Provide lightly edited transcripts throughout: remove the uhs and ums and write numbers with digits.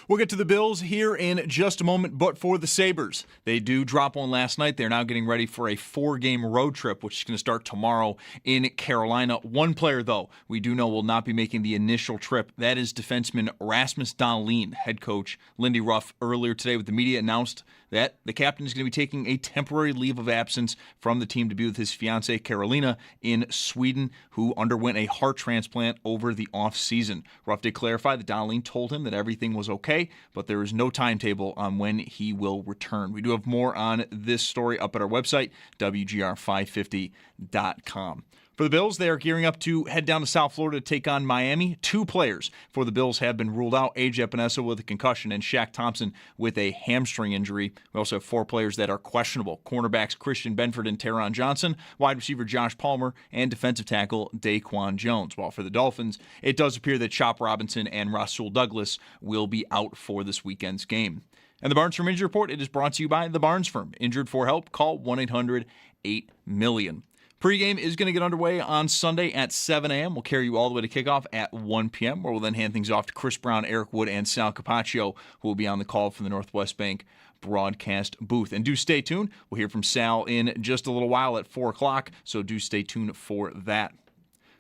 We'll get to the Bills here in just a moment, but for the Sabres, they do drop one last night. They're now getting ready for a 4-game road trip, which is going to start tomorrow in Carolina. One player, though, we do know will not be making the initial trip. That is defenseman Rasmus Dahlin. Head coach Lindy Ruff earlier today with the media announced that the captain is going to be taking a temporary leave of absence from the team to be with his fiancée Carolina in Sweden, who underwent a heart transplant over the offseason. Ruff did clarify that Dahlin told him that everything was okay, but there is no timetable on when he will return. We do have more on this story up at our website, WGR550.com. For the Bills, they are gearing up to head down to South Florida to take on Miami. 2 players for the Bills have been ruled out. A.J. Epinesa with a concussion and Shaq Thompson with a hamstring injury. We also have 4 players that are questionable. Cornerbacks Christian Benford and Taron Johnson, wide receiver Josh Palmer, and defensive tackle Daquan Jones. While for the Dolphins, it does appear that Chop Robinson and Rasul Douglas will be out for this weekend's game. And the Barnes Firm Injury Report, it is brought to you by the Barnes Firm. Injured for help? Call 1-800-8-MILLION. Pregame is going to get underway on Sunday at 7 a.m. We'll carry you all the way to kickoff at 1 p.m., where we'll then hand things off to Chris Brown, Eric Wood, and Sal Capaccio, who will be on the call from the Northwest Bank broadcast booth. And do stay tuned. We'll hear from Sal in just a little while at 4 o'clock, so do stay tuned for that.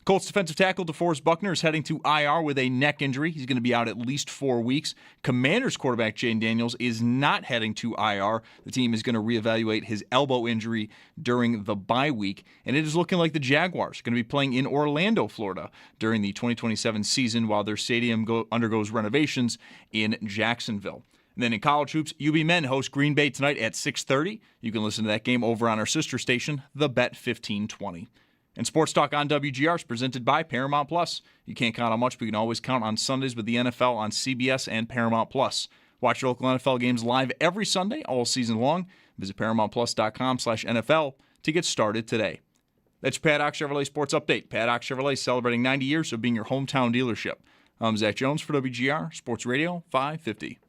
Colts defensive tackle DeForest Buckner is heading to IR with a neck injury. He's going to be out at least 4 weeks. Commanders quarterback Jayden Daniels is not heading to IR. The team is going to reevaluate his elbow injury during the bye week. And it is looking like the Jaguars are going to be playing in Orlando, Florida during the 2027 season while their stadium undergoes renovations in Jacksonville. And then in college hoops, UB men host Green Bay tonight at 6:30. You can listen to that game over on our sister station, The Bet 1520. And Sports Talk on WGR is presented by Paramount Plus. You can't count on much, but you can always count on Sundays with the NFL on CBS and Paramount Plus. Watch your local NFL games live every Sunday, all season long. Visit ParamountPlus.com/NFL to get started today. That's your Paddock Chevrolet Sports Update. Paddock Chevrolet celebrating 90 years of being your hometown dealership. I'm Zach Jones for WGR Sports Radio 550.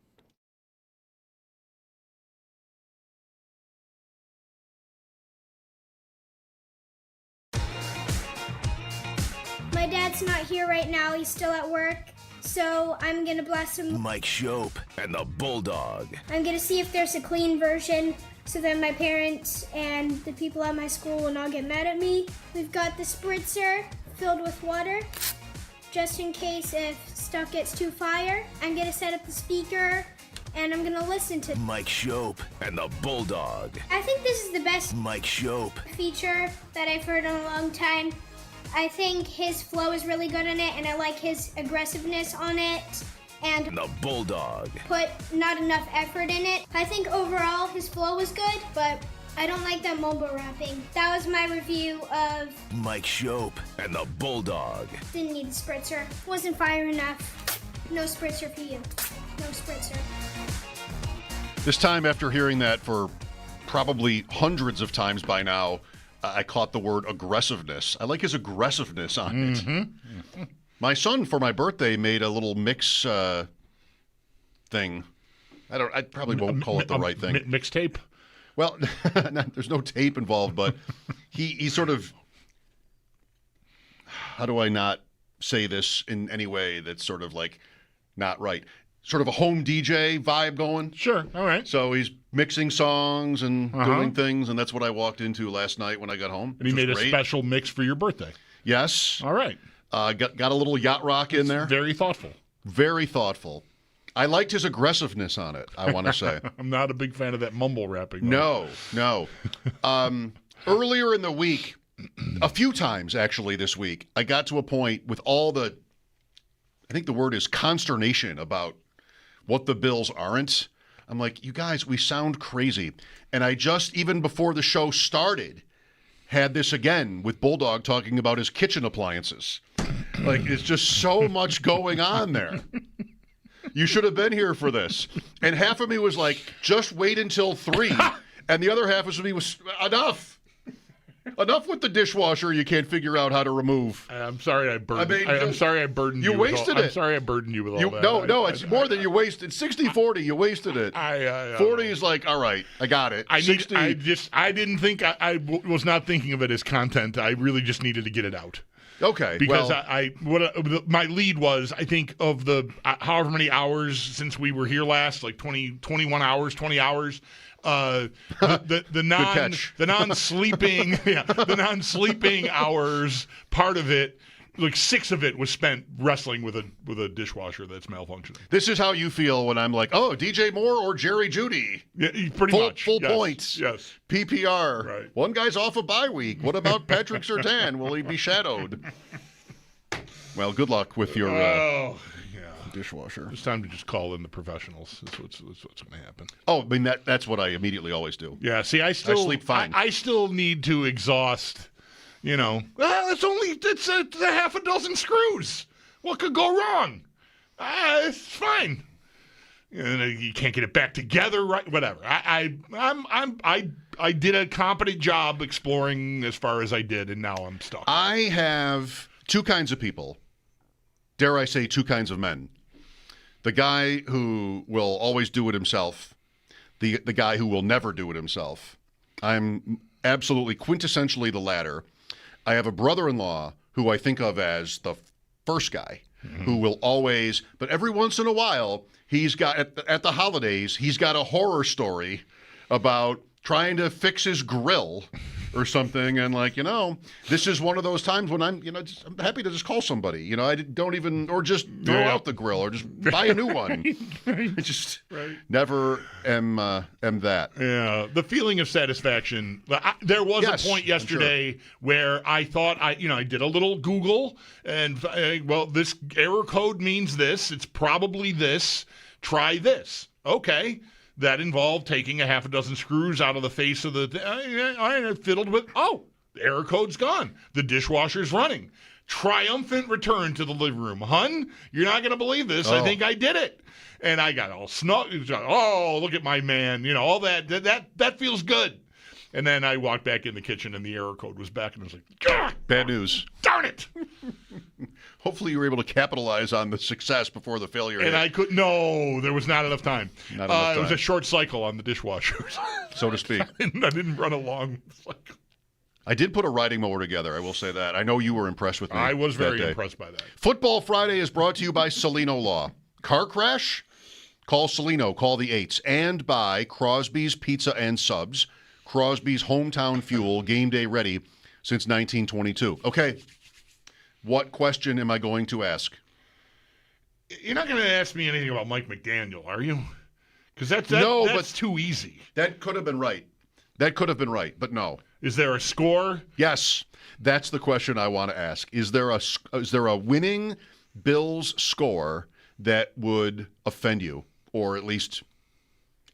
My dad's not here right now. He's still at work. So I'm going to blast him. Mike Schopp and the Bulldog. I'm going to see if there's a clean version so that my parents and the people at my school will not get mad at me. We've got the spritzer filled with water just in case if stuff gets too fire. I'm going to set up the speaker and I'm going to listen to Mike Schopp and the Bulldog. I think this is the best Mike Schopp feature that I've heard in a long time. I think his flow is really good in it, and I like his aggressiveness on it, and the Bulldog. Put not enough effort in it. I think overall his flow was good, but I don't like that mumble rapping. That was my review of Mike Schopp and the Bulldog. Didn't need a spritzer. Wasn't fire enough. No spritzer for you. No spritzer. This time, after hearing that for probably hundreds of times by now, I caught the word aggressiveness. I like his aggressiveness on it. Mm-hmm. My son, for my birthday, made a little mix thing. I probably won't call it the right thing. Mixtape? Well, there's no tape involved, but he sort of, how do I not say this in any way that's sort of like not right? Sort of a home DJ vibe going. Sure, all right. So he's mixing songs and doing things, and that's what I walked into last night when I got home. And he made a special mix for your birthday. Yes. All right. Got a little yacht rock in there. Very thoughtful. Very thoughtful. I liked his aggressiveness on it, I want to say. I'm not a big fan of that mumble rapping. No. Earlier in the week, a few times actually this week, I got to a point with all the, I think the word is consternation about what the Bills aren't. I'm like, you guys, we sound crazy. And I just, even before the show started, had this again with Bulldog talking about his kitchen appliances. Like, it's just so much going on there. You should have been here for this. And half of me was like, just wait until 3. And the other half of me was, enough. Enough with the dishwasher you can't figure out how to remove. I'm sorry I burdened I'm sorry I burdened you. You wasted it. I'm sorry I burdened you with all that. No, it's more than you wasted. 60-40, you wasted it. 40 is like, all right, I got it. I didn't think I was not thinking of it as content. I really just needed to get it out. Okay. Because well, my lead was, I think, of the however many hours since we were here last, like 21 hours, 20 hours. The non-sleeping hours, part of it, like 6 of it was spent wrestling with a dishwasher that's malfunctioning. This is how you feel when I'm like, oh, DJ Moore or Jerry Judy. Yeah, pretty much. Full Yes. points. Yes. PPR. Right. One guy's off a bye week. What about Patrick Surtain? Will he be shadowed? Well, good luck with your dishwasher. It's time to just call in the professionals. That's what's going to happen. Oh, I mean, that's what I immediately always do. Yeah, see, I sleep fine. I still need to exhaust, it's a half a dozen screws. What could go wrong? It's fine. You can't get it back together, right? Whatever. I did a competent job exploring as far as I did, and now I'm stuck. I have 2 kinds of people. Dare I say 2 kinds of men. The guy who will always do it himself. The guy who will never do it himself. I'm absolutely quintessentially the latter. I have a brother-in-law who I think of as the first guy, who will always, but every once in a while, he's got, at the holidays, he's got a horror story about trying to fix his grill or something, and this is one of those times when I'm happy to just call somebody. I don't even, or just throw out the grill, or just buy a new one. I just never am that. Yeah, the feeling of satisfaction. There was a point yesterday where I thought I did a little Google, and this error code means this. It's probably this. Try this. Okay. That involved taking a half a dozen screws out of the face of the I fiddled with, the error code's gone. The dishwasher's running. Triumphant return to the living room. Hun, you're not going to believe this. I think I did it. And I got all snug. Oh, look at my man. All that feels good. And then I walked back in the kitchen, and the error code was back, and I was like, Gah! Bad news. Darn it. Hopefully you were able to capitalize on the success before the failure. And no, there was not enough time. It was a short cycle on the dishwasher. So to speak. I didn't run a long cycle. I did put a riding mower together, I will say that. I know you were impressed with me. I was very impressed by that. Football Friday is brought to you by Celino Law. Car crash? Call Celino, call the 8s. And by Crosby's Pizza and Subs. Crosby's hometown fuel, game day ready since 1922. Okay, what question am I going to ask? You're not going to ask me anything about Mike McDaniel, are you? Because that's too easy. That could have been right. But no. Is there a score? Yes, that's the question I want to ask. Is there a winning Bills score that would offend you, or at least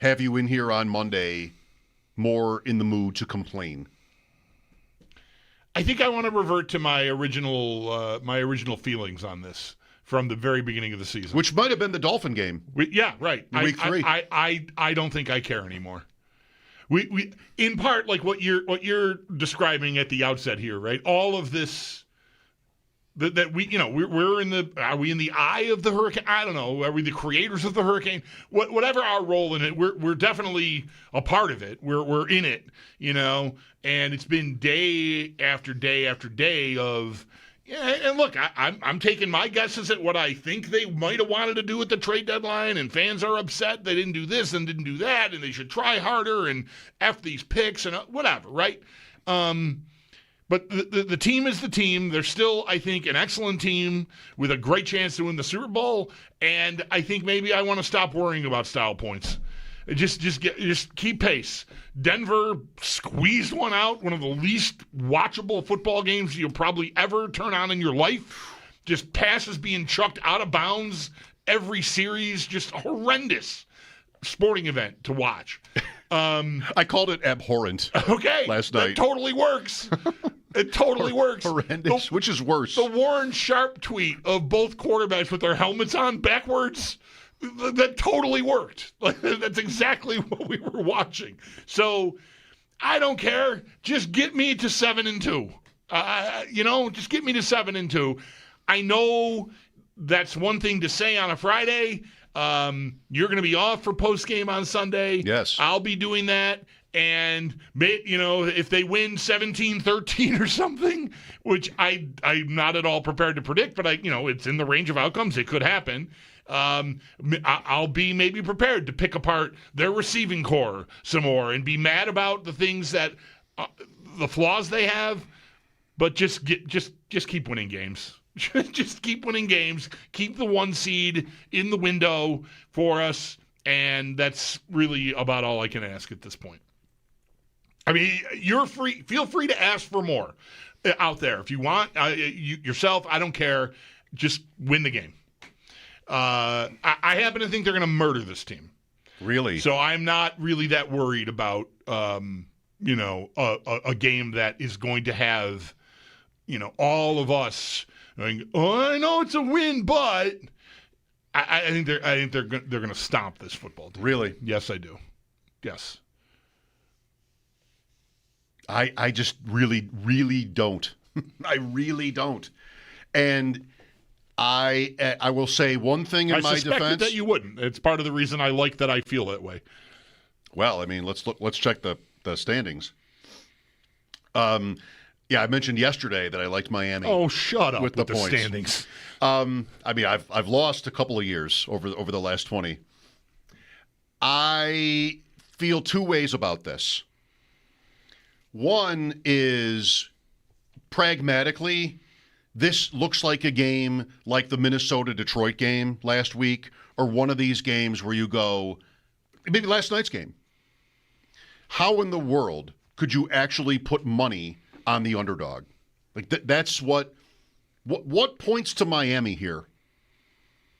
have you in here on Monday more in the mood to complain? I think I want to revert to my original feelings on this from the very beginning of the season, which might have been the Dolphin game. Yeah, right. Week 3. I don't think I care anymore. We in part like what you're describing at the outset here, right? All of this. That we, we're are we in the eye of the hurricane? I don't know. Are we the creators of the hurricane? Whatever our role in it, we're definitely a part of it. We're in it, and it's been day after day after day of, and look, I'm taking my guesses at what I think they might have wanted to do at the trade deadline, and fans are upset they didn't do this and didn't do that, and they should try harder and F these picks and whatever, right? But the team is the team. They're still, I think, an excellent team with a great chance to win the Super Bowl. And I think maybe I want to stop worrying about style points. Just keep pace. Denver squeezed one out, one of the least watchable football games you'll probably ever turn on in your life. Just passes being chucked out of bounds every series. Just horrendous sporting event to watch. I called it abhorrent. Okay, last night. That totally works. It totally works. Horrendous. Which is worse? The Warren Sharp tweet of both quarterbacks with their helmets on backwards. That totally worked. That's exactly what we were watching. So I don't care. Just get me to 7-2. Just get me to 7-2. I know that's one thing to say on a Friday. You're going to be off for post game on Sunday. Yes. I'll be doing that. And, if they win 17-13 or something, which I'm not at all prepared to predict, but it's in the range of outcomes. It could happen. I'll be maybe prepared to pick apart their receiving core some more and be mad about the things that the flaws they have, but just keep winning games. Just keep winning games. Keep the 1 seed in the window for us, and that's really about all I can ask at this point. I mean, you're free. Feel free to ask for more out there if you want. Yourself, I don't care. Just win the game. I happen to think they're going to murder this team. Really? So I'm not really that worried about, a game that is going to have, all of us going, I know it's a win, but I think they're going to stomp this football team. Really? Yes, I do. Yes. I just really, really don't. I really don't. And I will say one thing in my suspected defense. That you wouldn't. It's part of the reason I like that I feel that way. Well, I mean, let's check the standings. I mentioned yesterday that I liked Miami. Oh, shut up with the points. Standings. I mean, I've lost a couple of years over the last 20. I feel two ways about this. One is pragmatically, this looks like a game like the Minnesota-Detroit game last week, or one of these games where you go, maybe last night's game. How in the world could you actually put money on the underdog? Like that's what points to Miami here.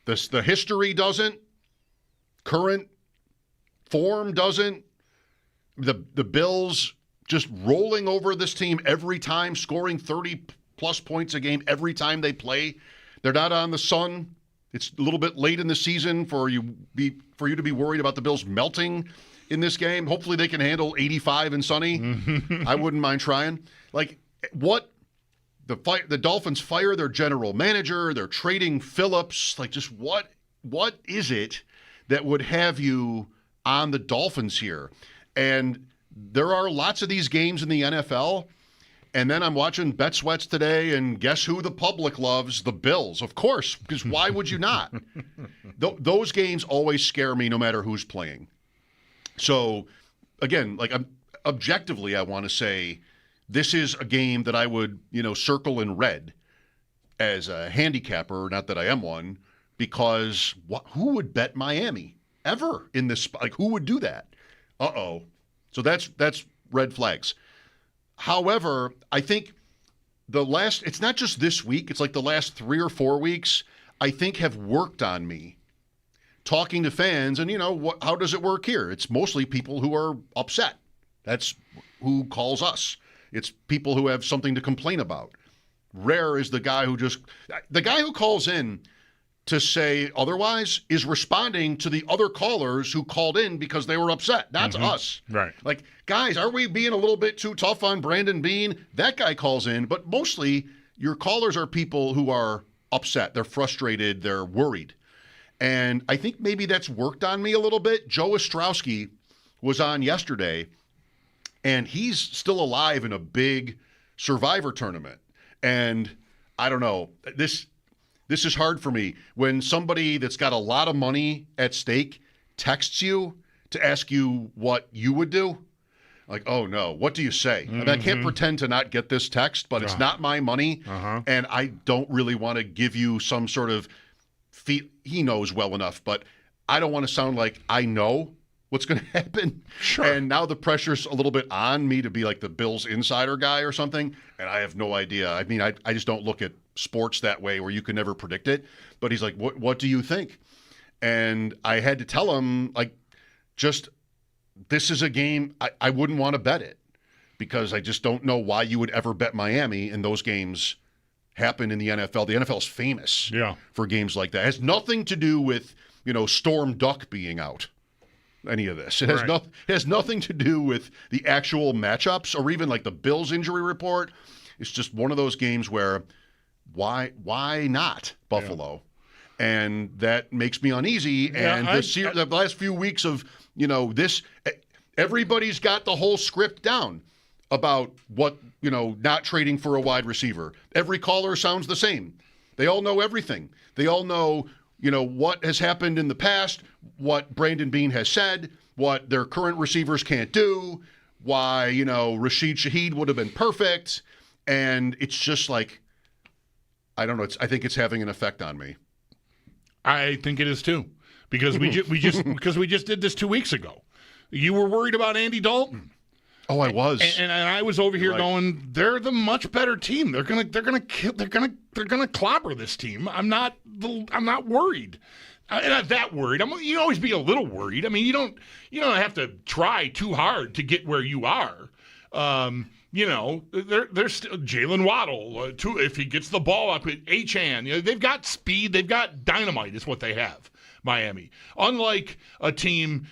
The history doesn't, current form doesn't. The Bills just rolling over this team every time, scoring 30-plus points a game every time they play. They're not on the sun. It's a little bit late in the season for you to be worried about the Bills melting in this game. Hopefully they can handle 85 and sunny. I wouldn't mind trying. Like, what? The Dolphins fire their general manager. They're trading Phillips. Like, just what is it that would have you on the Dolphins here? And there are lots of these games in the NFL. And then I'm watching Bet Sweats today, and guess who the public loves? The Bills, of course, because why would you not? Those games always scare me no matter who's playing. So, again, objectively, I want to say this is a game that I would, circle in red as a handicapper, not that I am one, because who would bet Miami ever in this? Like, who would do that? Uh-oh. So that's red flags. However, I think it's not just this week, it's like the last 3 or 4 weeks, I think have worked on me. Talking to fans, and how does it work here? It's mostly people who are upset. That's who calls us. It's people who have something to complain about. Rare is the guy who calls in to say otherwise is responding to the other callers who called in because they were upset, not to us. Right. Like, guys, are we being a little bit too tough on Brandon Beane? That guy calls in, but mostly your callers are people who are upset. They're frustrated. They're worried. And I think maybe that's worked on me a little bit. Joe Ostrowski was on yesterday, and he's still alive in a big Survivor tournament. And I don't know, this is hard for me. When somebody that's got a lot of money at stake texts you to ask you what you would do, like, oh no, what do you say? I mean, I can't pretend to not get this text, but it's not my money, and I don't really want to give you some sort of he knows well enough, but I don't want to sound like I know what's going to happen. Sure. And now the pressure's a little bit on me to be like the Bills insider guy or something, and I have no idea. I mean, I just don't look at sports that way where you can never predict it. But he's like, what do you think? And I had to tell him, like, just this is a game I wouldn't want to bet it, because I just don't know why you would ever bet Miami, and those games happen in the NFL. The NFL is famous for games like that. It has nothing to do with, Storm Duck being out, any of this. It has nothing to do with the actual matchups or even like the Bills injury report. It's just one of those games where why not Buffalo? Yeah. And that makes me uneasy. And the last few weeks of, this, Everybody's got the whole script down about what, not trading for a wide receiver. Every caller sounds the same. They all know everything. They all know, what has happened in the past, what Brandon Beane has said, what their current receivers can't do, why, Rashid Shaheed would have been perfect. And it's just like, I don't know. I think it's having an effect on me. I think it is too, because we just did this 2 weeks ago. You were worried about Andy Dalton. Oh, I was, and I was over here going, they're the much better team. They're gonna clobber this team. I'm not worried. I'm not that worried. You always be a little worried. I mean, you don't have to try too hard to get where you are. There's still Jalen Waddle too. If he gets the ball up at H-Han, they've got speed. They've got dynamite. Is what they have. Miami, unlike a team,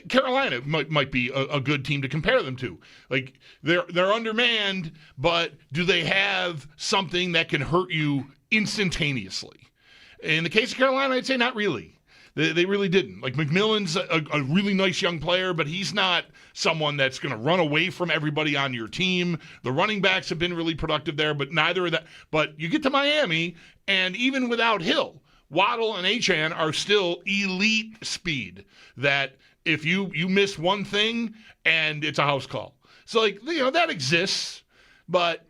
Carolina might be a good team to compare them to. Like they're undermanned, but do they have something that can hurt you instantaneously? In the case of Carolina, I'd say not really. They really didn't. Like McMillan's a really nice young player, but he's not someone that's going to run away from everybody on your team. The running backs have been really productive there, but neither of that. But you get to Miami, and even without Hill, Waddle and H-Han are still elite speed that if you miss one thing and it's a house call. So, that exists, but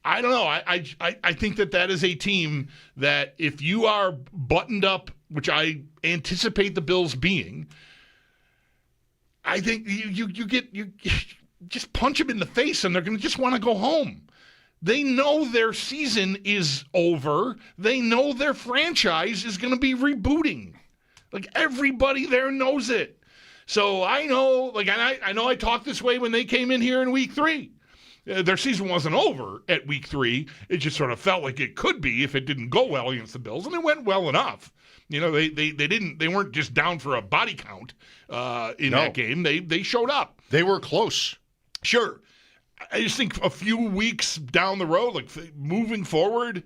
I don't know. I think that is a team that if you are buttoned up, which I anticipate the Bills being, I think you just punch them in the face and they're going to just want to go home. They know their season is over. They know their franchise is going to be rebooting. Like, everybody there knows it. So I know, I know I talked this way when they came in here in week 3. Their season wasn't over at week 3. It just sort of felt like it could be if it didn't go well against the Bills, and it went well enough. They weren't just down for a body count in that game. They showed up. They were close. Sure. I just think a few weeks down the road, moving forward,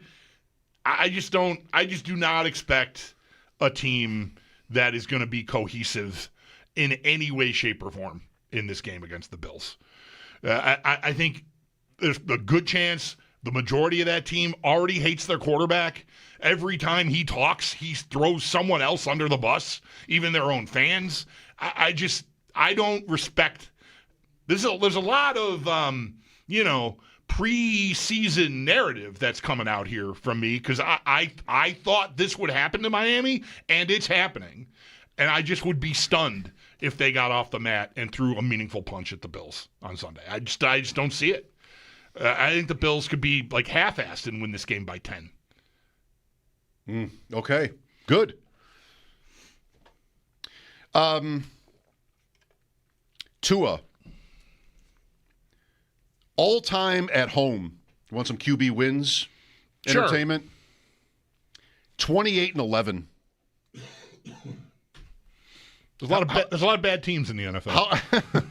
I just do not expect a team that is going to be cohesive in any way, shape, or form in this game against the Bills. I think there's a good chance the majority of that team already hates their quarterback. Every time he talks, he throws someone else under the bus, even their own fans. I don't respect. There's a lot of preseason narrative that's coming out here from me because I thought this would happen to Miami, and it's happening. And I just would be stunned if they got off the mat and threw a meaningful punch at the Bills on Sunday. I just don't see it. I think the Bills could be half-assed and win this game by 10. Okay, good. Tua. All-time at home. You want some QB wins? Sure. Entertainment? 28-11. There's a lot of bad teams in the NFL.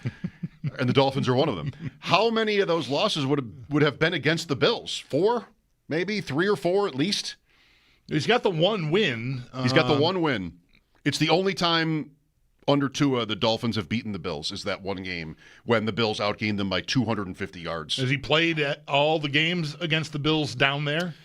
And the Dolphins are one of them. How many of those losses would have been against the Bills? 4? Maybe 3 or 4 at least? He's got the one win. He's got the one win. It's the only time under Tua the Dolphins have beaten the Bills is that one game when the Bills outgained them by 250 yards. Has he played at all the games against the Bills down there?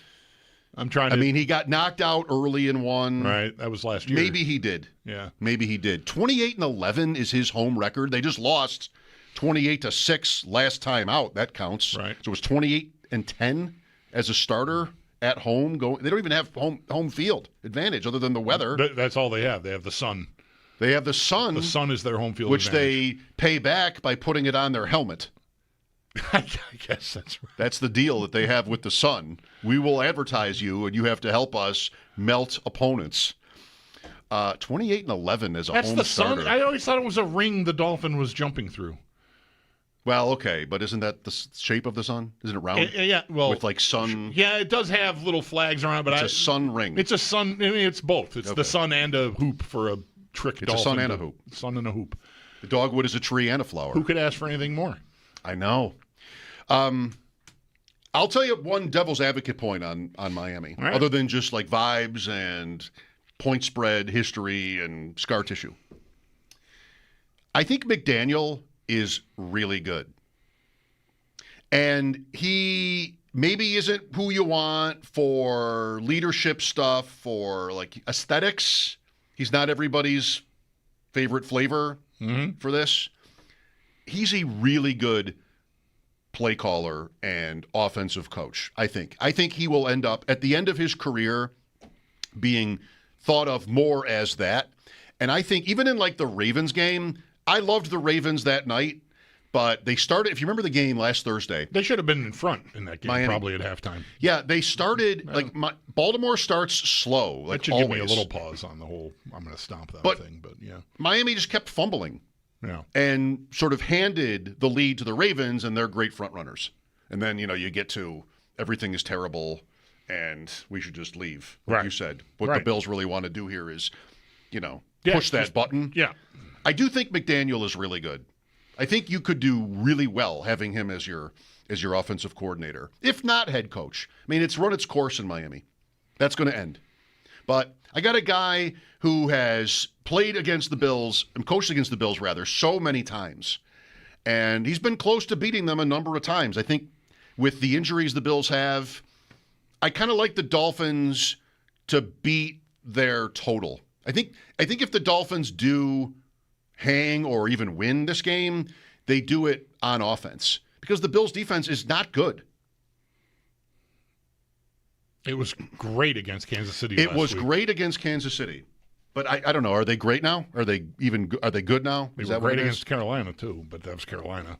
He got knocked out early in one. Right, that was last year. Maybe he did. Yeah. Maybe he did. 28-11 is his home record. They just lost 28-6 last time out. That counts. Right. So it was 28-10 as a starter at home. They don't even have home field advantage other than the weather. That's all they have. They have the sun. They have the sun. The sun is their home field which advantage. They pay back by putting it on their helmet. I guess that's right. That's the deal that they have with the sun. We will advertise you, and you have to help us melt opponents. 28-11 as a That's home the starter. sun. I always thought it was a ring the Dolphin was jumping through. Well, okay, but isn't that the shape of the sun? Isn't it round? Yeah, well, with sun. Yeah, it does have little flags around, but it's a sun ring. It's a sun. It's both. It's the sun and a hoop for a trick. It's a sun and a hoop. Sun and a hoop. The dogwood is a tree and a flower. Who could ask for anything more? I know. I'll tell you one devil's advocate point on Miami, right, other than just vibes and point spread history and scar tissue. I think McDaniel is really good. And he maybe isn't who you want for leadership stuff, for like aesthetics. He's not everybody's favorite flavor for this. He's a really good play caller and offensive coach, I think. I think he will end up, at the end of his career, being thought of more as that. And I think even in like the Ravens game, I loved the Ravens that night, but they started, if you remember the game last Thursday. They should have been in front in that game, Miami. probably at halftime. Yeah, they started, Baltimore starts slow, like That should always. give me a little pause on the whole, I'm going to stomp that thing, but yeah. Miami just kept fumbling. Yeah. And sort of handed the lead to the Ravens, and they're great front runners. And then, you get to everything is terrible and we should just leave, like you said. What the Bills really want to do here is, push that button. Yeah. I do think McDaniel is really good. I think you could do really well having him as your offensive coordinator, if not head coach. I mean, it's run its course in Miami. That's going to end. But I got a guy who has played against the Bills, and coached against the Bills, rather, so many times. And he's been close to beating them a number of times. I think with the injuries the Bills have, I kind of like the Dolphins to beat their total. I think if the Dolphins do hang or even win this game, they do it on offense. Because the Bills' defense is not good. It was great against Kansas City It last was week. great against Kansas City. But I don't know. Are they great now? Are they good now? They were great against Carolina, too, but that was Carolina.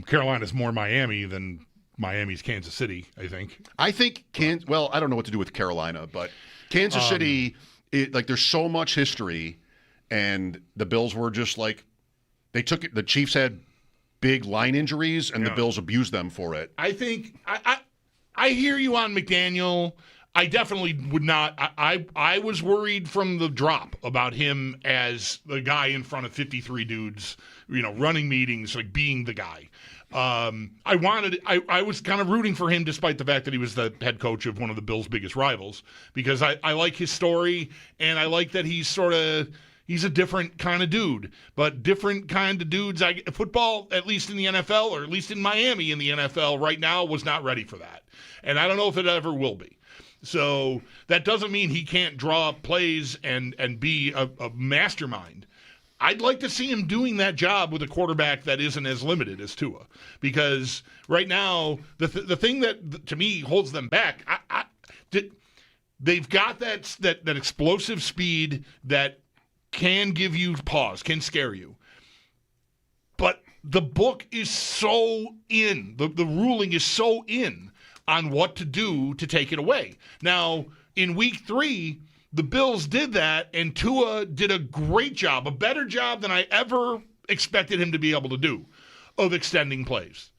Carolina's more Miami than Miami's Kansas City, I think. I think I don't know what to do with Carolina, but Kansas City, there's so much history, and the Bills were just like, they took it. The Chiefs had big line injuries, and the Bills abused them for it. I think I hear you on McDaniel. I definitely would not. I was worried from the drop about him as the guy in front of 53 dudes, running meetings, like being the guy. I was kind of rooting for him despite the fact that he was the head coach of one of the Bills' biggest rivals, because I like his story, and I like that he's a different kind of dude. But different kind of dudes, football, at least in the NFL, or at least in Miami in the NFL right now, was not ready for that. And I don't know if it ever will be. So that doesn't mean he can't draw up plays and be a mastermind. I'd like to see him doing that job with a quarterback that isn't as limited as Tua, because right now the thing that to me holds them back, they've got that explosive speed that can give you pause, can scare you, but the book is so in, the ruling is so in on what to do to take it away. Now, in week 3, the Bills did that, and Tua did a great job, a better job than I ever expected him to be able to do, of extending plays.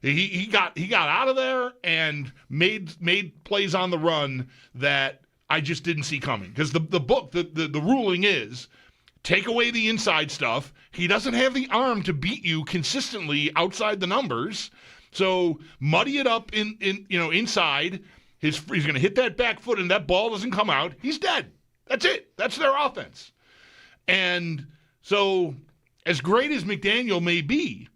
He got out of there and made plays on the run that I just didn't see coming. Because the book, the ruling is, take away the inside stuff. He doesn't have the arm to beat you consistently outside the numbers. So muddy it up inside. He's going to hit that back foot, and that ball doesn't come out. He's dead. That's it. That's their offense. And so, as great as McDaniel may be,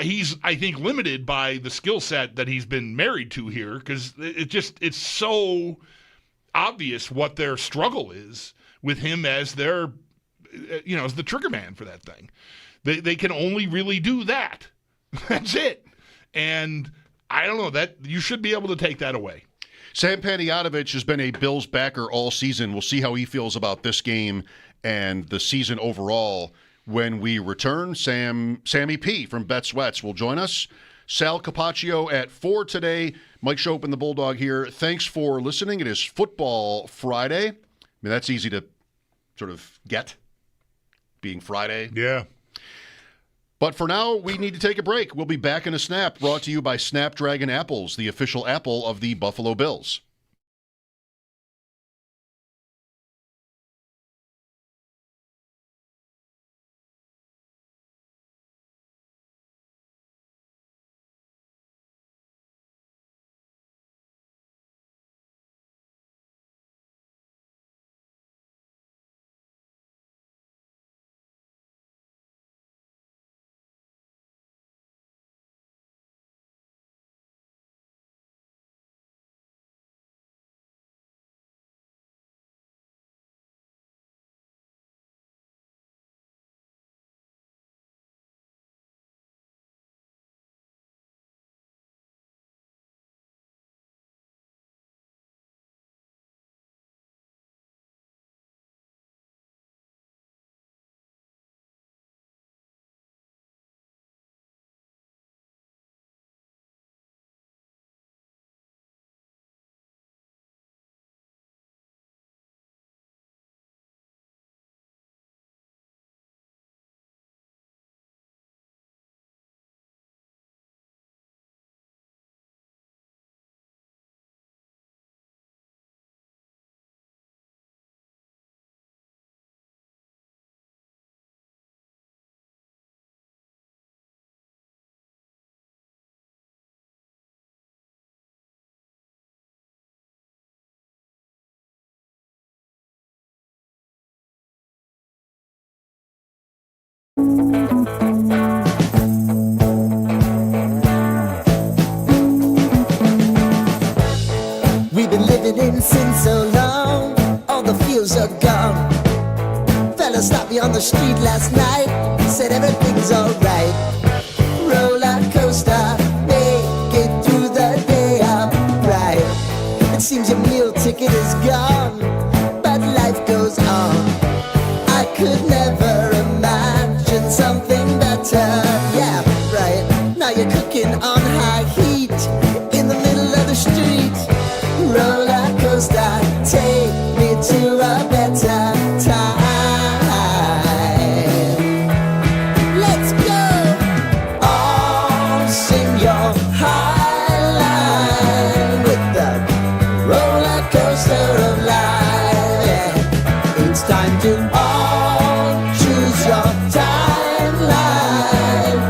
he's, I think, limited by the skill set that he's been married to here, because it's so obvious what their struggle is with him as their, as the trigger man for that thing. They can only really do that. That's it. And I don't know, that you should be able to take that away. Sam Panayotovich has been a Bills backer all season. We'll see how he feels about this game and the season overall when we return. Sammy P. from Bet Sweats will join us. Sal Capaccio at 4 today. Mike Schopp and the Bulldog here. Thanks for listening. It is Football Friday. I mean, that's easy to sort of get, being Friday. Yeah. But for now, we need to take a break. We'll be back in a snap, brought to you by Snapdragon Apples, the official apple of the Buffalo Bills. We've been living in sin so long, all the feels are gone. Fella stopped me on the street last night, said everything's alright. Roller coaster, make it through the day upright. It seems your meal ticket is gone, but life goes on. I could never imagine something better. Yeah, right. Now you're cooking on high heat in the middle of the street. Roller coaster, take me to a better time. Let's go! All sing your high line with the roller coaster of life. Yeah. It's time to all choose your timeline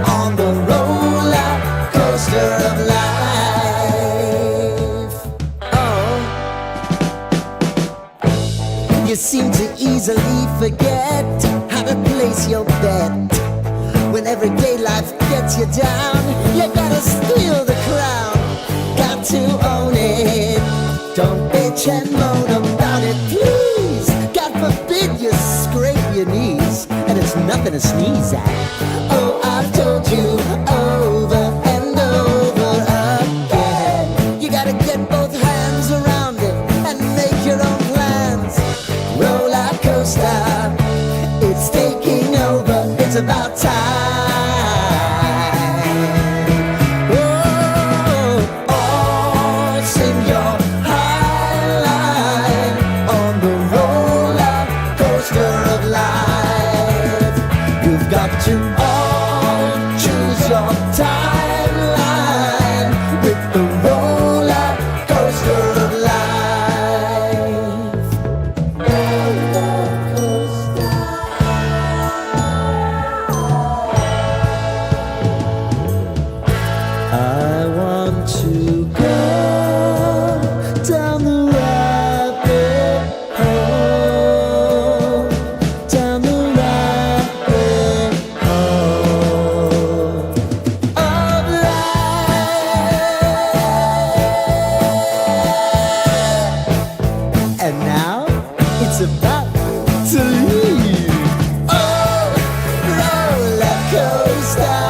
on the roller coaster of life. You seem to easily forget how to place your bet. When everyday life gets you down, you gotta steal the crown. Got to own it. Don't bitch and moan about it, please. God forbid you scrape your knees, and it's nothing to sneeze at. Oh, I've told you over and over again. You gotta get both hands around it and make your own plans. Roller coaster, it's taking over, it's about time. Oh, oh, sing your high line on the roller coaster of life. You've got to all choose your timeline with the roller coaster of life. I want to go down the rabbit hole, down the rabbit hole of life. And now it's about to leave. Oh, roller coaster.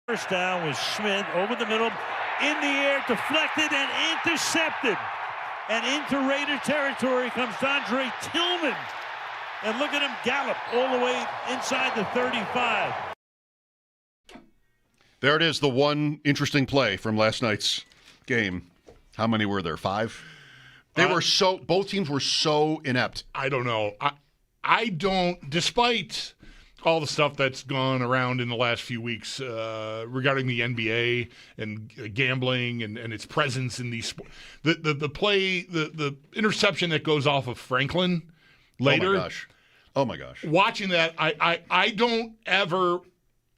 First down was Schmidt over the middle, in the air, deflected and intercepted. And into Raider territory comes Dondre Tillman. And look at him gallop all the way inside the 35. There it is, the one interesting play from last night's game. How many were there? 5? Both teams were so inept. I don't know. I don't, despite all the stuff that's gone around in the last few weeks regarding the NBA and gambling and its presence in these sports. The interception that goes off of Franklin later. Oh my gosh. Watching that, I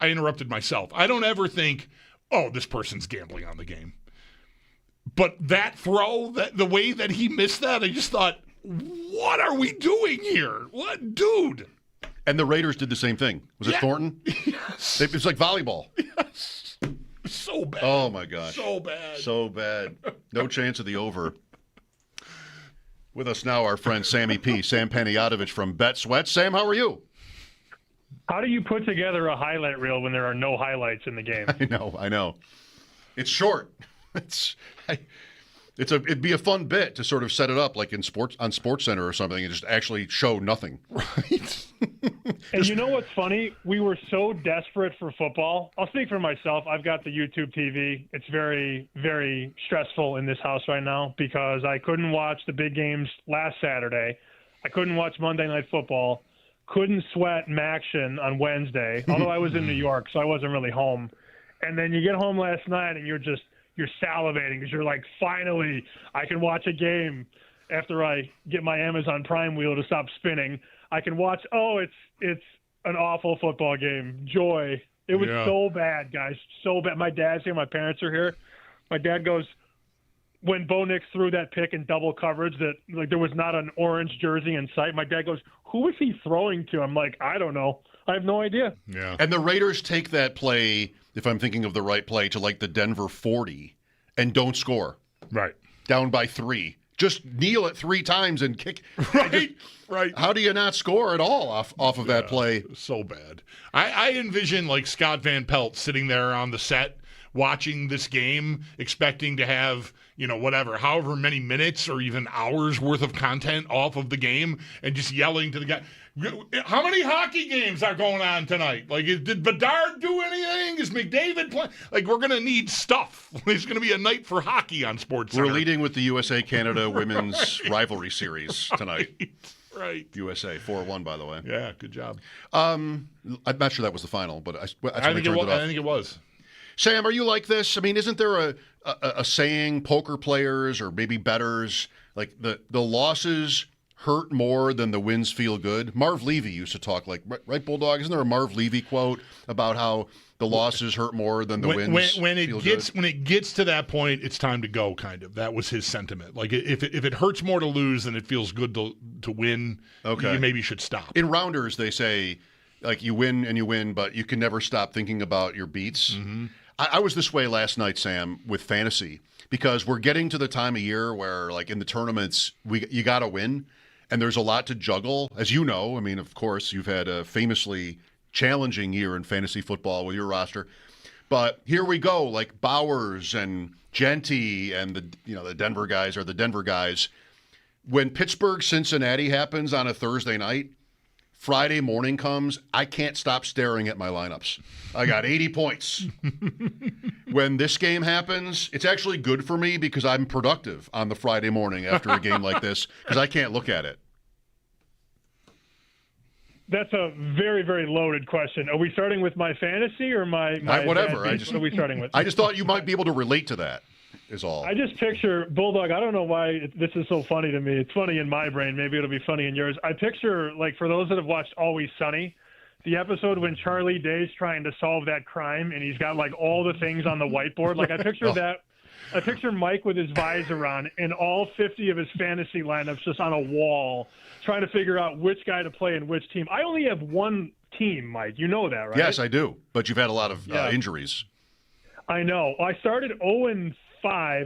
interrupted myself. I don't ever think, oh, this person's gambling on the game. But that throw, the way that he missed that, I just thought, what are we doing here? What, dude? And the Raiders did the same thing. Was it Thornton? Yes. It was like volleyball. Yes. So bad. Oh, my gosh. So bad. So bad. No chance of the over. With us now, our friend Sammy P. Sam Panayotovich from Bet Sweat. Sam, how are you? How do you put together a highlight reel when there are no highlights in the game? I know. It's short. It'd be a fun bit to sort of set it up like on SportsCenter or something and just actually show nothing. Right. And you know what's funny? We were so desperate for football. I'll speak for myself. I've got the YouTube TV. It's very, very stressful in this house right now because I couldn't watch the big games last Saturday. I couldn't watch Monday Night Football. Couldn't sweat Maction on Wednesday, although I was in New York, so I wasn't really home. And then you get home last night and you're salivating because you're like, finally, I can watch a game after I get my Amazon Prime wheel to stop spinning. I can watch, it's an awful football game. Joy. It was so bad, guys. So bad. My dad's here. My parents are here. My dad goes, when Bo Nix threw that pick in double coverage that like there was not an orange jersey in sight, my dad goes, who was he throwing to? I'm like, I don't know. I have no idea. Yeah. And the Raiders take that play, if I'm thinking of the right play, to like the Denver 40 and don't score. Right. Down by 3. Just kneel it 3 times and kick. Right. How do you not score at all off of that play? So bad. I envision like Scott Van Pelt sitting there on the set watching this game, expecting to have, however many minutes or even hours worth of content off of the game and just yelling to the guy, how many hockey games are going on tonight? Like, did Bedard do anything? Is McDavid playing? Like, we're going to need stuff. It's going to be a night for hockey on SportsCenter. We're leading with the USA-Canada women's rivalry series tonight. Right. USA, 4-1, by the way. Yeah, good job. I'm not sure that was the final, but that's when I they turned it off. I think it was. Sam, are you like this? I mean, isn't there a saying, poker players or maybe bettors, like the losses hurt more than the wins feel good? Marv Levy used to talk like, right, Bulldog? Isn't there a Marv Levy quote about how the losses hurt more than the wins when it feel gets good? When it gets to that point, it's time to go, kind of. That was his sentiment. Like, if it hurts more to lose than it feels good to win, you maybe should stop. In Rounders, they say, like, you win, but you can never stop thinking about your beats. Mm-hmm. I was this way last night, Sam, with fantasy, because we're getting to the time of year where, like, in the tournaments, you got to win, and there's a lot to juggle. As you know, I mean, of course, you've had a famously challenging year in fantasy football with your roster. But here we go, like Bowers and Genty and the Denver guys are the Denver guys. When Pittsburgh-Cincinnati happens on a Thursday night, Friday morning comes, I can't stop staring at my lineups. I got 80 points. When this game happens, it's actually good for me because I'm productive on the Friday morning after a game like this because I can't look at it. That's a very, very loaded question. Are we starting with my fantasy or my whatever? What are we starting with? I just thought you might be able to relate to that. Is all. I just picture Bulldog. I don't know why this is so funny to me. It's funny in my brain. Maybe it'll be funny in yours. I picture, like, for those that have watched Always Sunny, the episode when Charlie Day's trying to solve that crime and he's got like all the things on the whiteboard. Like, I picture that. I picture Mike with his visor on and all 50 of his fantasy lineups just on a wall, trying to figure out which guy to play in which team. I only have one team, Mike. You know that, right? Yes, I do. But you've had a lot of injuries. I know. I started 0-5,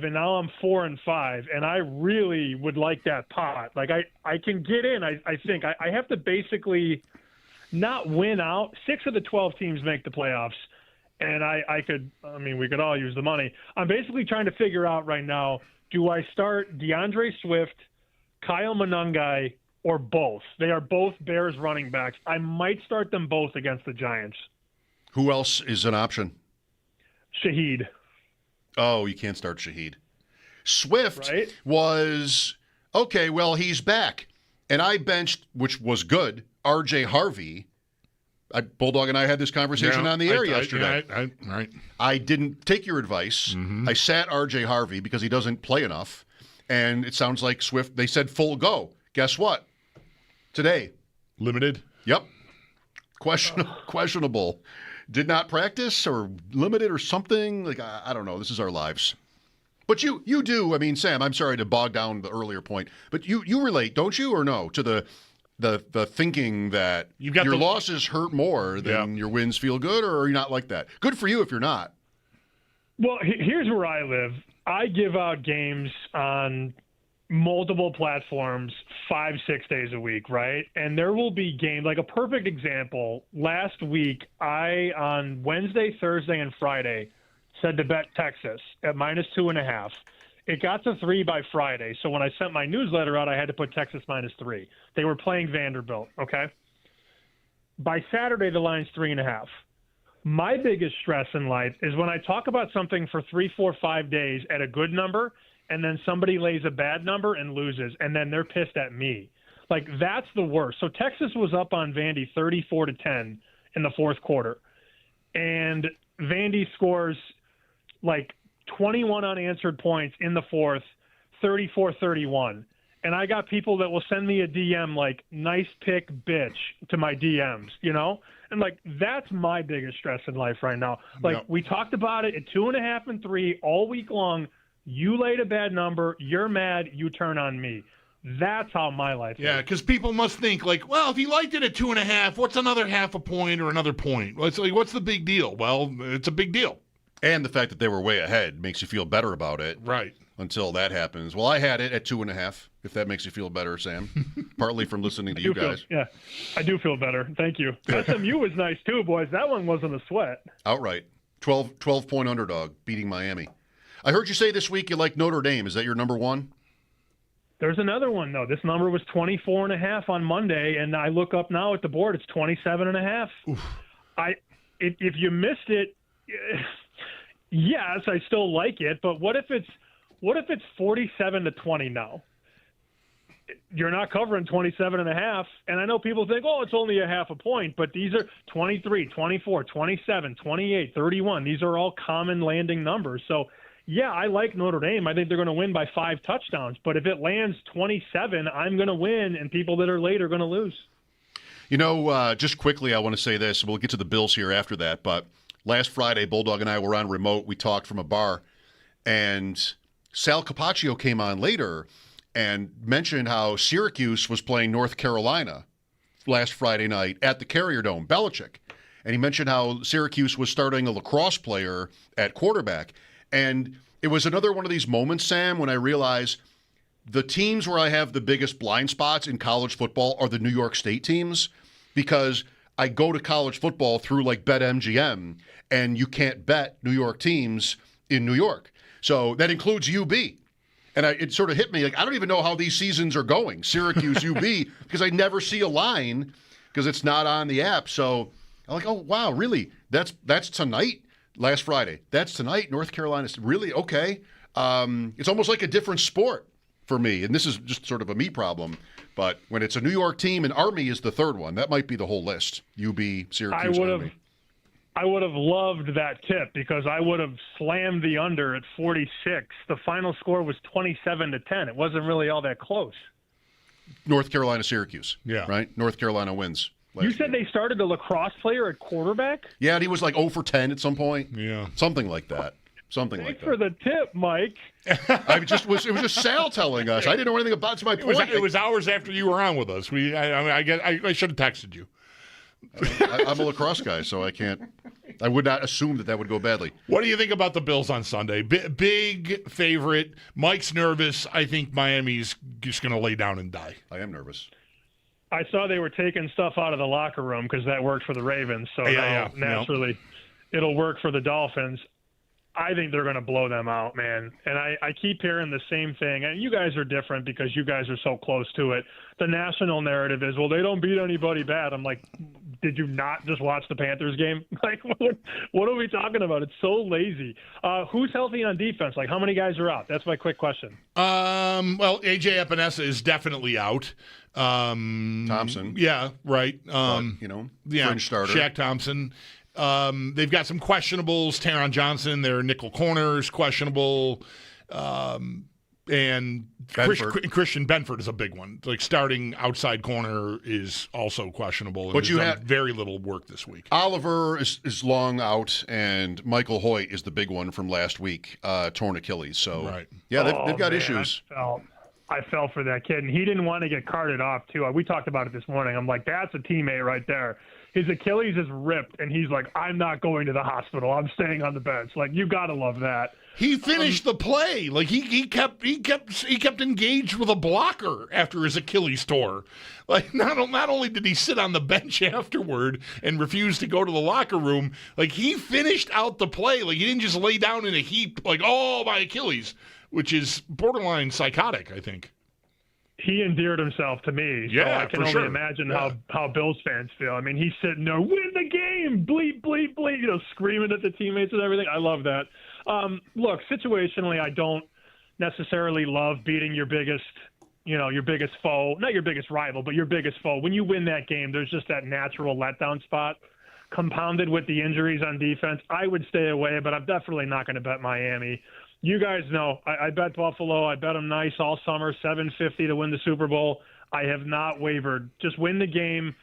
and now I'm 4-5, and I really would like that pot. Like, I can get in, I think. I have to basically not win out. 6 of the 12 teams make the playoffs, and we could all use the money. I'm basically trying to figure out right now, do I start DeAndre Swift, Kyle Monangai, or both? They are both Bears running backs. I might start them both against the Giants. Who else is an option? Shaheed. Oh, you can't start Shaheed. Swift was okay, well, he's back. And I benched, which was good, R.J. Harvey. Bulldog and I had this conversation on the air yesterday. Right. I didn't take your advice. I sat R.J. Harvey because he doesn't play enough. And it sounds like Swift, they said full go. Guess what? Today. Limited? Yep. Questionable. Did not practice or limited or something. Like, I don't know. This is our lives. But you do. I mean, Sam, I'm sorry to bog down the earlier point, but you relate, don't you, or no, to the thinking that your losses hurt more than your wins feel good, or are you not like that? Good for you if you're not. Well, here's where I live. I give out games on multiple platforms 5-6 days a week, right? And there will be games, like a perfect example. Last week, I, on Wednesday, Thursday, and Friday, said to bet Texas at -2.5. It got to 3 by Friday. So when I sent my newsletter out, I had to put Texas -3. They were playing Vanderbilt, okay? By Saturday, the line's 3.5. My biggest stress in life is when I talk about something for 3, 4, 5 days at a good number, and then somebody lays a bad number and loses, and then they're pissed at me. Like, that's the worst. So Texas was up on Vandy 34-10 in the fourth quarter. And Vandy scores like 21 unanswered points in the fourth, 34-31. And I got people that will send me a DM like, nice pick, bitch, to my DMs, you know? And, like, that's my biggest stress in life right now. Like, we talked about it at 2.5 and 3 all week long. You laid a bad number. You're mad. You turn on me. That's how my life is. Yeah, because people must think, like, well, if he liked it at 2.5, what's another half a point or another point? Well, it's like, what's the big deal? Well, it's a big deal. And the fact that they were way ahead makes you feel better about it. Right. Until that happens. Well, I had it at 2.5, if that makes you feel better, Sam. Partly from listening to you guys. I do feel better. Thank you. SMU was nice, too, boys. That one wasn't a sweat. Outright. 12-point underdog, beating Miami. I heard you say this week you like Notre Dame. Is that your number one? There's another one, though. This number was 24.5 on Monday, and I look up now at the board. It's 27.5. If you missed it, yes, I still like it. But what if it's 47-20 now? You're not covering 27.5, and I know people think, oh, it's only a half a point, but these are 23, 24, 27, 28, 31. These are all common landing numbers. So, yeah, I like Notre Dame. I think they're going to win by 5 touchdowns. But if it lands 27, I'm going to win, and people that are late are going to lose. You know, just quickly, I want to say this. We'll get to the Bills here after that. But last Friday, Bulldog and I were on remote. We talked from a bar, and Sal Capaccio came on later and mentioned how Syracuse was playing North Carolina last Friday night at the Carrier Dome, Belichick. And he mentioned how Syracuse was starting a lacrosse player at quarterback. And it was another one of these moments, Sam, when I realized the teams where I have the biggest blind spots in college football are the New York State teams, because I go to college football through like BetMGM, and you can't bet New York teams in New York. So that includes UB. And it sort of hit me, like, I don't even know how these seasons are going, Syracuse, UB, because I never see a line because it's not on the app. So I'm like, oh, wow, really? That's tonight? Last Friday. That's tonight. North Carolina. Really? Okay. It's almost like a different sport for me. And this is just sort of a me problem. But when it's a New York team, and Army is the third one, that might be the whole list. UB, Syracuse, Army. I would have loved that tip because I would have slammed the under at 46. The final score was 27-10. It wasn't really all that close. North Carolina, Syracuse. Yeah. Right? North Carolina wins. You said they started a lacrosse player at quarterback? Yeah, and he was like 0 for 10 at some point. Yeah. Something like that. Thanks for the tip, Mike. It was just Sal telling us. I didn't know anything about it. To my point. It was hours after you were on with us. I should have texted you. I'm a lacrosse guy, so I would not assume that would go badly. What do you think about the Bills on Sunday? Big favorite. Mike's nervous. I think Miami's just going to lay down and die. I am nervous. I saw they were taking stuff out of the locker room because that worked for the Ravens. So naturally, it'll work for the Dolphins. I think they're going to blow them out, man. And I keep hearing the same thing. And you guys are different because you guys are so close to it. The national narrative is, well, they don't beat anybody bad. I'm like, did you not just watch the Panthers game? Like, what are we talking about? It's so lazy. Who's healthy on defense? Like, how many guys are out? That's my quick question. Well, AJ Epinesa is definitely out. Thompson. Yeah, right. Fringe starter. Shaq Thompson. They've got some questionables. Taron Johnson, their nickel corner, is questionable. And Christian Benford is a big one. Like, starting outside corner is also questionable. But you had very little work this week. Oliver is long out, and Michael Hoyt is the big one from last week, torn Achilles. So, right. Yeah, they've got issues. I fell for that kid, and he didn't want to get carted off, too. We talked about it this morning. I'm like, that's a teammate right there. His Achilles is ripped, and he's like, I'm not going to the hospital. I'm staying on the bench. Like, you got to love that. He finished the play. Like, he kept engaged with a blocker after his Achilles tore. Like, not only did he sit on the bench afterward and refuse to go to the locker room, like, he finished out the play. Like, he didn't just lay down in a heap like, oh, my Achilles, which is borderline psychotic, I think. He endeared himself to me. Yeah, so I can only imagine how Bills fans feel. I mean, he's sitting there, win the game, bleep, bleep, bleep, screaming at the teammates and everything. I love that. Look, situationally, I don't necessarily love beating your biggest foe, not your biggest rival, but your biggest foe. When you win that game, there's just that natural letdown spot compounded with the injuries on defense. I would stay away, but I'm definitely not going to bet Miami. You guys know, I bet Buffalo. I bet them nice all summer, $750 to win the Super Bowl. I have not wavered. Just win the game.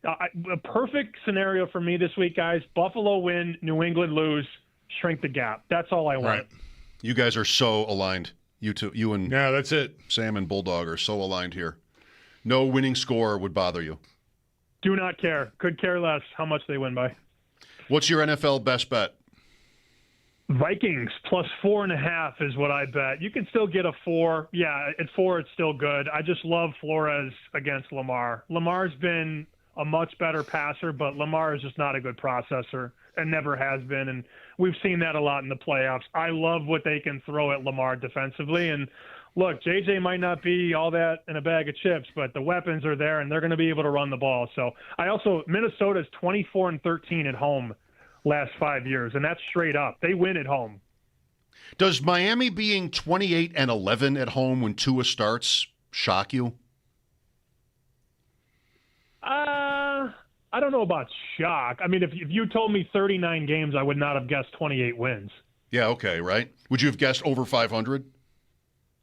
A perfect scenario for me this week, guys. Buffalo win, New England lose, shrink the gap. That's all I want. Right. You guys are so aligned. You and that's it. Sam and Bulldog are so aligned here. No winning score would bother you. Do not care. Could care less how much they win by. What's your NFL best bet? Vikings plus 4.5 is what I bet. You can still get a 4. Yeah, at 4 it's still good. I just love Flores against Lamar. Lamar's been a much better passer, but Lamar is just not a good processor and never has been. And we've seen that a lot in the playoffs. I love what they can throw at Lamar defensively. And look, JJ might not be all that in a bag of chips, but the weapons are there and they're going to be able to run the ball. So Minnesota's 24-13 at home last 5 years, and that's straight up. They win at home. Does Miami being 28-11 at home when Tua starts shock you? I don't know about shock. I mean, if you told me 39 games, I would not have guessed 28 wins. Yeah, okay, right? Would you have guessed over 500?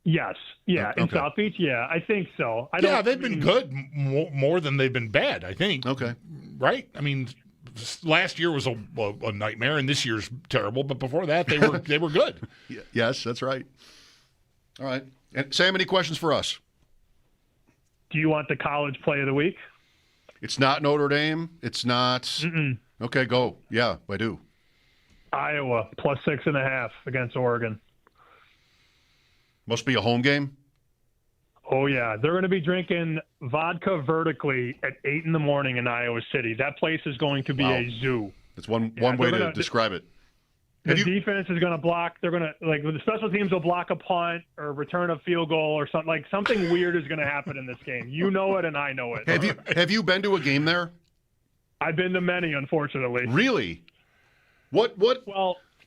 Yes. Yeah, okay. In South Beach, yeah, I think so. They've been good more than they've been bad, I think. Okay. Right? I mean, last year was a nightmare, and this year's terrible. But before that, they were good. Yes, that's right. All right. And Sam, any questions for us? Do you want the college play of the week? It's not Notre Dame. It's not. Mm-mm. Okay, go. Yeah, I do. Iowa plus 6.5 against Oregon. Must be a home game. Oh, yeah. They're going to be drinking vodka vertically at 8 in the morning in Iowa City. That place is going to be a zoo. That's one way to describe it. The defense is going to block. They're going to, the special teams will block a punt or return a field goal or something. Like, something weird is going to happen in this game. You know it and I know it. Have you been to a game there? I've been to many, unfortunately. Really? What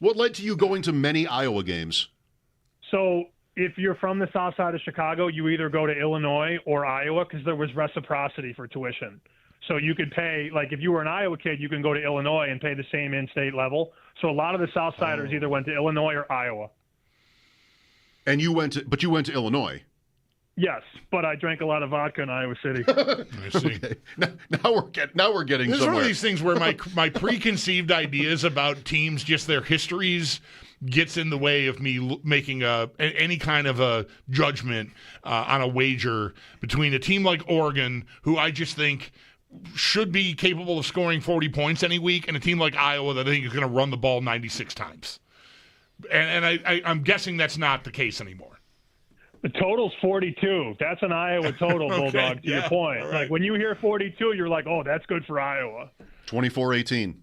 led to you going to many Iowa games? So if you're from the south side of Chicago, you either go to Illinois or Iowa because there was reciprocity for tuition. So you could pay, if you were an Iowa kid, you can go to Illinois and pay the same in-state level. So a lot of the Southsiders either went to Illinois or Iowa. And you went to Illinois? Yes, but I drank a lot of vodka in Iowa City. I see. Okay. Now we're getting This is somewhere. one of these things where my preconceived ideas about teams, just their histories, gets in the way of me making any kind of a judgment on a wager between a team like Oregon, who I just think should be capable of scoring 40 points any week, and a team like Iowa that I think is going to run the ball 96 times. And I'm guessing that's not the case anymore. The total's 42. That's an Iowa total, Okay, Bulldog, to your point. Right. When you hear 42, you're like, oh, that's good for Iowa. 24-18.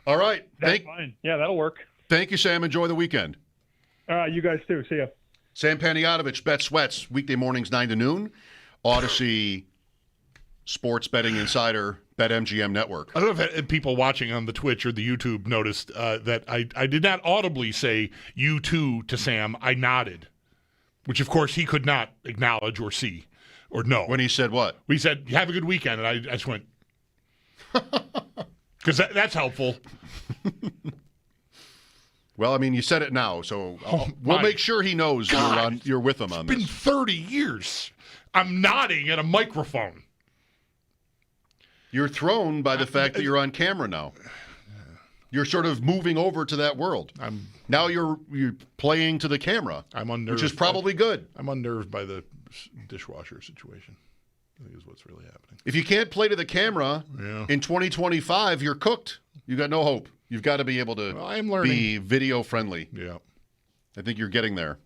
All right. That's fine. Yeah, that'll work. Thank you, Sam. Enjoy the weekend. All right, you guys too. See ya. Sam Panayotovich, Bet Sweats, weekday mornings 9 to noon. Odyssey Sports Betting Insider BetMGM Network. I don't know if people watching on the Twitch or the YouTube noticed that I did not audibly say you too to Sam. I nodded, which of course he could not acknowledge or see or know. When he said what? We said, have a good weekend, and I just went, because that's helpful. Well, I mean, you said it now, so we'll make sure he knows you're with him on this. It's been 30 years. I'm nodding at a microphone. You're thrown by the fact that you're on camera now. You're sort of moving over to that world. Now you're playing to the camera. I'm unnerved, which is probably good. I'm unnerved by the dishwasher situation. I think is what's really happening. If you can't play to the camera in 2025, you're cooked. You got no hope. You've got to be able to be video friendly. Yeah, I think you're getting there.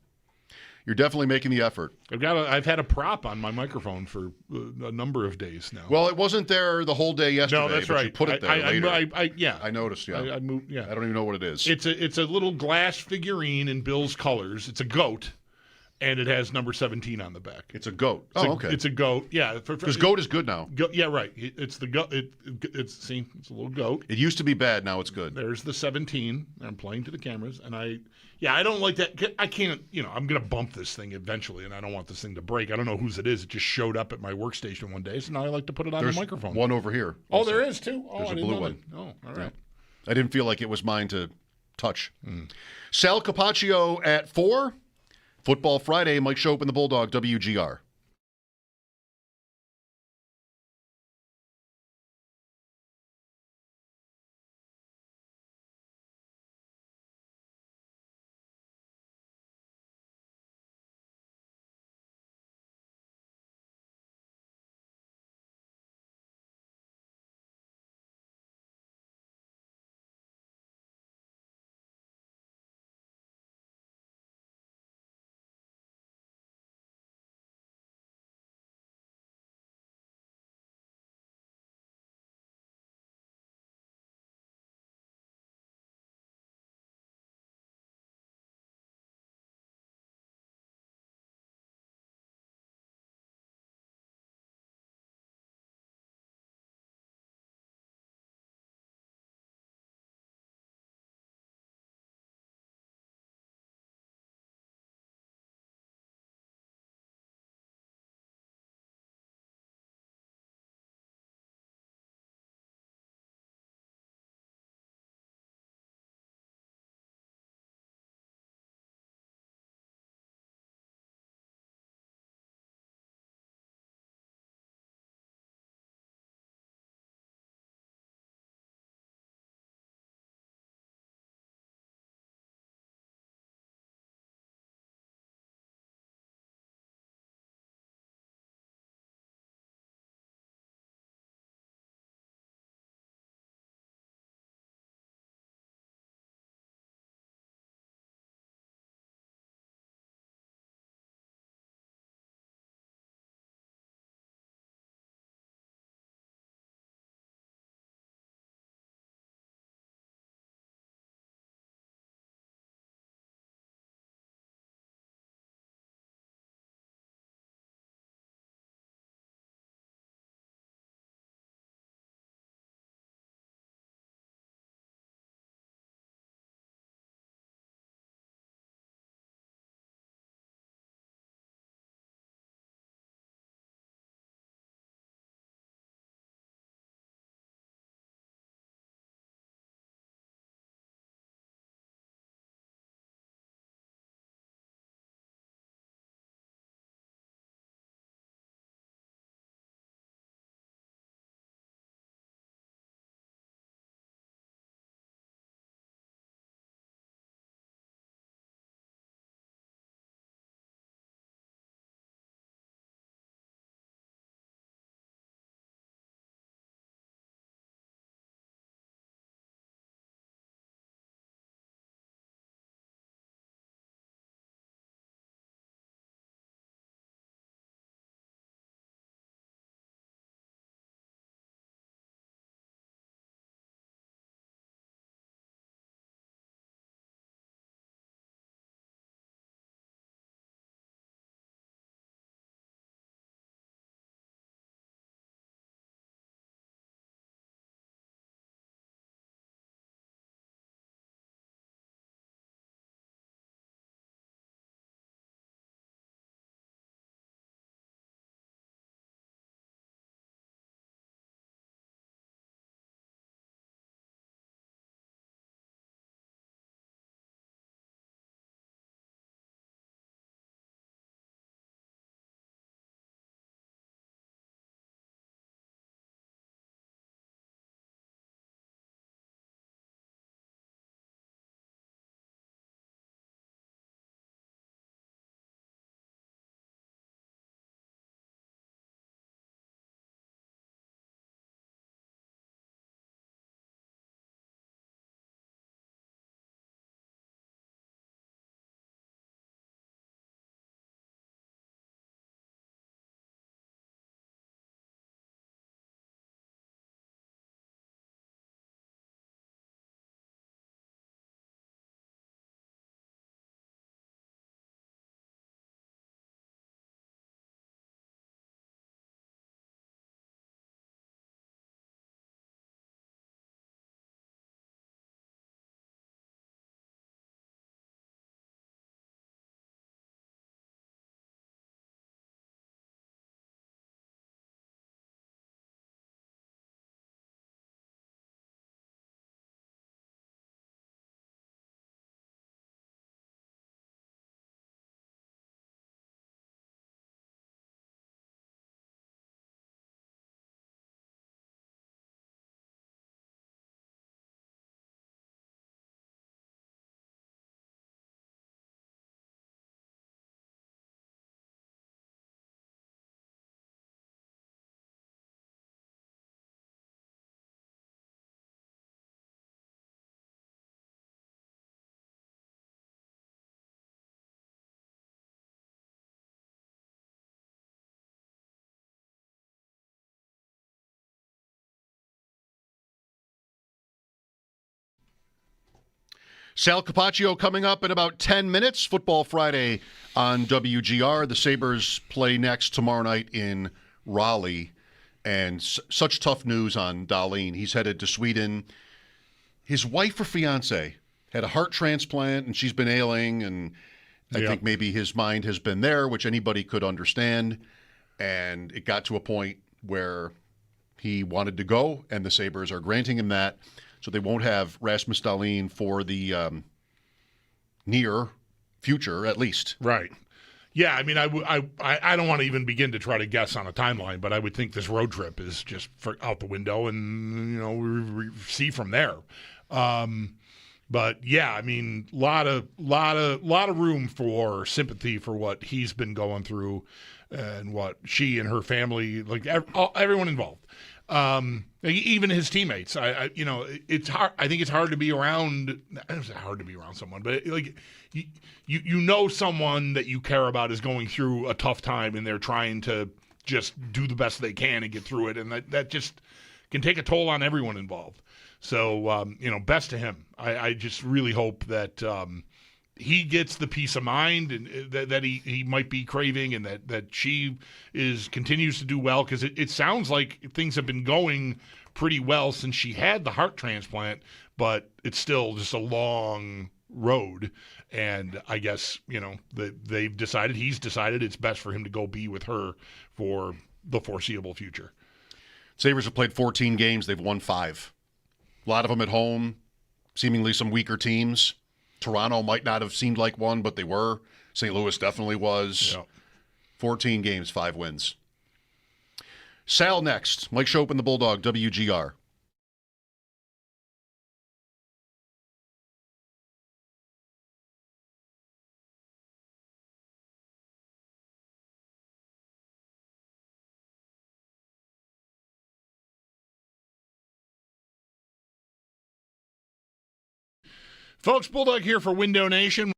You're definitely making the effort. I've had a prop on my microphone for a number of days now. Well, it wasn't there the whole day yesterday. No, that's right. You put it there later. I noticed. Yeah, I moved. Yeah, I don't even know what it is. It's a little glass figurine in Bill's colors. It's a goat, and it has number 17 on the back. It's a goat. Okay. It's a goat. Yeah, because goat is good now. Yeah, right. It's the goat. It's a little goat. It used to be bad. Now it's good. There's the 17. I'm playing to the cameras, and I don't like that. I can't. I'm gonna bump this thing eventually, and I don't want this thing to break. I don't know whose it is. It just showed up at my workstation one day, so now I like to put it on the microphone. One over here. Oh, there is too. Oh, there's a blue one. Oh, all right. I didn't feel like it was mine to touch. Sal Capaccio at 4. Football Friday. Mike Schopp and the Bulldog. WGR. Sal Capaccio coming up in about 10 minutes. Football Friday on WGR. The Sabres play next tomorrow night in Raleigh. And such tough news on Dahlin. He's headed to Sweden. His wife or fiance had a heart transplant, and she's been ailing, and I think maybe his mind has been there, which anybody could understand. And it got to a point where he wanted to go, and the Sabres are granting him that. So they won't have Rasmus Dahlin for the near future, at least. Right. Yeah, I mean, I don't want to even begin to try to guess on a timeline, but I would think this road trip is just out the window, and we see from there. But yeah, I mean, lot of room for sympathy for what he's been going through, and what she and her family, like everyone involved. Even his teammates. It's hard. I think it's hard to be around. It's hard to be around someone, but you know someone that you care about is going through a tough time, and they're trying to just do the best they can and get through it, and that just can take a toll on everyone involved. So best to him. I just really hope that he gets the peace of mind and that he might be craving, and that she continues to do well, because it sounds like things have been going pretty well since she had the heart transplant, but it's still just a long road. And I guess he's decided it's best for him to go be with her for the foreseeable future. Sabres have played 14 games. They've won 5. A lot of them at home, seemingly some weaker teams. Toronto might not have seemed like one, but they were. St. Louis definitely was. Yep. 14 games, 5 wins. Sal next. Mike Schopp and the Bulldog, WGR. Folks, Bulldog here for Window Nation.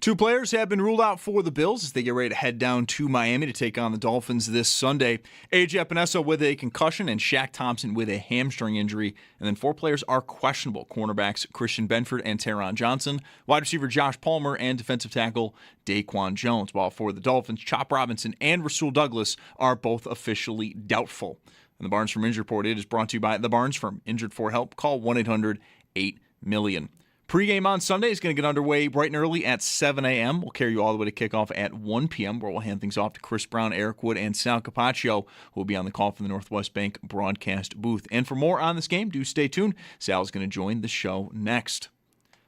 Two players have been ruled out for the Bills as they get ready to head down to Miami to take on the Dolphins this Sunday. A.J. Epinesa with a concussion and Shaq Thompson with a hamstring injury. And then 4 players are questionable. Cornerbacks Christian Benford and Taron Johnson, wide receiver Josh Palmer, and defensive tackle Daquan Jones. While for the Dolphins, Chop Robinson and Rasul Douglas are both officially doubtful. And the Barnes from Injured Report, it is brought to you by the Barnes Firm. Injured for help, call 1-800-8-MILLION. Pre-game on Sunday is going to get underway bright and early at 7 a.m. We'll carry you all the way to kickoff at 1 p.m., where we'll hand things off to Chris Brown, Eric Wood, and Sal Capaccio, who will be on the call from the Northwest Bank broadcast booth. And for more on this game, do stay tuned. Sal is going to join the show next.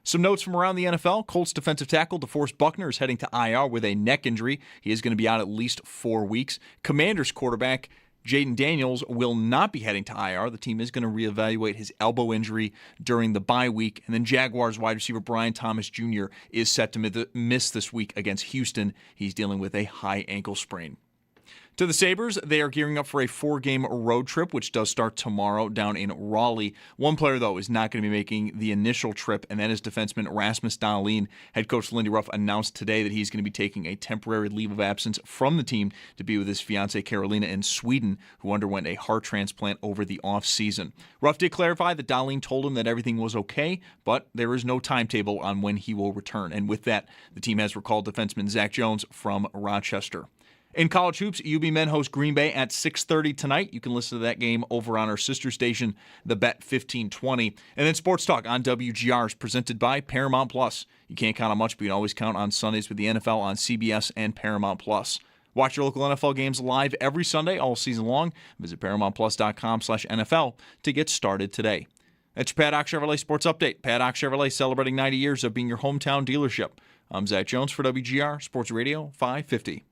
Some notes from around the NFL. Colts defensive tackle DeForest Buckner is heading to IR with a neck injury. He is going to be out at least 4 weeks. Commanders quarterback Jaden Daniels will not be heading to IR. The team is going to reevaluate his elbow injury during the bye week. And then Jaguars wide receiver Brian Thomas Jr. is set to miss this week against Houston. He's dealing with a high ankle sprain. To the Sabres, they are gearing up for a 4-game road trip, which does start tomorrow down in Raleigh. One player, though, is not going to be making the initial trip, and that is defenseman Rasmus Dahlin. Head coach Lindy Ruff announced today that he's going to be taking a temporary leave of absence from the team to be with his fiancée Carolina in Sweden, who underwent a heart transplant over the offseason. Ruff did clarify that Dahlin told him that everything was okay, but there is no timetable on when he will return. And with that, the team has recalled defenseman Zach Jones from Rochester. In college hoops, UB men host Green Bay at 6:30 tonight. You can listen to that game over on our sister station, The Bet 1520. And then Sports Talk on WGR is presented by Paramount Plus. You can't count on much, but you can always count on Sundays with the NFL on CBS and Paramount Plus. Watch your local NFL games live every Sunday all season long. Visit ParamountPlus.com/NFL to get started today. That's your Paddock Chevrolet Sports Update. Paddock Chevrolet celebrating 90 years of being your hometown dealership. I'm Zach Jones for WGR Sports Radio 550.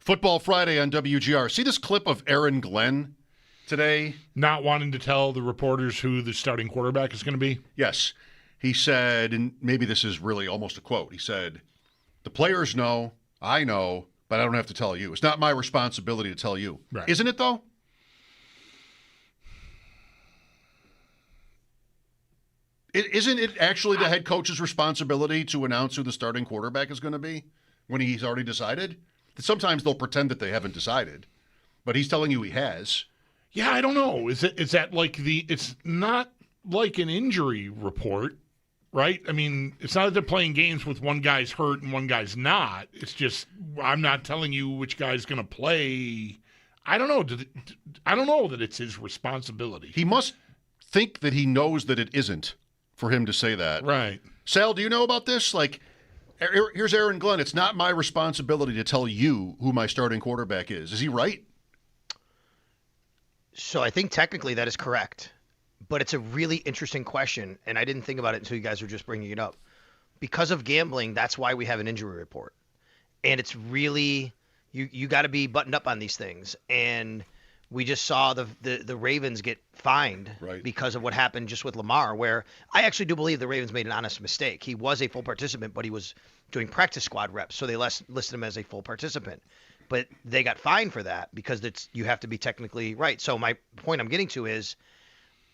Football Friday on WGR. See this clip of Aaron Glenn today? Not wanting to tell the reporters who the starting quarterback is going to be? Yes. He said, and maybe this is really almost a quote, he said, "The players know, I know, but I don't have to tell you. It's not my responsibility to tell you." Right. Isn't it, though? Isn't it actually the head coach's responsibility to announce who the starting quarterback is going to be when he's already decided? Sometimes they'll pretend that they haven't decided, but he's telling you he has. Yeah, I don't know. Is that like it's not like an injury report, right? I mean, it's not that they're playing games with one guy's hurt and one guy's not. It's just, I'm not telling you which guy's going to play. I don't know. I don't know that it's his responsibility. He must think that he knows that it isn't for him to say that. Right. Sal, do you know about this? Like, here's Aaron Glenn. It's not my responsibility to tell you who my starting quarterback is. Is he right? So I think technically that is correct, but it's a really interesting question, and I didn't think about it until you guys were just bringing it up. Because of gambling, that's why we have an injury report, and it's really you got to be buttoned up on these things. And we just saw the Ravens get fined because of what happened just with Lamar, where I actually do believe the Ravens made an honest mistake. He was a full participant, but he was doing practice squad reps, so they listed him as a full participant. But they got fined for that because you have to be technically right. So my point I'm getting to is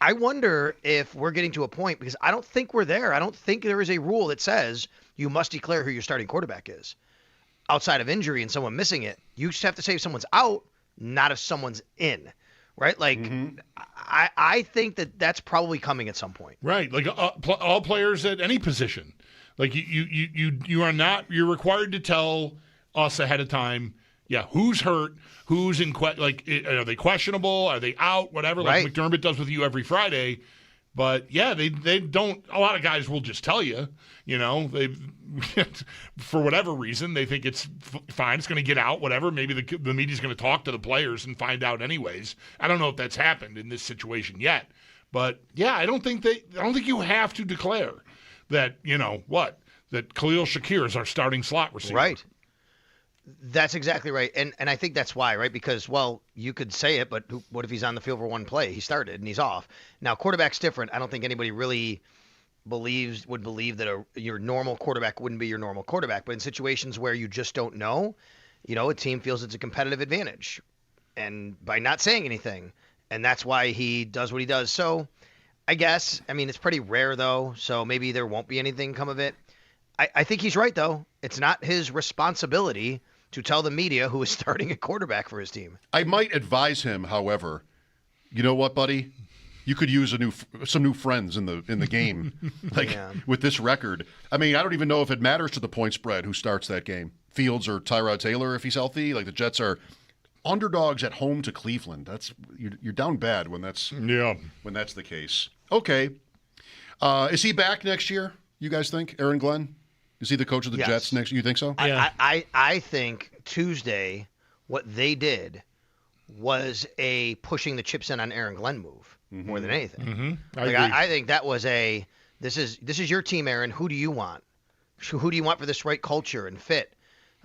I wonder if we're getting to a point, because I don't think we're there. I don't think there is a rule that says you must declare who your starting quarterback is. Outside of injury and someone missing it, you just have to say if someone's out, not if someone's in, right? Like, I think that's probably coming at some point. Right, like all players at any position. Like you are not, you're required to tell us ahead of time, who's hurt, who's in, like, are they questionable, are they out, whatever, like McDermott does with you every Friday. But, they don't – a lot of guys will just tell you, they for whatever reason, they think it's fine, it's going to get out, whatever. Maybe the media's going to talk to the players and find out anyways. I don't know if that's happened in this situation yet. But, I don't think you have to declare that, that Khalil Shakir is our starting slot receiver. Right. That's exactly right. And I think that's why, right? Because, well, you could say it, but what if he's on the field for one play? He started and he's off. Now, quarterback's different. I don't think anybody really would believe that your normal quarterback wouldn't be your normal quarterback. But in situations where you just don't know, a team feels it's a competitive advantage. And by not saying anything, and that's why he does what he does. So I guess, it's pretty rare, though, so maybe there won't be anything come of it. I think he's right, though. It's not his responsibility to tell the media who is starting a quarterback for his team. I might advise him, however, you know what, buddy? You could use some new friends in the game, with this record. I don't even know if it matters to the point spread who starts that game, Fields or Tyrod Taylor if he's healthy. Like the Jets are underdogs at home to Cleveland. You're down bad when that's the case. Okay, is he back next year? You guys think, Aaron Glenn? Is he the coach of the Jets next year? You think so? Yeah. I think Tuesday, what they did was a pushing the chips in on Aaron Glenn move more than anything. I think that was this is your team, Aaron. Who do you want? Who do you want for this right culture and fit?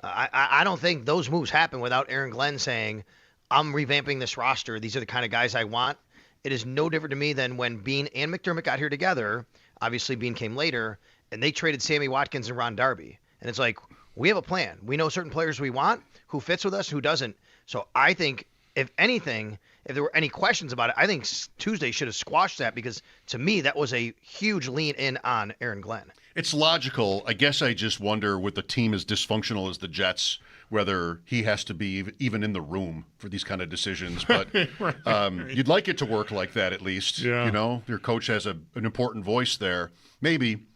I don't think those moves happen without Aaron Glenn saying, I'm revamping this roster. These are the kind of guys I want. It is no different to me than when Bean and McDermott got here together. Obviously, Bean came later, and they traded Sammy Watkins and Ron Darby. And it's like, we have a plan. We know certain players we want, who fits with us, who doesn't. So I think, if anything, if there were any questions about it, I think Tuesday should have squashed that because, to me, that was a huge lean in on Aaron Glenn. It's logical. I guess I just wonder, with the team as dysfunctional as the Jets, whether he has to be even in the room for these kind of decisions. But you'd like it to work like that at least. Yeah. Your coach has an important voice there. Maybe.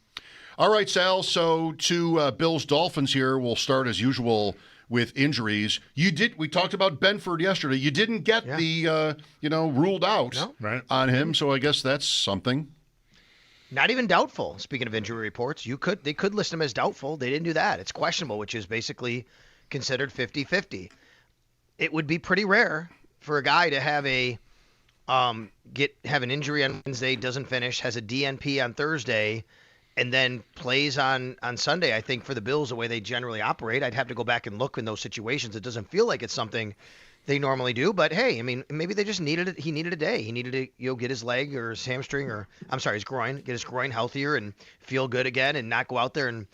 All right, Sal. So to Bills Dolphins here, we'll start as usual with injuries. We talked about Benford yesterday. You didn't get the ruled out on him, so I guess that's something. Not even doubtful. Speaking of injury reports, they could list him as doubtful. They didn't do that. It's questionable, which is basically considered 50-50. It would be pretty rare for a guy to have have an injury on Wednesday, doesn't finish, has a DNP on Thursday, and then plays on Sunday. I think for the Bills, the way they generally operate, I'd have to go back and look in those situations. It doesn't feel like it's something they normally do, but hey, maybe they just needed it. He needed a day. He needed to get his leg or his hamstring his groin, get his groin healthier and feel good again, and not go out there and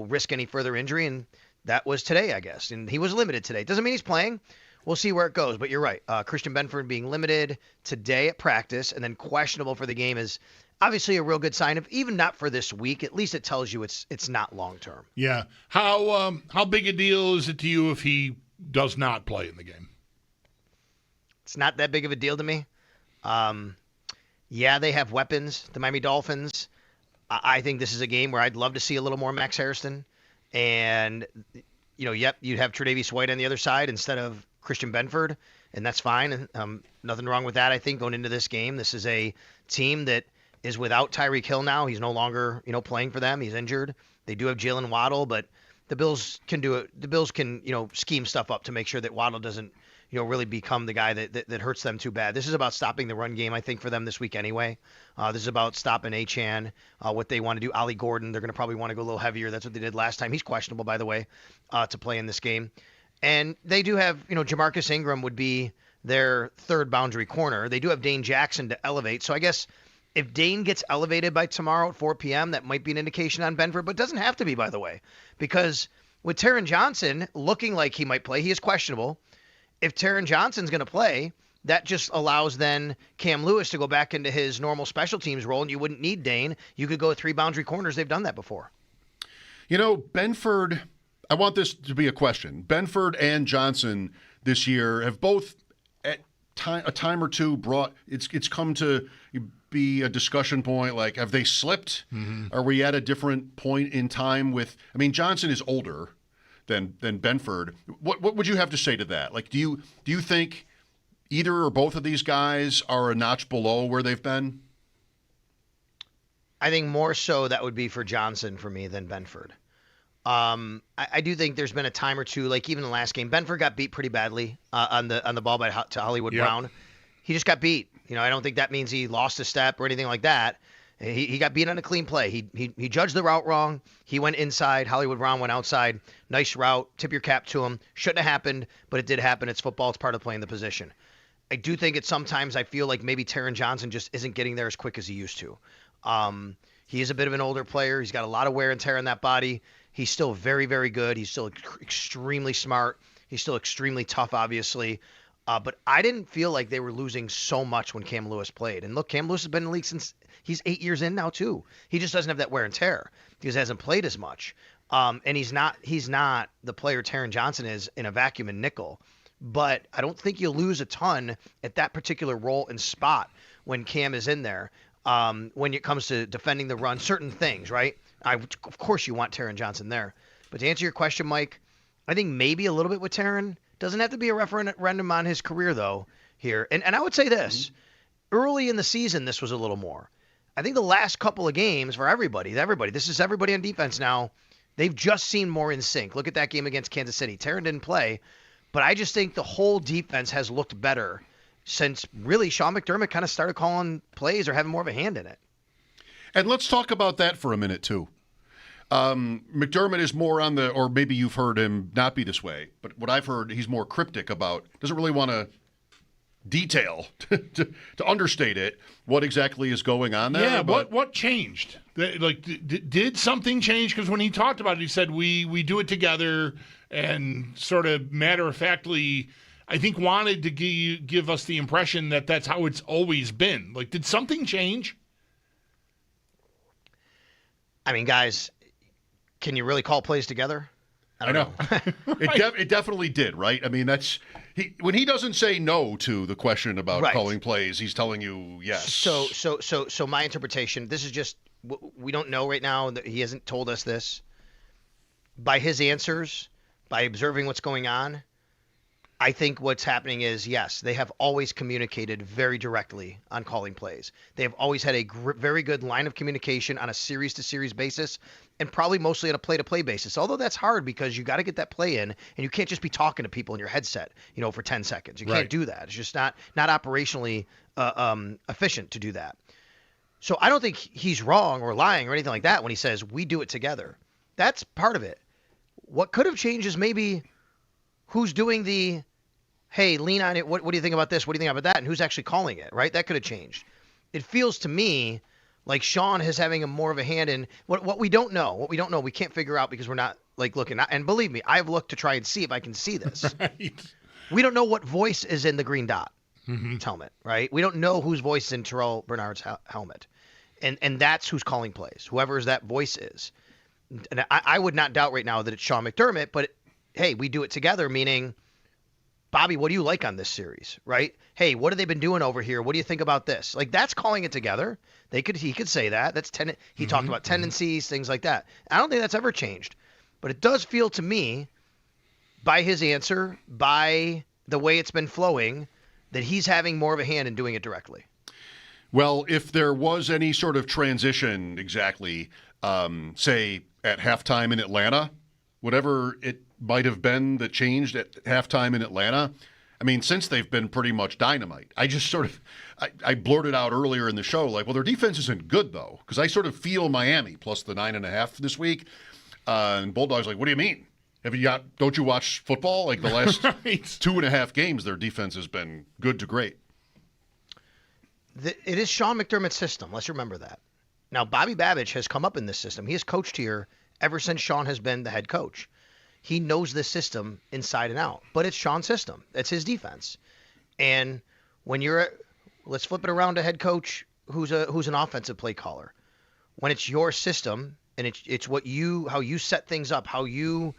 risk any further injury. And that was today, I guess. And he was limited today. Doesn't mean he's playing. We'll see where it goes. But you're right. Christian Benford being limited today at practice and then questionable for the game is obviously a real good sign of, even not for this week. At least it tells you it's not long term. Yeah. How big a deal is it to you if he does not play in the game? It's not that big of a deal to me. They have weapons, the Miami Dolphins. I think this is a game where I'd love to see a little more Max Harrison. And, you'd have Tre'Davious White on the other side instead of Christian Benford, and that's fine. Nothing wrong with that, I think, going into this game. This is a team that is without Tyreek Hill now. He's no longer, playing for them. He's injured. They do have Jalen Waddle, but the Bills can do it. The Bills can, scheme stuff up to make sure that Waddle doesn't, really become the guy that hurts them too bad. This is about stopping the run game, I think, for them this week anyway. This is about stopping Achane, what they want to do. Ollie Gordon, they're going to probably want to go a little heavier. That's what they did last time. He's questionable, by the way, to play in this game. And they do have, Jamarcus Ingram would be their third boundary corner. They do have Dane Jackson to elevate. So I guess if Dane gets elevated by tomorrow at 4 p.m., that might be an indication on Benford, but it doesn't have to be, by the way, because with Taron Johnson looking like he might play, he is questionable. If Taron Johnson's going to play, that just allows then Cam Lewis to go back into his normal special teams role, and you wouldn't need Dane. You could go with 3 boundary corners. They've done that before. Benford, I want this to be a question. Benford and Johnson this year have both at a time or two brought, it's come to be a discussion point, like, have they slipped? Mm-hmm. Are we at a different point in time with, Johnson is older than Benford. What would you have to say to that? Like, do you think either or both of these guys are a notch below where they've been? I think more so that would be for Johnson for me than Benford. I do think there's been a time or two, like even the last game, Benford got beat pretty badly on the ball to Hollywood Brown. He just got beat. I don't think that means he lost a step or anything like that. He got beat on a clean play. He judged the route wrong. He went inside. Hollywood Brown went outside. Nice route. Tip your cap to him. Shouldn't have happened, but it did happen. It's football. It's part of playing the position. I do think sometimes I feel like maybe Taron Johnson just isn't getting there as quick as he used to. He is a bit of an older player. He's got a lot of wear and tear in that body. He's still very, very good. He's still extremely smart. He's still extremely tough, obviously. But I didn't feel like they were losing so much when Cam Lewis played. And look, Cam Lewis has been in the league since he's 8 years in now too. He just doesn't have that wear and tear because he hasn't played as much. And he's not the player Taron Johnson is in a vacuum and nickel. But I don't think you'll lose a ton at that particular role and spot when Cam is in there. When it comes to defending the run, certain things, right? Of course you want Taron Johnson there. But to answer your question, Mike, I think maybe a little bit with Taron. Doesn't have to be a referendum on his career, though, here. And I would say this. Early in the season, this was a little more. I think the last couple of games for everybody, this is everybody on defense now, they've just seen more in sync. Look at that game against Kansas City. Taron didn't play, but I just think the whole defense has looked better since really Sean McDermott kind of started calling plays or having more of a hand in it. And let's talk about that for a minute, too. McDermott is more on or maybe you've heard him not be this way, but what I've heard, he's more cryptic about, doesn't really want to detail, to understate it, what exactly is going on there. Yeah, what changed? Did something change? Because when he talked about it, he said, we do it together, and sort of matter-of-factly, I think wanted to give us the impression that that's how it's always been. Like, did something change? I mean, guys, can you really call plays together? I know. It definitely did, right? I mean, when he doesn't say no to the question about calling plays, he's telling you yes. So my interpretation, this is just, we don't know right now, that he hasn't told us this. By his answers, by observing what's going on, I think what's happening is, yes, they have always communicated very directly on calling plays. They have always had a very good line of communication on a series-to-series basis, and probably mostly on a play-to-play basis. Although that's hard because you got to get that play in, and you can't just be talking to people in your headset, for 10 seconds. You can't do that. It's just not operationally efficient to do that. So I don't think he's wrong or lying or anything like that when he says we do it together. That's part of it. What could have changed is maybe who's doing the, hey, lean on it. What do you think about this? What do you think about that? And who's actually calling it, right? That could have changed. It feels to me like Sean is having more of a hand in what we don't know. What we don't know, we can't figure out because we're not looking. And believe me, I've looked to try and see if I can see this. Right. We don't know what voice is in the green dot helmet, right? We don't know whose voice is in Terrell Bernard's helmet. And that's who's calling plays, whoever that voice is. And I would not doubt right now that it's Sean McDermott, but hey, we do it together, meaning, Bobby, what do you like on this series, right? Hey, what have they been doing over here? What do you think about this? That's calling it together. He could say that. That's he talked about tendencies, things like that. I don't think that's ever changed. But it does feel to me, by his answer, by the way it's been flowing, that he's having more of a hand in doing it directly. Well, if there was any sort of transition exactly, say at halftime in Atlanta, whatever it might have been that changed at halftime in Atlanta, I mean, since they've been pretty much dynamite. I just sort of, I blurted out earlier in the show, well, their defense isn't good, though, because I sort of feel Miami plus the 9.5 this week. And Bulldog's like, what do you mean? Don't you watch football? The last 2.5 games, their defense has been good to great. It is Sean McDermott's system. Let's remember that. Now, Bobby Babich has come up in this system. He has coached here ever since Sean has been the head coach. He knows this system inside and out, but it's Sean's system. It's his defense. And when let's flip it around to head coach who's an offensive play caller. When it's your system and it's how you set things up, how you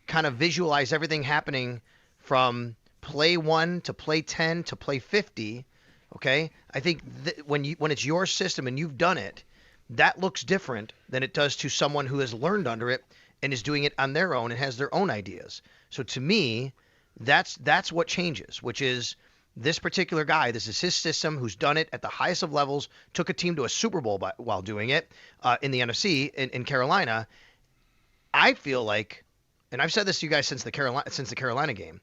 kind of visualize everything happening from play 1 to play 10 to play 50. Okay, I think when it's your system and you've done it, that looks different than it does to someone who has learned under it and is doing it on their own and has their own ideas. So to me, that's what changes, which is this particular guy. This is his system, who's done it at the highest of levels, took a team to a Super Bowl while doing it in the NFC in Carolina. I feel like, and I've said this to you guys since the Carolina game,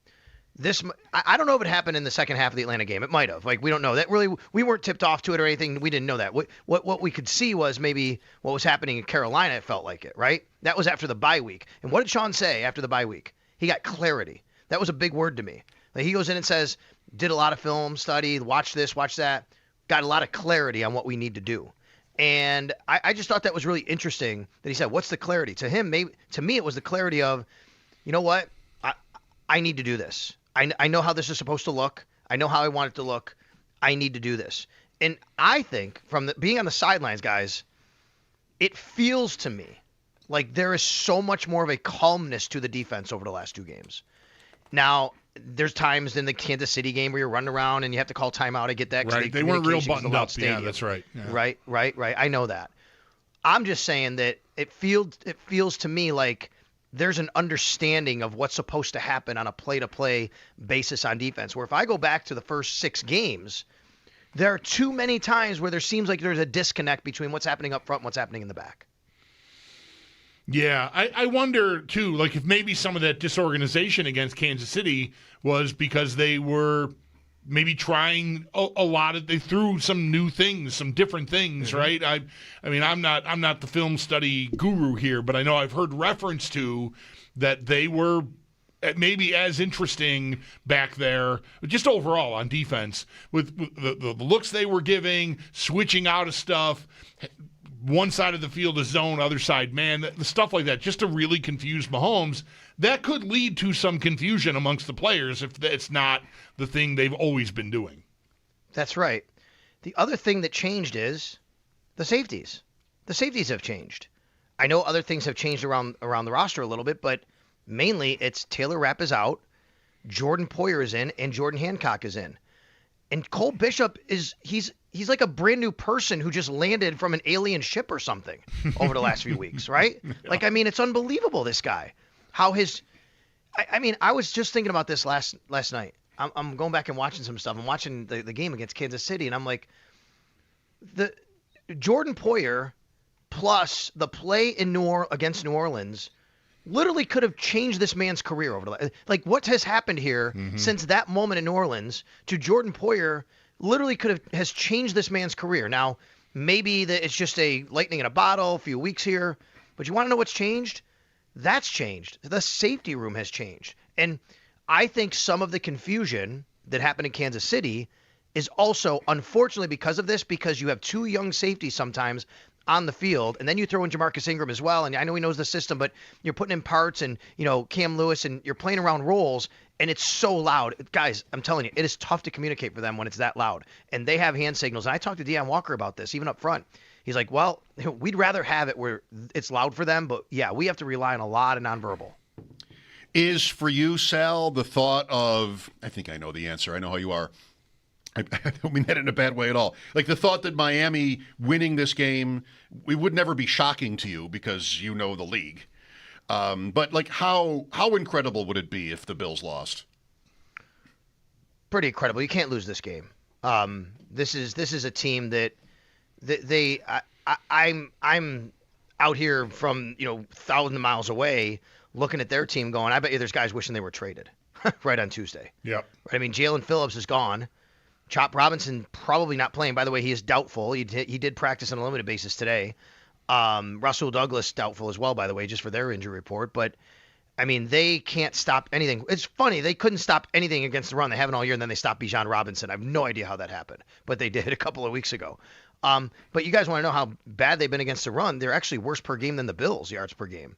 I don't know if it happened in the second half of the Atlanta game. It might have. Like, we don't know. That really, we weren't tipped off to it or anything. We didn't know that. What we could see was maybe what was happening in Carolina. It felt like it, right? That was after the bye week. And what did Sean say after the bye week? He got clarity. That was a big word to me. Like, he goes in and says, did a lot of film study, watch this, watch that, got a lot of clarity on what we need to do. And I just thought that was really interesting that he said, what's the clarity? To him, maybe to me, it was the clarity of, you know what? I need to do this. I know how this is supposed to look. I know how I want it to look. I need to do this. And I think from being on the sidelines, guys, it feels to me like there is so much more of a calmness to the defense over the last 2 games. Now, there's times in the Kansas City game where you're running around and you have to call timeout. I get that. Right. They weren't real buttoned up. Yeah, that's right. Yeah. Right. I know that. I'm just saying that it feels to me like there's an understanding of what's supposed to happen on a play-to-play basis on defense, where if I go back to the first 6 games, there are too many times where there seems like there's a disconnect between what's happening up front and what's happening in the back. Yeah, I wonder, too, like if maybe some of that disorganization against Kansas City was because they were maybe trying a lot of, they threw some new things, some different things, right? I mean, I'm not the film study guru here, but I know I've heard reference to that they were maybe as interesting back there, just overall on defense, with the looks they were giving, switching out of stuff, one side of the field is zone, other side man, the stuff like that, just to really confuse Mahomes. That could lead to some confusion amongst the players if it's not the thing they've always been doing. That's right. The other thing that changed is the safeties. The safeties have changed. I know other things have changed around the roster a little bit, but mainly it's Taylor Rapp is out, Jordan Poyer is in, and Jordan Hancock is in. And Cole Bishop he's like a brand new person who just landed from an alien ship or something over the last few weeks, right? Yeah. Like, I mean, it's unbelievable, this guy. How I was just thinking about this last night. I'm going back and watching some stuff. I'm watching the game against Kansas City, and I'm like, the Jordan Poyer plus the play against New Orleans literally could have changed this man's career over the like what has happened here since that moment in New Orleans to Jordan Poyer literally has changed this man's career. Now, maybe it's just a lightning in a bottle, a few weeks here, but you want to know what's changed? That's changed. The safety room has changed. And I think some of the confusion that happened in Kansas City is also, unfortunately, because of this, because you have 2 young safeties sometimes on the field, and then you throw in Jamarcus Ingram as well, and I know he knows the system, but you're putting in parts and, Cam Lewis, and you're playing around roles, and it's so loud. Guys, I'm telling you, it is tough to communicate for them when it's that loud. And they have hand signals. And I talked to Deion Walker about this, even up front. He's like, well, we'd rather have it where it's loud for them, but yeah, we have to rely on a lot of nonverbal. Is for you, Sal, the thought of, I think I know the answer. I know how you are. I don't mean that in a bad way at all. Like the thought that Miami winning this game, it would never be shocking to you because you know the league. But like how incredible would it be if the Bills lost? Pretty incredible. You can't lose this game. This is a team that I'm out here from 1,000 miles away looking at their team going, I bet you there's guys wishing they were traded right on Tuesday. Yep. I mean, Jaylen Phillips is gone. Chop Robinson probably not playing. By the way, he is doubtful. He did practice on a limited basis today. Russell Douglas doubtful as well, by the way, just for their injury report. But, I mean, they can't stop anything. It's funny. They couldn't stop anything against the run. They haven't all year, and then they stopped Bijan Robinson. I have no idea how that happened, but they did a couple of weeks ago. But you guys want to know how bad they've been against the run? They're actually worse per game than the Bills, yards per game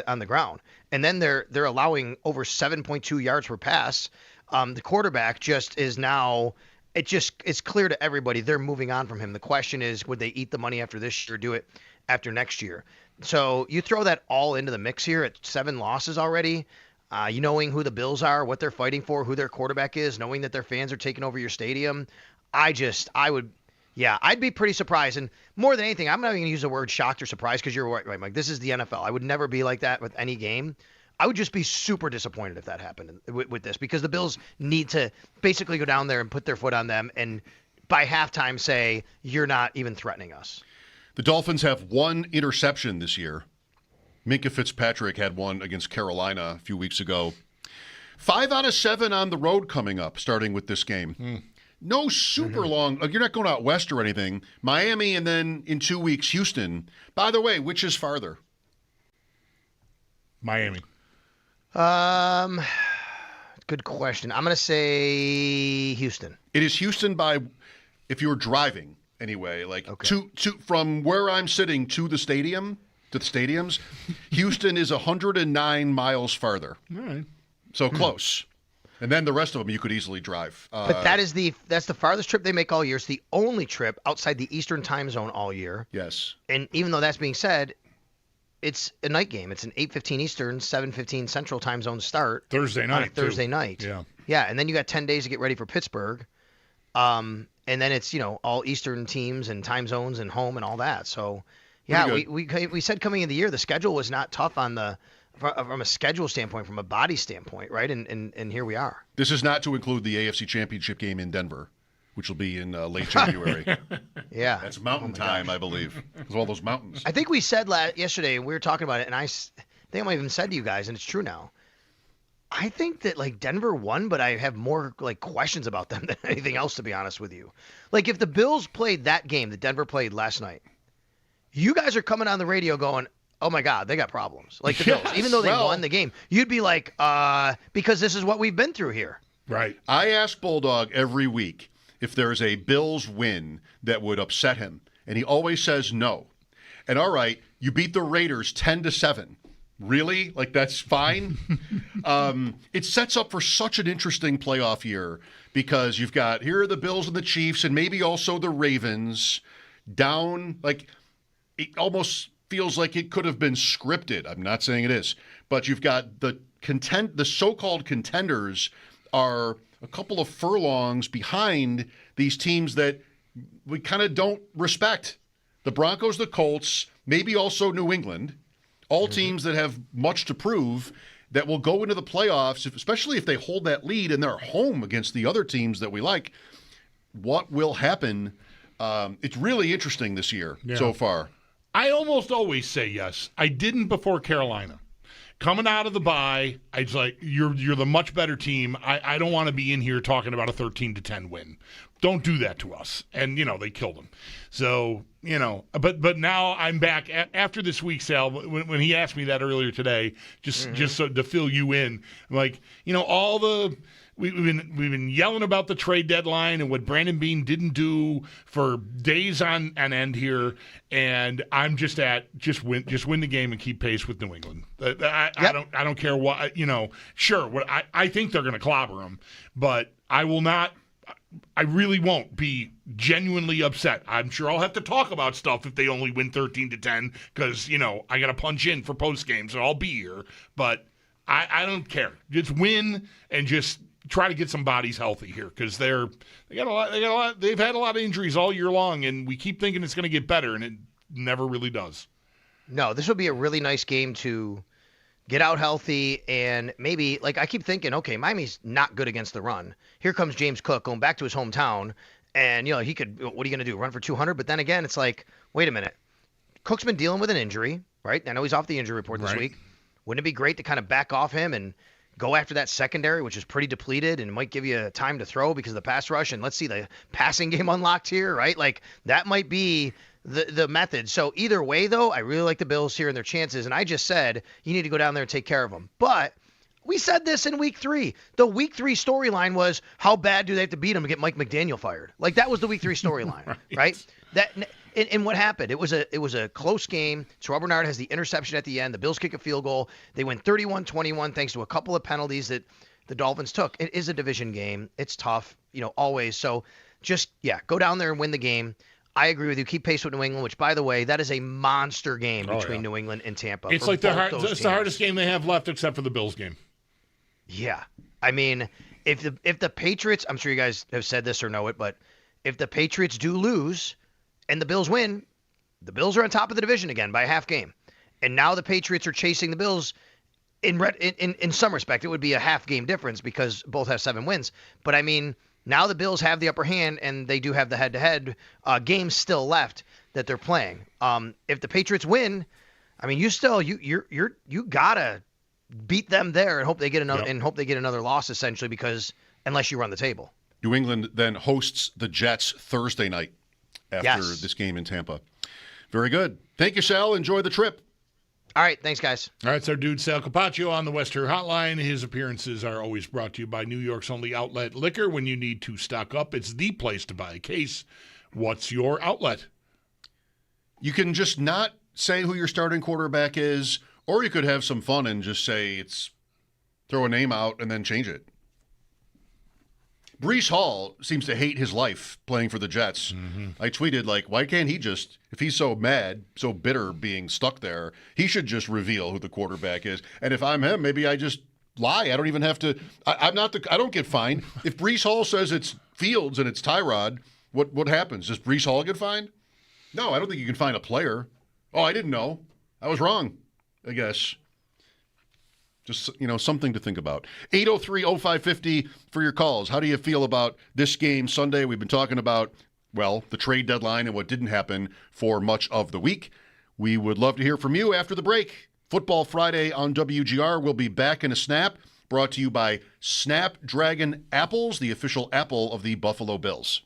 on the ground. And then they're allowing over 7.2 yards per pass. The quarterback just is now – it's clear to everybody they're moving on from him. The question is, would they eat the money after this year or do it after next year? So you throw that all into the mix here at 7 losses already, knowing who the Bills are, what they're fighting for, who their quarterback is, knowing that their fans are taking over your stadium. I'd be pretty surprised. And more than anything, I'm not even going to use the word shocked or surprised because you're right, Mike. This is the NFL. I would never be like that with any game. I would just be super disappointed if that happened with this because the Bills need to basically go down there and put their foot on them and by halftime say, you're not even threatening us. The Dolphins have 1 interception this year. Minkah Fitzpatrick had one against Carolina a few weeks ago. 5 out of 7 on the road coming up, starting with this game. No super long. You're not going out west or anything. Miami, and then in 2 weeks, Houston. By the way, which is farther? Miami. Good question. I'm going to say Houston. It is Houston by, if you were driving anyway, like to from where I'm sitting to the stadium, to the stadiums, Houston is 109 miles farther. All right. So close. And then the rest of them you could easily drive. But that's the farthest trip they make all year. It's the only trip outside the Eastern time zone all year. Yes. And even though that's being said, it's a night game. It's an 8:15 Eastern, 7:15 Central time zone start. Thursday night. Thursday night. Yeah. Yeah, and then you got 10 days to get ready for Pittsburgh. And then it's, all Eastern teams and time zones and home and all that. So, yeah, we said coming into the year the schedule was not tough from a schedule standpoint, from a body standpoint, right? And here we are. This is not to include the AFC Championship game in Denver, which will be in late January. Yeah. That's mountain time, I believe. Because all those mountains. I think we said yesterday, we were talking about it, and I think I might have even said to you guys, and it's true now, I think that, Denver won, but I have more, questions about them than anything else, to be honest with you. If the Bills played that game that Denver played last night, you guys are coming on the radio going, oh, my God, they got problems. The Bills. Even though they won the game, you'd be like, because this is what we've been through here. Right. I ask Bulldog every week if there is a Bills win that would upset him, and he always says no. And all right, you beat the Raiders 10-7. Really? That's fine? It sets up for such an interesting playoff year because you've got, here are the Bills and the Chiefs and maybe also the Ravens down. It almost feels like it could have been scripted. I'm not saying it is. But you've got the so-called contenders are a couple of furlongs behind these teams that we kind of don't respect. The Broncos, the Colts, maybe also New England. All teams that have much to prove that will go into the playoffs, especially if they hold that lead and they're home against the other teams that we like. What will happen? It's really interesting this year so far. I almost always say yes. I didn't before Carolina. Coming out of the bye, I was like, you're the much better team. I don't want to be in here talking about a 13-10 win. Don't do that to us. And, they killed him. So, but now I'm back after this week, Sal, when he asked me that earlier today, just so to fill you in, I'm like, we've been yelling about the trade deadline and what Brandon Beane didn't do for days on end here, and I'm just win the game and keep pace with New England. I don't care what Sure, I think they're going to clobber them, but I will not. I really won't be genuinely upset. I'm sure I'll have to talk about stuff if they only win 13-10 because I got to punch in for post game, so I'll be here. But I don't care. Just win and just try to get some bodies healthy here because they got a lot. They've had a lot of injuries all year long, and we keep thinking it's going to get better, and it never really does. No, this would be a really nice game to get out healthy and maybe, I keep thinking, okay, Miami's not good against the run. Here comes James Cook going back to his hometown, and, he could, what are you going to do, run for 200? But then again, it's like, wait a minute. Cook's been dealing with an injury, right? I know he's off the injury report this week. Wouldn't it be great to kind of back off him and go after that secondary, which is pretty depleted and might give you time to throw because of the pass rush, and let's see the passing game unlocked here, right? That might be the method. So either way, though, I really like the Bills here and their chances. And I just said you need to go down there and take care of them. But we said this in week 3. The week 3 storyline was how bad do they have to beat them to get Mike McDaniel fired? That was the week 3 storyline, right? And what happened? It was a close game. Terrell Bernard has the interception at the end. The Bills kick a field goal. They win 31-21 thanks to a couple of penalties that the Dolphins took. It is a division game. It's tough, always. So just go down there and win the game. I agree with you. Keep pace with New England, which, by the way, that is a monster game between New England and Tampa. It's the hardest game they have left except for the Bills game. Yeah. I mean, if the Patriots, I'm sure you guys have said this or know it, but if the Patriots do lose and the Bills win, the Bills are on top of the division again by a half game. And now the Patriots are chasing the Bills. In some respect, it would be a half game difference because both have 7 wins. But I mean, now the Bills have the upper hand, and they do have the head-to-head games still left that they're playing. If the Patriots win, I mean, you gotta beat them there and hope they get another Yep. and hope they get another loss essentially because unless you run the table. New England then hosts the Jets Thursday night after Yes. this game in Tampa. Very good. Thank you, Sal. Enjoy the trip. All right, thanks guys. All right, it's our dude Sal Capaccio on the Western Hotline. His appearances are always brought to you by New York's only outlet liquor. When you need to stock up, it's the place to buy a case. What's your outlet? You can just not say who your starting quarterback is, or you could have some fun and just say throw a name out and then change it. Breece Hall seems to hate his life playing for the Jets. I tweeted, why can't he just, if he's so mad, so bitter being stuck there, he should just reveal who the quarterback is. And if I'm him, maybe I just lie. I don't even have to, I don't get fined. If Breece Hall says it's Fields and it's Tyrod, what happens? Does Breece Hall get fined? No, I don't think you can fine a player. Oh, I didn't know. I was wrong, I guess. Just, something to think about. 803-0550 for your calls. How do you feel about this game Sunday? We've been talking about, the trade deadline and what didn't happen for much of the week. We would love to hear from you after the break. Football Friday on WGR will be back in a snap, brought to you by Snapdragon Apples, the official apple of the Buffalo Bills.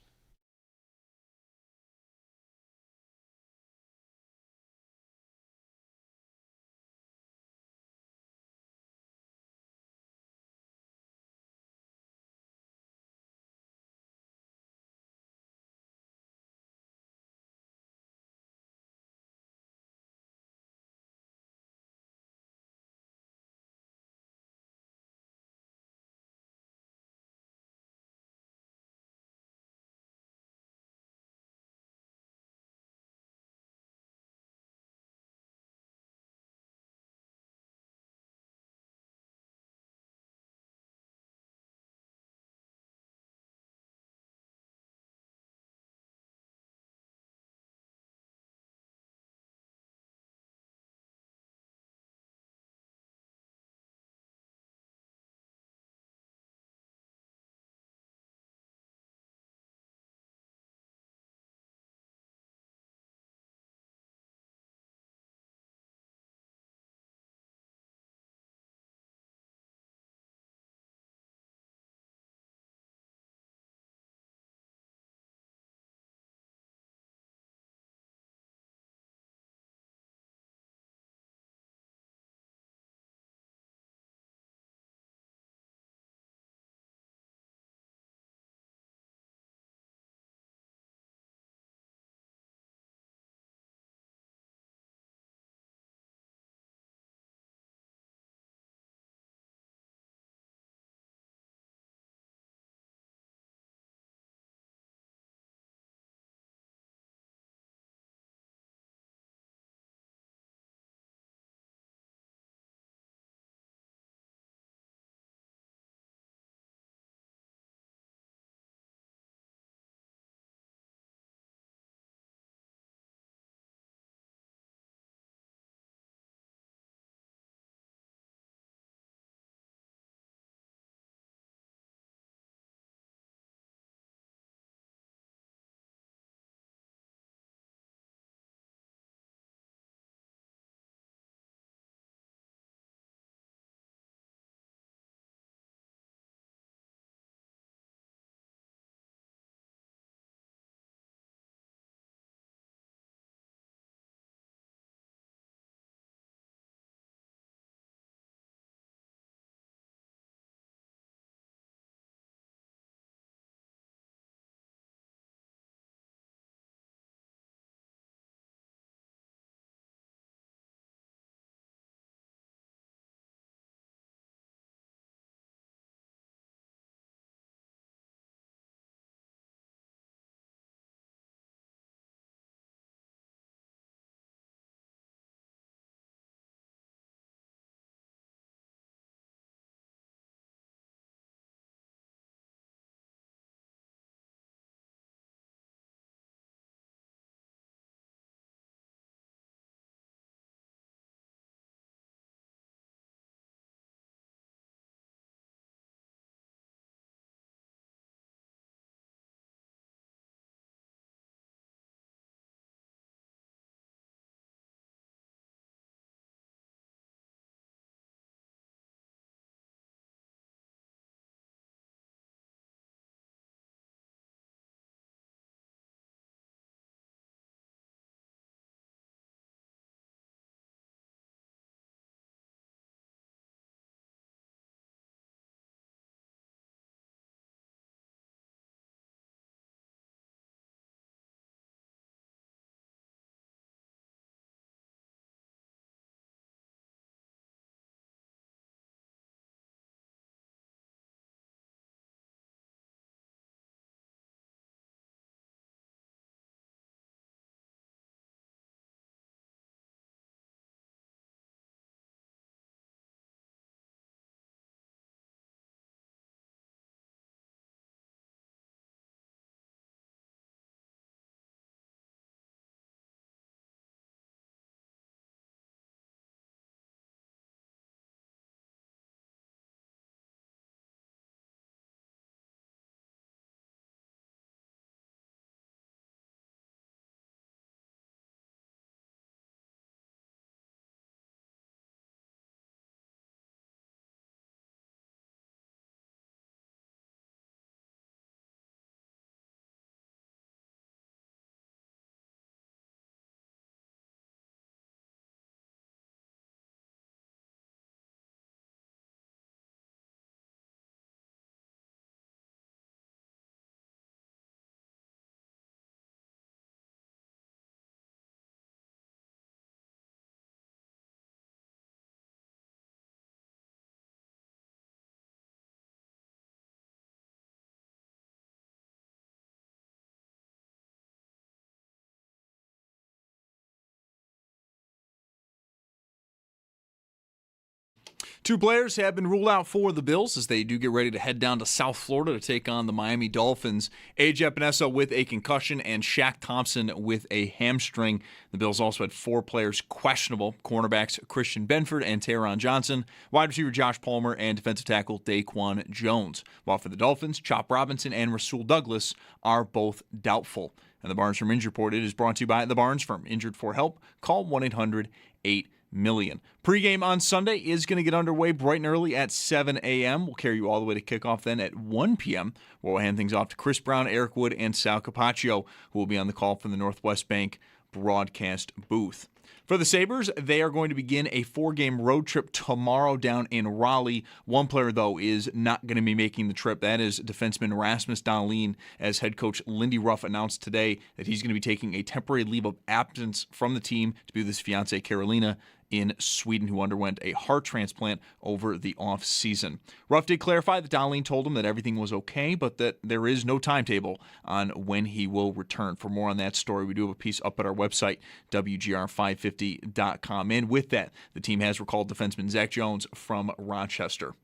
Two players have been ruled out for the Bills as they do get ready to head down to South Florida to take on the Miami Dolphins. A.J. Epinesa with a concussion and Shaq Thompson with a hamstring. The Bills also had 4 players questionable: cornerbacks Christian Benford and Taron Johnson, wide receiver Josh Palmer, and defensive tackle Daquan Jones. While for the Dolphins, Chop Robinson and Rasul Douglas are both doubtful. And the Barnes Firm Injury Report is brought to you by the Barnes Firm. Injured for help? Call 1-800-8-MILLION. Pre-game on Sunday is going to get underway bright and early at 7 a.m. We'll carry you all the way to kickoff then at 1 p.m., where we'll hand things off to Chris Brown, Eric Wood, and Sal Capaccio, who will be on the call from the Northwest Bank broadcast booth. For the Sabres, they are going to begin a 4-game road trip tomorrow down in Raleigh. One player, though, is not going to be making the trip. That is defenseman Rasmus Dahlin, as head coach Lindy Ruff announced today that he's going to be taking a temporary leave of absence from the team to be with his fiancée Carolina in Sweden, who underwent a heart transplant over the off-season. Ruff did clarify that Dahlin told him that everything was okay, but that there is no timetable on when he will return. For more on that story, we do have a piece up at our website, WGR550.com. And with that, the team has recalled defenseman Zach Jones from Rochester.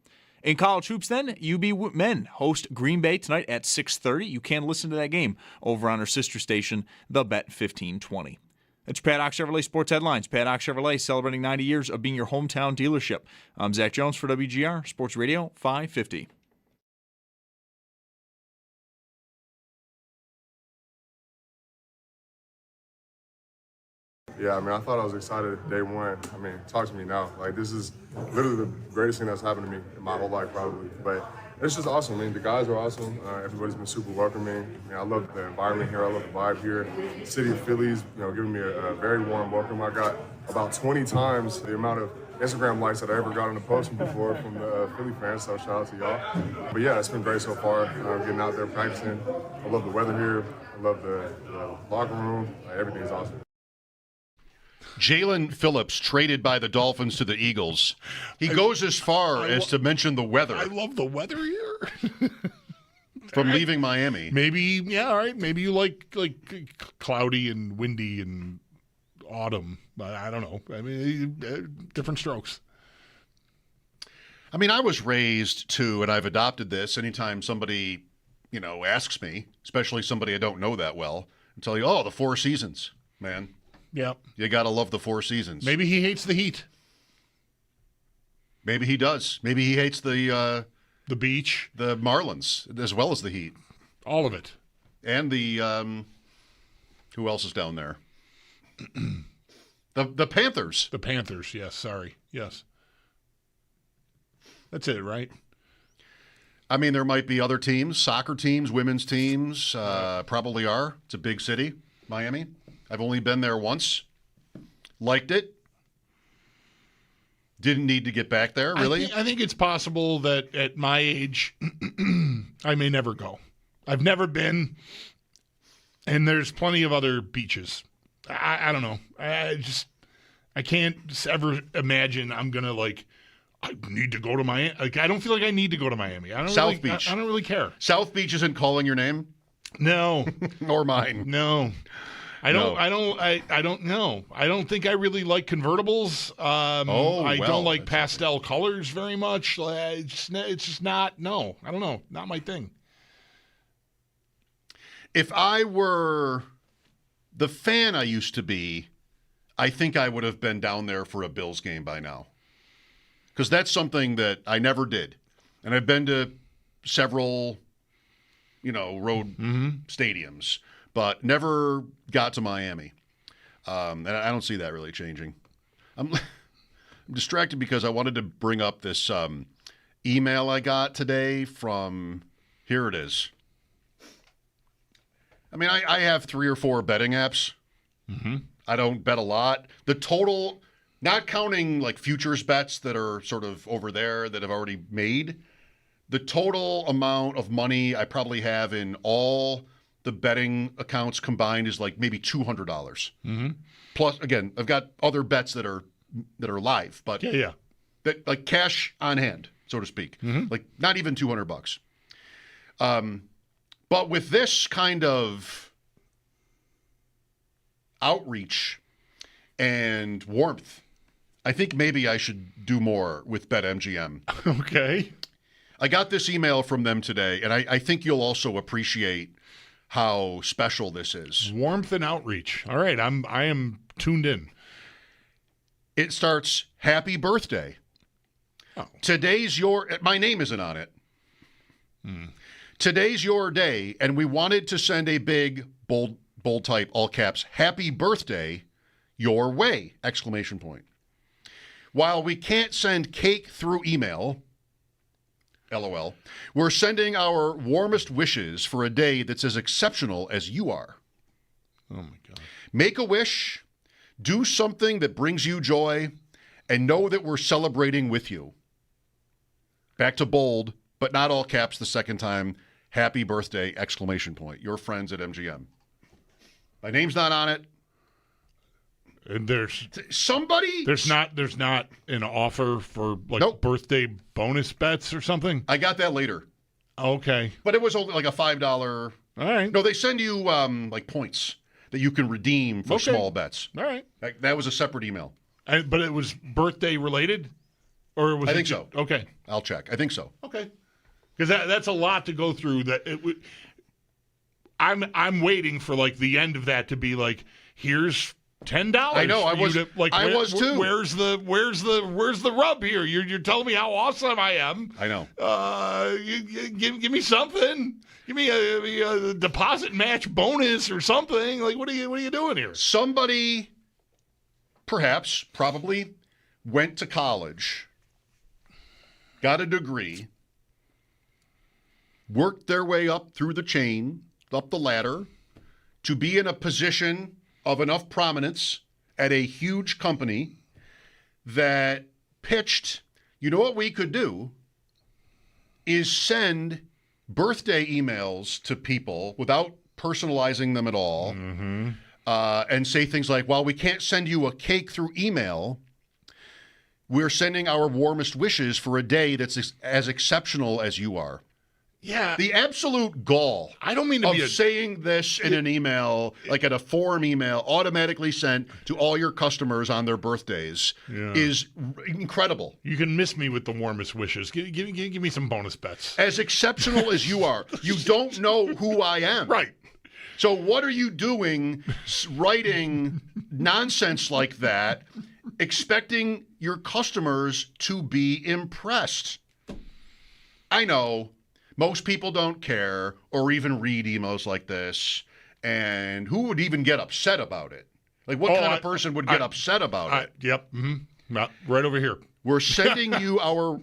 In college hoops then, UB men host Green Bay tonight at 6:30. You can listen to that game over on our sister station, The Bet 1520. That's Paddock Chevrolet Sports Headlines. Paddock Chevrolet celebrating 90 years of being your hometown dealership. I'm Zach Jones for WGR Sports Radio 550. Yeah, I thought I was excited day one. Talk to me now. This is literally the greatest thing that's happened to me in my whole life, probably. But it's just awesome. The guys are awesome. Everybody's been super welcoming. I love the environment here. I love the vibe here. The city of Philly's, giving me a very warm welcome. I got about 20 times the amount of Instagram likes that I ever got on a post before from the Philly fans, so shout out to y'all. But yeah, it's been great so far. Getting out there practicing. I love the weather here. I love the locker room. Everything is awesome. Jaylen Phillips traded by the Dolphins to the Eagles. He goes as far as to mention the weather. I love the weather here. From leaving Miami. Maybe, yeah, all right. Maybe you like cloudy and windy and autumn. I don't know. Different strokes. I was raised to, and I've adopted this, anytime somebody, asks me, especially somebody I don't know that well, and tell you, oh, the 4 seasons, man. Yeah. You got to love the 4 seasons. Maybe he hates the heat. Maybe he does. Maybe he hates the beach, the Marlins, as well as the heat. All of it. And the who else is down there? the Panthers. The Panthers, yes, sorry. Yes. That's it, right? There might be other teams, soccer teams, women's teams, probably are. It's a big city, Miami. I've only been there once. Liked it. Didn't need to get back there, really. I think it's possible that at my age, I may never go. I've never been, and there's plenty of other beaches. I don't know. I can't ever imagine I'm going to, I need to go to Miami. I don't feel like I need to go to Miami. South Beach. I don't really care. South Beach isn't calling your name? No. Nor mine. No. I don't know. I don't think I really like convertibles. I don't like pastel colors very much. It's just not. No, I don't know. Not my thing. If I were the fan I used to be, I think I would have been down there for a Bills game by now. Because that's something that I never did. And I've been to several, road stadiums, but never got to Miami. And I don't see that really changing. I'm distracted because I wanted to bring up this email I got today from, here it is. I have 3 or 4 betting apps. Mm-hmm. I don't bet a lot. The total, not counting futures bets that are sort of over there that have already made, the total amount of money I probably have in all the betting accounts combined is maybe $200. Mm-hmm. Plus, again, I've got other bets that are live, but yeah, that cash on hand, so to speak. Mm-hmm. Not even $200. But with this kind of outreach and warmth, I think maybe I should do more with BetMGM. Okay. I got this email from them today, and I think you'll also appreciate how special this is. Warmth and outreach. All right, I am tuned in. It starts, happy birthday. Oh. Today's your, my name isn't on it. Today's your day, and we wanted to send a big, bold type, all caps, happy birthday your way, exclamation point. While we can't send cake through email, LOL, we're sending our warmest wishes for a day that's as exceptional as you are. Oh, my God. Make a wish, do something that brings you joy, and know that we're celebrating with you. Back to bold, but not all caps the second time. Happy birthday, exclamation point. Your friends at MGM. My name's not on it. And there's not an offer for birthday bonus bets or something? I got that later. Okay. But it was only like a $5. All right. No, they send you like points that you can redeem for small bets. All right. That was a separate email. But it was birthday related? Or was I think so. Okay. I'll check. I think so. Okay. Because that's a lot to go through. I'm waiting for like the end of that to be like, here's $10. I know. I was too. Where's the rub here? You're telling me how awesome I am. I know. Give me something. Give me a deposit match bonus or something. Like what are you doing here? Somebody, probably, went to college, got a degree, worked their way up through the chain, up the ladder, to be in a position of enough prominence at a huge company that pitched, you know what we could do is send birthday emails to people without personalizing them at all, and say things like, while we can't send you a cake through email, we're sending our warmest wishes for a day that's as exceptional as you are. Yeah. The absolute gall I don't mean to be saying this in an email, like at a form email, automatically sent to all your customers on their birthdays is incredible. You can miss me with the warmest wishes. Give me some bonus bets. As exceptional as you are, you don't know who I am. Right. So what are you doing writing nonsense like that, expecting your customers to be impressed? I know. Most people don't care or even read emails like this. And who would even get upset about it? Like, what kind of person would get upset about it? Yep. Mm-hmm. Right over here. We're sending you our...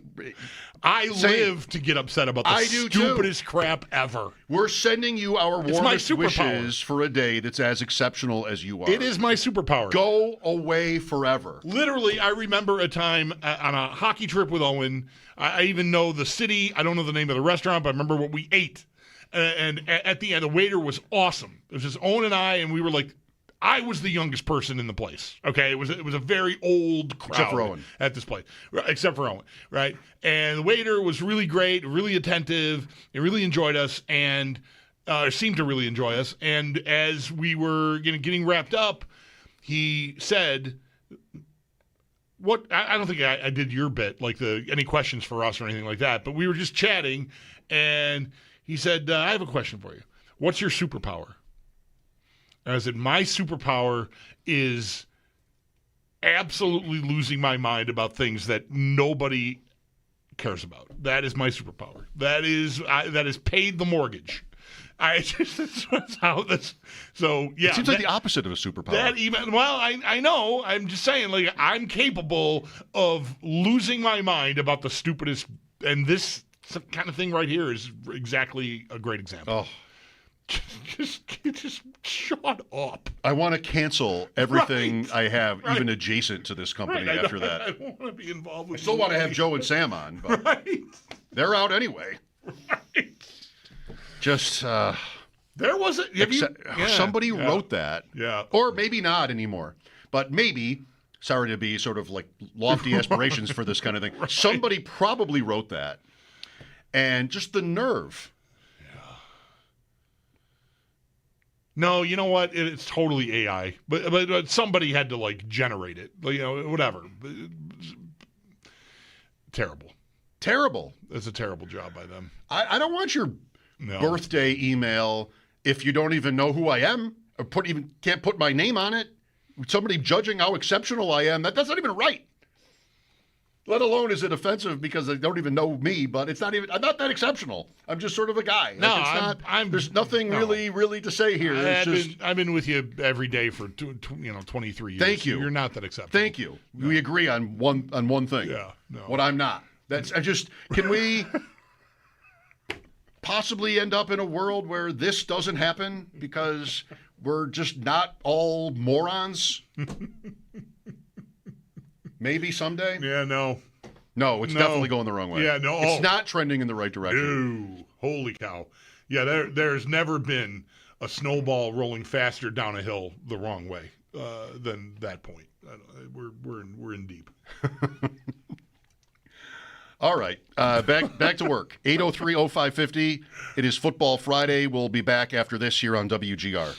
I live to get upset about the stupidest crap ever. We're sending you our warmest wishes for a day that's as exceptional as you are. It is my superpower. Go away forever. Literally, I remember a time on a hockey trip with Owen. I even know the city. I don't know the name of the restaurant, but I remember what we ate. And at the end, the waiter was awesome. It was just Owen and I, and we were like, I was the youngest person in the place. Okay, it was a very old crowd except for Owen. At this place, except for Owen, right? And the waiter was really great, really attentive, and really enjoyed us, and seemed to really enjoy us. And as we were getting wrapped up, he said, "What?" I don't think I did your bit, like any questions for us or anything like that. But we were just chatting, and he said, "I have a question for you. What's your superpower?" And I said, my superpower is absolutely losing my mind about things that nobody cares about. That is my superpower. That is paid the mortgage. That's how this. So yeah, it seems like the opposite of a superpower. I know. I'm just saying, like, I'm capable of losing my mind about the stupidest, and this kind of thing right here is exactly a great example. Oh. Just shut up. I want to cancel everything I have, even adjacent to this company after that. I don't want to be involved with I still want to have Joe and Sam on, but they're out anyway. Right. Just, there was somebody wrote that. Yeah. Or maybe not anymore. But maybe, sorry to be sort of like lofty aspirations for this kind of thing. Right. Somebody probably wrote that. And just the nerve. No, you know what? It's totally AI, but somebody had to like generate it. Whatever. Terrible. Terrible. It's a terrible job by them. I don't want your birthday email if you don't even know who I am or can't put my name on it. Somebody judging how exceptional I am. That's not even right. Let alone is it offensive because they don't even know me, but I'm not that exceptional. I'm just sort of a guy. No, there's nothing really to say here. I've been with you every day for 23 years. Thank you. You're not that exceptional. Thank you. No. We agree on one thing. Yeah. No. What I'm not. Can we possibly end up in a world where this doesn't happen because we're just not all morons? Maybe someday? Yeah, no. No, it's definitely going the wrong way. Yeah, no. It's not trending in the right direction. No. Holy cow. Yeah, there's never been a snowball rolling faster down a hill the wrong way than that point. We're in deep. All right. Back to work. 803-0550. It is Football Friday. We'll be back after this here on WGR.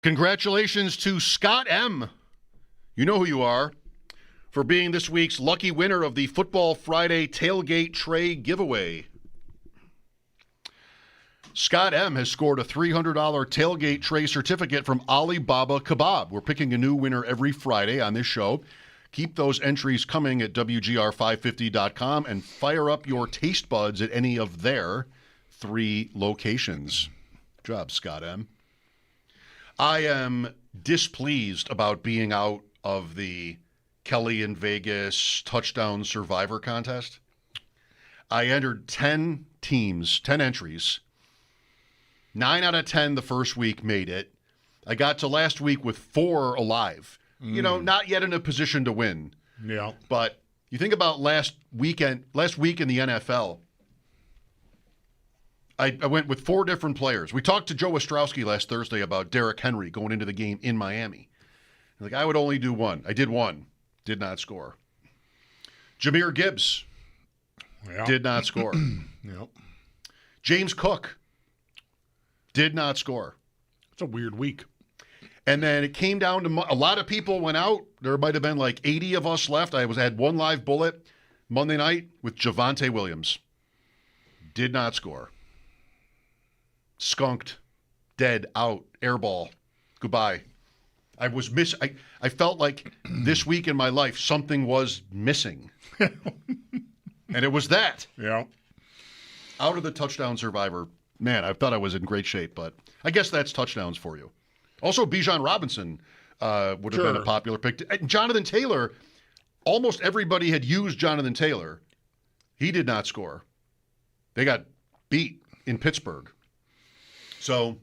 Congratulations to Scott M. You know who you are, for being this week's lucky winner of the Football Friday Tailgate Tray giveaway. Scott M. has scored a $300 tailgate tray certificate from Alibaba Kebab. We're picking a new winner every Friday on this show. Keep those entries coming at WGR550.com and fire up your taste buds at any of their 3 locations. Good job, Scott M. I am displeased about being out of the Kelly in Vegas touchdown survivor contest. I entered 10 teams, 10 entries. 9 out of 10 the first week made it. I got to last week with 4 alive. You know, not yet in a position to win. Yeah. But you think about last week in the NFL, I went with 4 different players. We talked to Joe Ostrowski last Thursday about Derrick Henry going into the game in Miami. Like, I would only do 1. I did 1. Did not score. Jahmyr Gibbs. Yeah. Did not score. Yep. James Cook. Did not score. It's a weird week. And then it came down to a lot of people went out. There might have been like 80 of us left. I had one live bullet Monday night with Javonte Williams. Did not score. Skunked. Dead. Out. Airball. Goodbye. I felt like this week in my life something was missing. And it was that. Yeah. Out of the touchdown survivor. Man, I thought I was in great shape, but I guess that's touchdowns for you. Also, Bijan Robinson would have been a popular pick. And Jonathan Taylor, almost everybody had used Jonathan Taylor. He did not score. They got beat in Pittsburgh. So,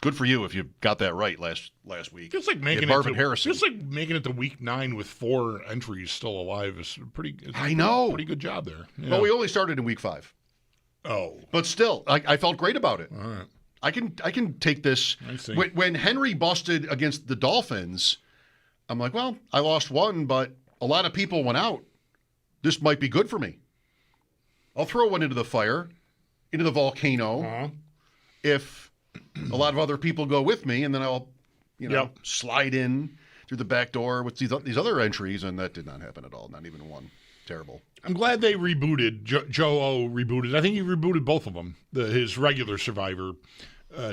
good for you if you got that right last week. Just like making Harrison. Just like making it to week 9 with 4 entries still alive is pretty. I know. Pretty good job there. Yeah. Well, we only started in week 5. Oh, but still, I felt great about it. All right. I can take this. I see. When Henry busted against the Dolphins, I'm like, well, I lost 1, but a lot of people went out. This might be good for me. I'll throw one into the fire, into the volcano, if a lot of other people go with me, and then I'll, slide in through the back door with these other entries, and that did not happen at all. Not even 1. Terrible. I'm glad they rebooted. Joe O rebooted. I think he rebooted both of them. His regular Survivor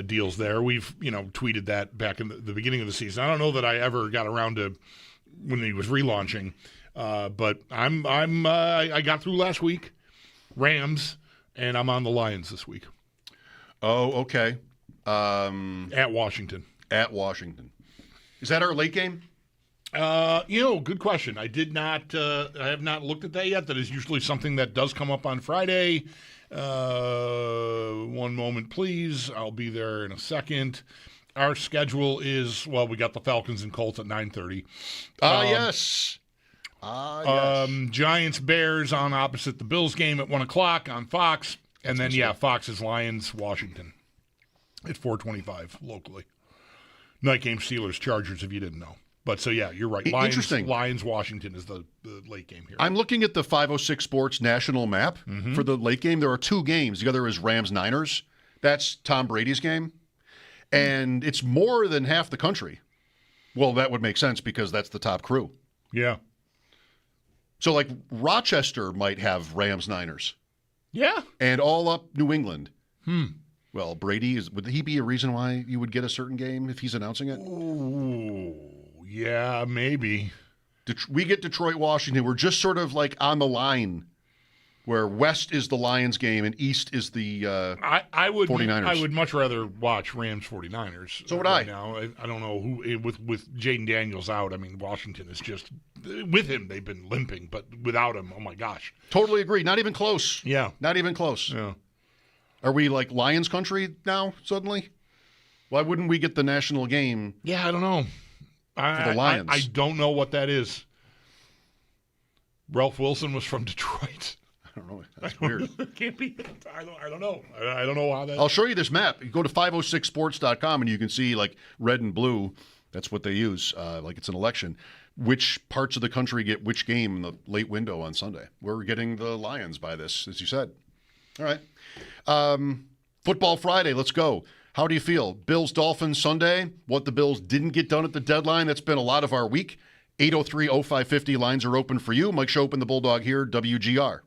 deals there. We've tweeted that back in the beginning of the season. I don't know that I ever got around to when he was relaunching, but I got through last week. Rams, and I'm on the Lions this week. Oh, okay. At Washington. At Washington. Is that our late game? Good question. I have not looked at that yet. That is usually something that does come up on Friday. One moment, please. I'll be there in a second. Our schedule is, we got the Falcons and Colts at 9:30. Yes. Giants, Bears on opposite the Bills game at 1 o'clock on Fox. And then, Fox is Lions, Washington at 4:25 locally. Night game, Steelers, Chargers, if you didn't know. But you're right. Lions, Washington is the late game here. I'm looking at the 506 Sports national map for the late game. There are 2 games. The other is Rams-Niners. That's Tom Brady's game. And it's more than half the country. Well, that would make sense because that's the top crew. Yeah. So, like, Rochester might have Rams-Niners. Yeah. And all up New England. Well, Brady, would he be a reason why you would get a certain game if he's announcing it? Ooh. Yeah, maybe. We get Detroit, Washington. We're just sort of like on the line where West is the Lions game and East is the 49ers. I would much rather watch Rams 49ers. So would I. Now. I don't know who, with Jaden Daniels out, I mean, Washington is just, with him, they've been limping, but without him, oh my gosh. Totally agree. Not even close. Yeah. Not even close. Yeah. Are we like Lions country now, suddenly? Why wouldn't we get the national game? Yeah, I don't know. For the Lions. I don't know what that is. Ralph Wilson was from Detroit. I don't know. That's weird. It can't be. I don't know. I don't know how that. I'll show you this map. You go to 506sports.com and you can see like red and blue. That's what they use. Like it's an election. Which parts of the country get which game in the late window on Sunday? We're getting the Lions by this, as you said. All right. Football Friday. Let's go. How do you feel? Bills Dolphins Sunday, what the Bills didn't get done at the deadline. That's been a lot of our week. 803-0550 lines are open for you. Mike Schopp and the Bulldog here, WGR.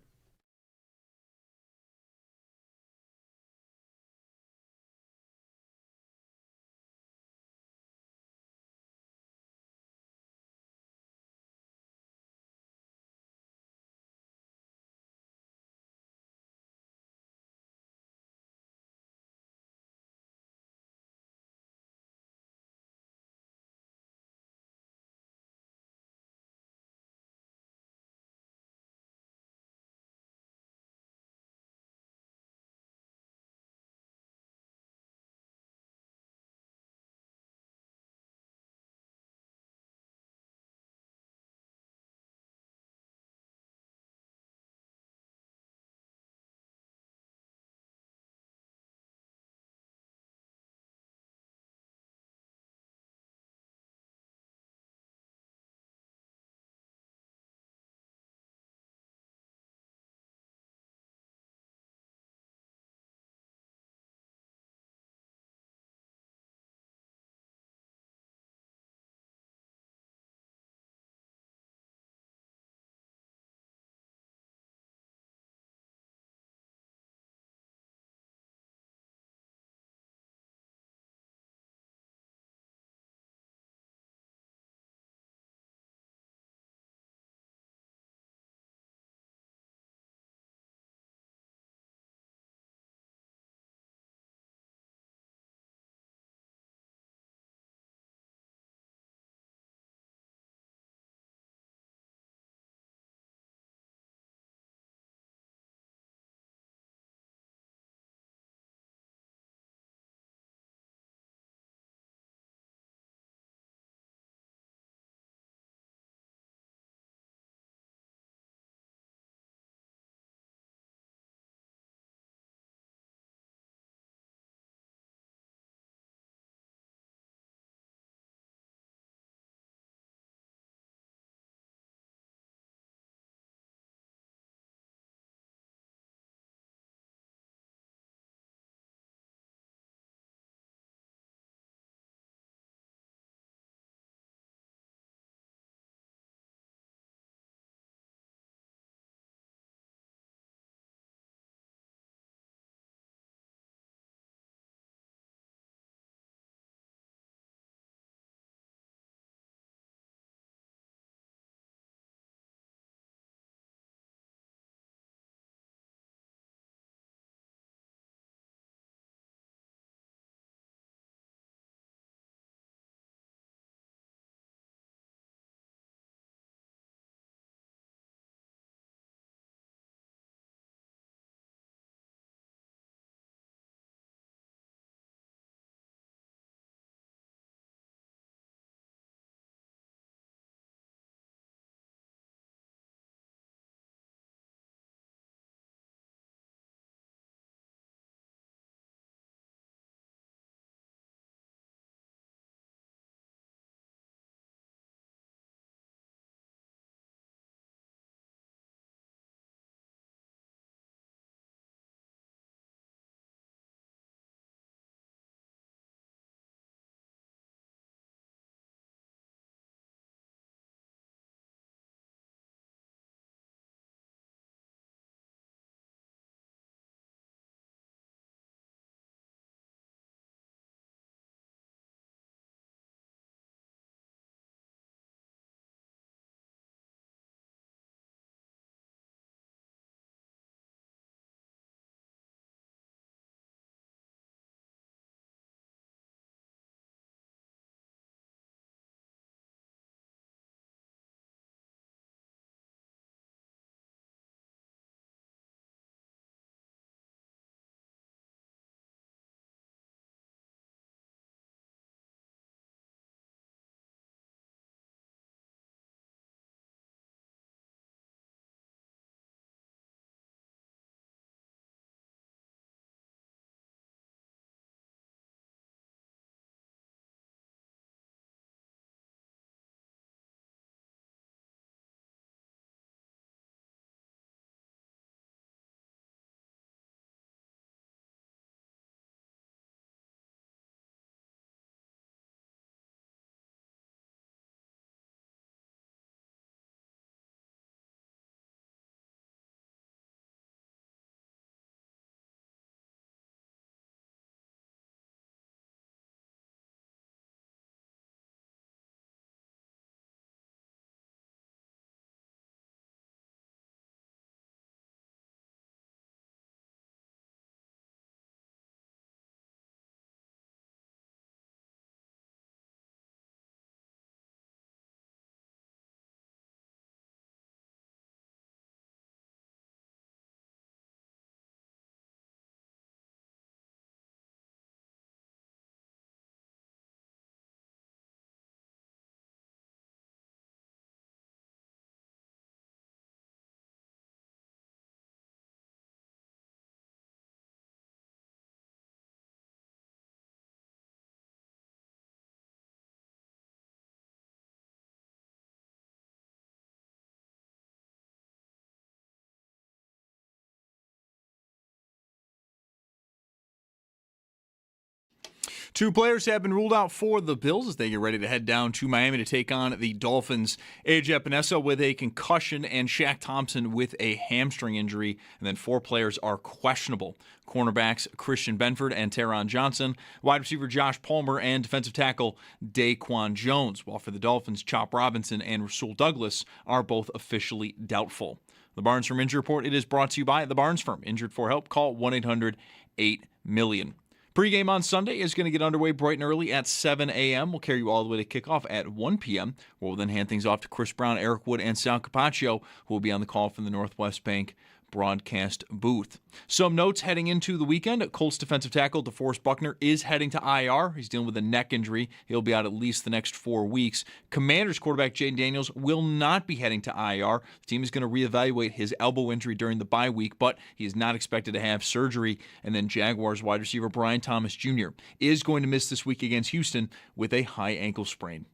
2 players have been ruled out for the Bills as they get ready to head down to Miami to take on the Dolphins. AJ Epinesa with a concussion and Shaq Thompson with a hamstring injury. And then 4 players are questionable. Cornerbacks Christian Benford and Teron Johnson, wide receiver Josh Palmer, and defensive tackle Daquan Jones. While for the Dolphins, Chop Robinson and Rasul Douglas are both officially doubtful. The Barnes Firm Injury Report, it is brought to you by the Barnes Firm. Injured for help, call 1-800-8-MILLION. Pre-game on Sunday is going to get underway bright and early at 7 a.m. We'll carry you all the way to kickoff at 1 p.m. We'll then hand things off to Chris Brown, Eric Wood, and Sal Capaccio, who will be on the call from the Northwest Bank broadcast booth. Some notes heading into the weekend. Colts defensive tackle DeForest Buckner is heading to IR. He's dealing with a neck injury. He'll be out at least the next 4 weeks. Commanders quarterback Jaden Daniels will not be heading to IR. The team is going to reevaluate his elbow injury during the bye week, but he is not expected to have surgery. And then Jaguars wide receiver Brian Thomas Jr. is going to miss this week against Houston with a high ankle sprain.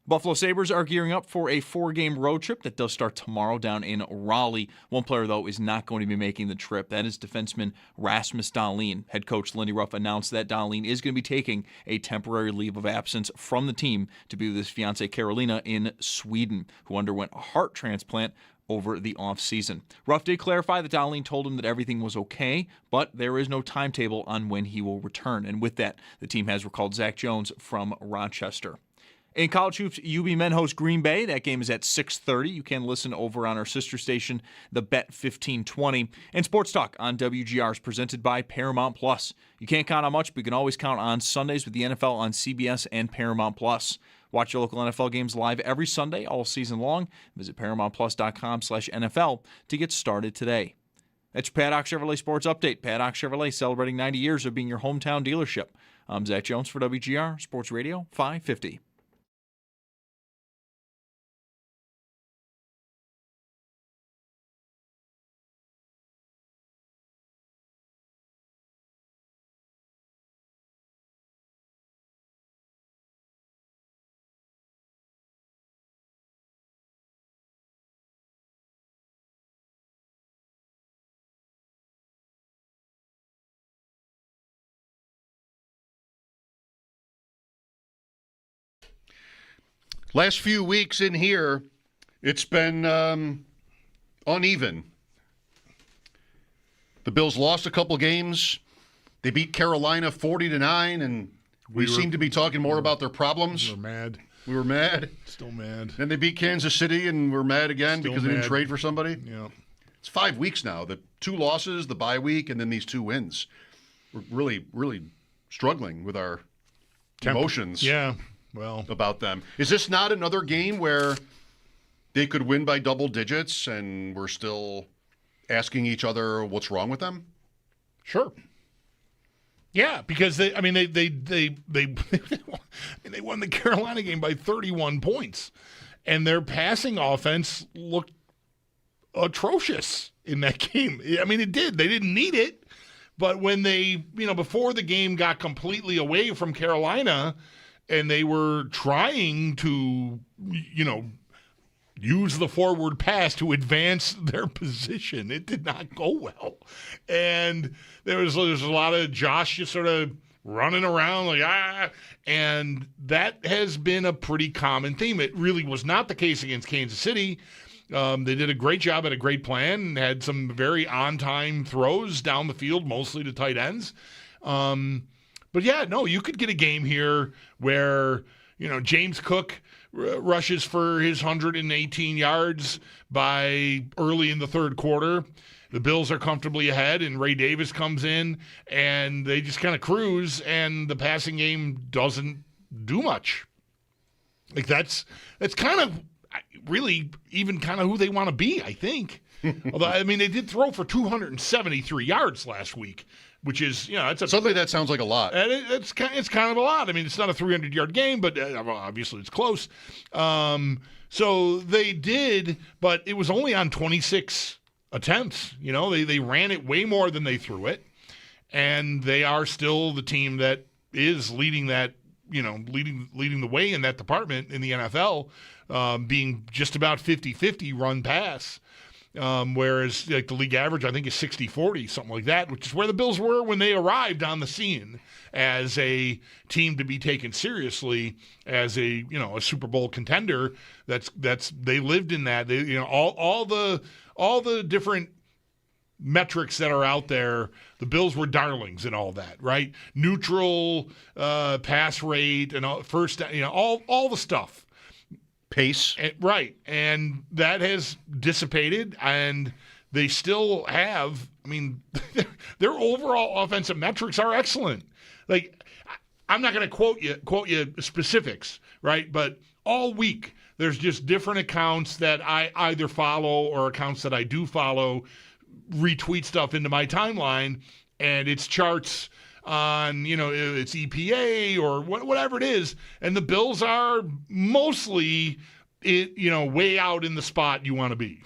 Buffalo Sabres are gearing up for a 4-game road trip that does start tomorrow down in Raleigh. One player, though, is not going to be making the trip. That is defenseman Rasmus Dahlin. Head coach Lindy Ruff announced that Dahlin is going to be taking a temporary leave of absence from the team to be with his fiancée Carolina in Sweden, who underwent a heart transplant over the offseason. Ruff did clarify that Dahlin told him that everything was okay, but there is no timetable on when he will return. And with that, the team has recalled Zach Jones from Rochester. In college hoops, UB men host Green Bay. That game is at 6:30. You can listen over on our sister station, the Bet 1520. And Sports Talk on WGR is presented by Paramount Plus. You can't count on much, but you can always count on Sundays with the NFL on CBS and Paramount Plus. Watch your local NFL games live every Sunday all season long. Visit ParamountPlus.com/NFL to get started today. That's your Paddock Chevrolet Sports Update. Paddock Chevrolet celebrating 90 years of being your hometown dealership. I'm Zach Jones for WGR Sports Radio 550. Last few weeks in here, it's been uneven. The Bills lost a couple games. They beat Carolina 40-9, and we seem to be talking more about their problems. We were mad. We were mad. Still mad. Then they beat Kansas City, and we're mad again because they didn't trade for somebody. Yeah. It's 5 weeks now. The 2 losses, the bye week, and then these 2 wins. We're really, really struggling with our emotions. Yeah. Well, about them. Is this not another game where they could win by double digits and we're still asking each other what's wrong with them? Sure. Yeah, because they won the Carolina game by 31 points, and their passing offense looked atrocious in that game. I mean, it did. They didn't need it, but when they, before the game got completely away from Carolina, and they were trying to, use the forward pass to advance their position. It did not go well. And there's a lot of Josh just sort of running around and that has been a pretty common theme. It really was not the case against Kansas City. They did a great job, had a great plan, and had some very on-time throws down the field, mostly to tight ends. But yeah, no, you could get a game here where, James Cook rushes for his 118 yards by early in the third quarter. The Bills are comfortably ahead, and Ray Davis comes in, and they just kind of cruise, and the passing game doesn't do much. Like that's kind of really even kind of who they want to be, I think. Although, they did throw for 273 yards last week, which is, suddenly that sounds like a lot. And it's kind of a lot. It's not a 300-yard game, but obviously it's close. So they did, but it was only on 26 attempts. They ran it way more than they threw it, and they are still the team that is leading that, leading the way in that department in the NFL, being just about 50-50 run pass. Whereas like the league average, I think, is 60-40, something like that, which is where the Bills were when they arrived on the scene as a team to be taken seriously as a Super Bowl contender. That's they lived in that. They, all the different metrics that are out there, the Bills were darlings and all that, right? Neutral pass rate and all, first, all the stuff. Pace. Right. And that has dissipated, and they still have, their overall offensive metrics are excellent. Like, I'm not going to quote you specifics, right? But all week, there's just different accounts that I either follow or accounts that I do follow retweet stuff into my timeline, and it's charts on, it's EPA or whatever it is, and the Bills are mostly, way out in the spot you want to be,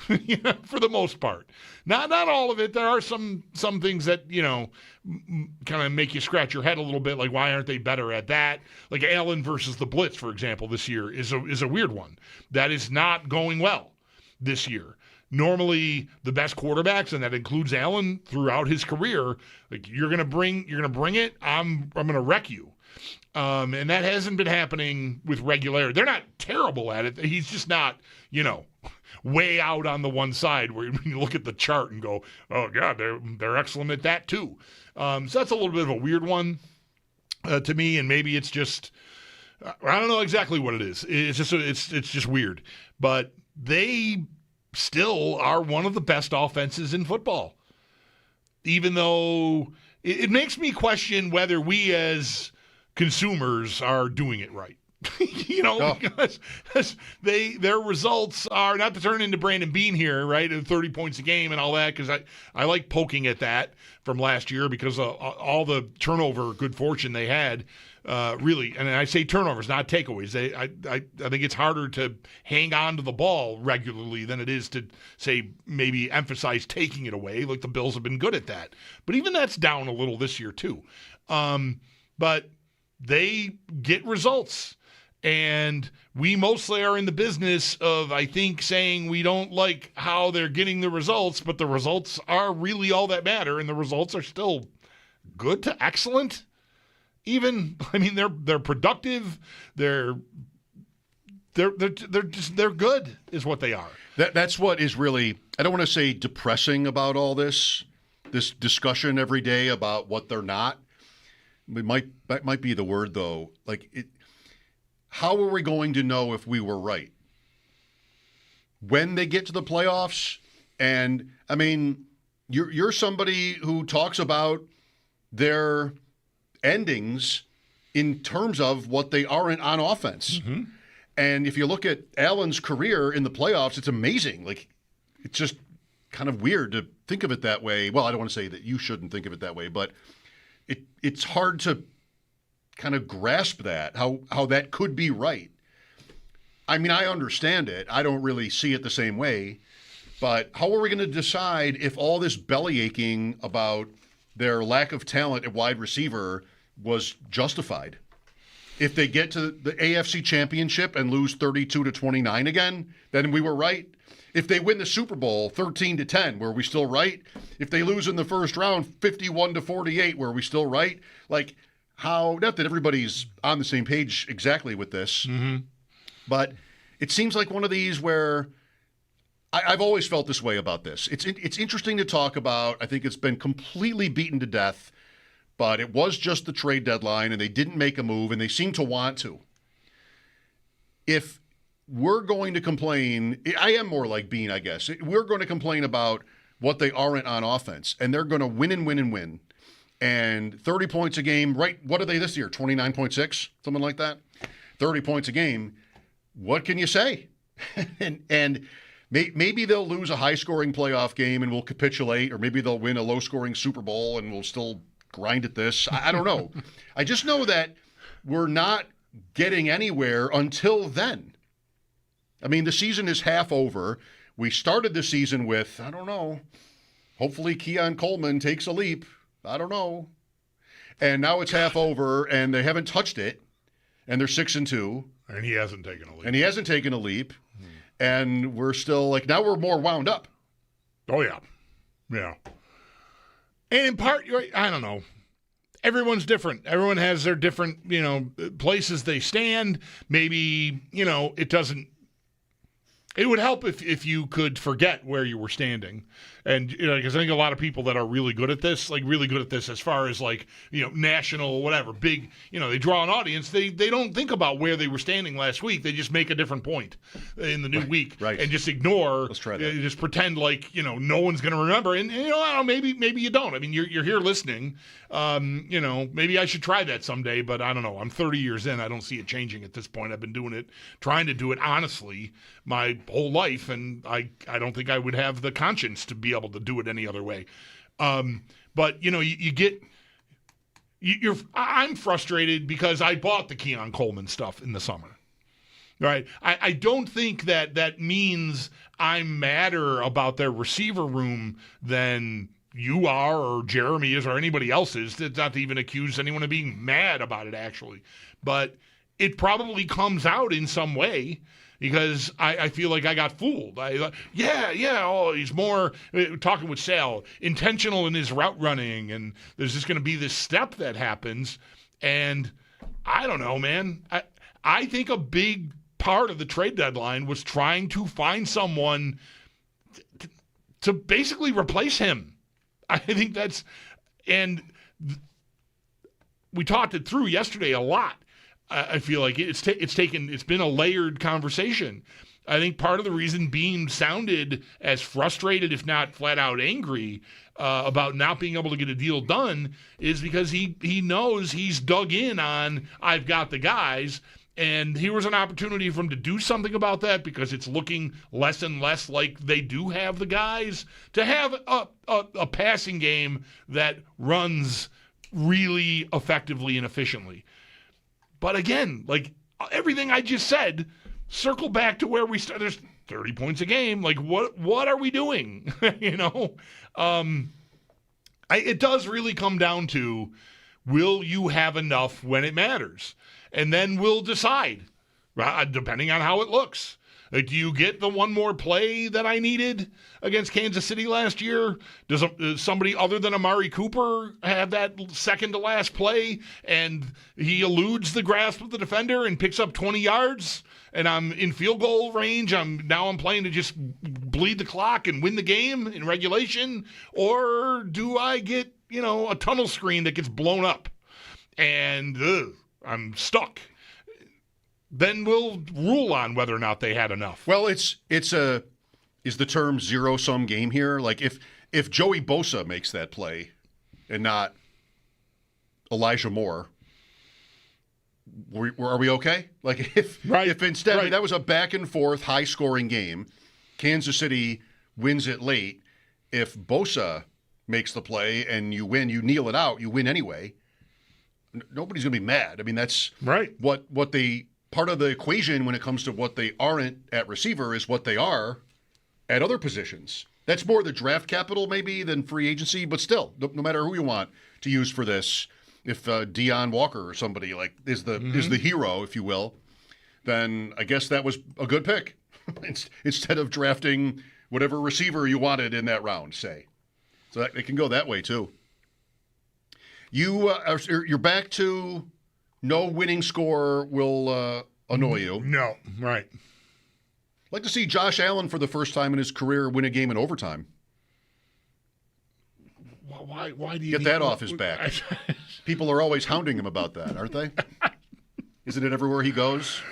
for the most part. Not all of it. There are some things that, kind of make you scratch your head a little bit, like why aren't they better at that? Like Allen versus the blitz, for example, this year is a weird one. That is not going well this year. Normally, the best quarterbacks, and that includes Allen throughout his career, like you're gonna bring it. I'm gonna wreck you, and that hasn't been happening with regularity. They're not terrible at it. He's just not, way out on the one side where you look at the chart and go, oh God, they're excellent at that too. So that's a little bit of a weird one to me, and maybe it's just I don't know exactly what it is. It's just weird, but they still are one of the best offenses in football, even though it makes me question whether we as consumers are doing it right. Because their results are, not to turn into Brandon Bean here, right, 30 points a game and all that, because I like poking at that from last year because of all the turnover good fortune they had. Really, and I say turnovers, not takeaways. I think it's harder to hang on to the ball regularly than it is to, say, maybe emphasize taking it away. Like the Bills have been good at that. But even that's down a little this year too. But they get results. And we mostly are in the business of, I think, saying we don't like how they're getting the results, but the results are really all that matter, and the results are still good to excellent. Even, they're productive. They're good, is what they are. That's what is really, I don't want to say depressing about all this discussion every day about what they're not. That might be the word though. How are we going to know if we were right when they get to the playoffs? And you're somebody who talks about their endings in terms of what they aren't on offense. Mm-hmm. And if you look at Allen's career in the playoffs, it's amazing. It's just kind of weird to think of it that way. Well, I don't want to say that you shouldn't think of it that way, but it's hard to kind of grasp that, how that could be right. I understand it. I don't really see it the same way. But how are we going to decide if all this belly aching about their lack of talent at wide receiver was justified? If they get to the AFC Championship and lose 32-29 again, then we were right. If they win the Super Bowl 13-10, were we still right? If they lose in the first round 51-48, were we still right? How, not that everybody's on the same page exactly with this, mm-hmm. but it seems like one of these where I've always felt this way about this. It's interesting to talk about. I think it's been completely beaten to death, but it was just the trade deadline, and they didn't make a move, and they seem to want to. If we're going to complain, I am more like Bean, I guess. We're going to complain about what they aren't on offense, and they're going to win and win and win. And 30 points a game, right? What are they this year? 29.6, something like that? 30 points a game. What can you say? and maybe they'll lose a high-scoring playoff game and we'll capitulate, or maybe they'll win a low-scoring Super Bowl and we'll still grind at this. I don't know. I just know that we're not getting anywhere until then. The season is half over. We started the season with, I don't know, hopefully Keon Coleman takes a leap. I don't know. And now it's half over, and they haven't touched it, and they're 6-2. And he hasn't taken a leap. And we're still now we're more wound up. Oh, yeah. Yeah. And in part, I don't know. Everyone's different. Everyone has their different, places they stand. Maybe, it would help if you could forget where you were standing. And, because I think a lot of people that are really good at this, as far as national, whatever, big, they draw an audience. They don't think about where they were standing last week. They just make a different point in the new week. Right. And just ignore, Let's try that. Just pretend no one's going to remember. And, I don't know, maybe you don't. I mean, you're here listening. Maybe I should try that someday, but I don't know. I'm 30 years in. I don't see it changing at this point. I've been trying to do it honestly my whole life, and I don't think I would have the conscience to be able to do it any other way. But I'm frustrated because I bought the Keon Coleman stuff in the summer. Right. I don't think that means I'm madder about their receiver room than you are or Jeremy is or anybody else is. It's not to even accuse anyone of being mad about it, actually. But it probably comes out in some way because I feel like I got fooled. He's more, talking with Sal, intentional in his route running, and there's just going to be this step that happens. And I don't know, man. I think a big part of the trade deadline was trying to find someone to basically replace him. I think and we talked it through yesterday a lot. I feel like it's been a layered conversation. I think part of the reason Beam sounded as frustrated, if not flat out angry, about not being able to get a deal done is because he knows he's dug in on, I've got the guys, and here was an opportunity for him to do something about that because it's looking less and less like they do have the guys to have a passing game that runs really effectively and efficiently. But again, everything I just said, circle back to where we started. There's 30 points a game. What are we doing? It does really come down to, will you have enough when it matters? And then we'll decide, depending on how it looks. Do you get the one more play that I needed against Kansas City last year? Does somebody other than Amari Cooper have that second to last play and he eludes the grasp of the defender and picks up 20 yards and I'm in field goal range? I'm playing to just bleed the clock and win the game in regulation? Or do I get, a tunnel screen that gets blown up and I'm stuck? Then we'll rule on whether or not they had enough. Well, is the term zero-sum game here? Like if Joey Bosa makes that play and not Elijah Moore, are we okay? If instead that was a back-and-forth, high-scoring game, Kansas City wins it late, if Bosa makes the play and you win, you kneel it out, you win anyway, nobody's going to be mad. I mean, that's right. What they... Part of the equation when it comes to what they aren't at receiver is what they are at other positions. That's more the draft capital maybe than free agency, but still, no matter who you want to use for this, if Deion Walker or somebody is the hero, if you will, then I guess that was a good pick instead of drafting whatever receiver you wanted in that round, say. So it can go that way too. You're back to... No winning score will annoy you. No, right. I'd like to see Josh Allen for the first time in his career win a game in overtime. Why do you get that off his back? People are always hounding him about that, aren't they? Isn't it everywhere he goes?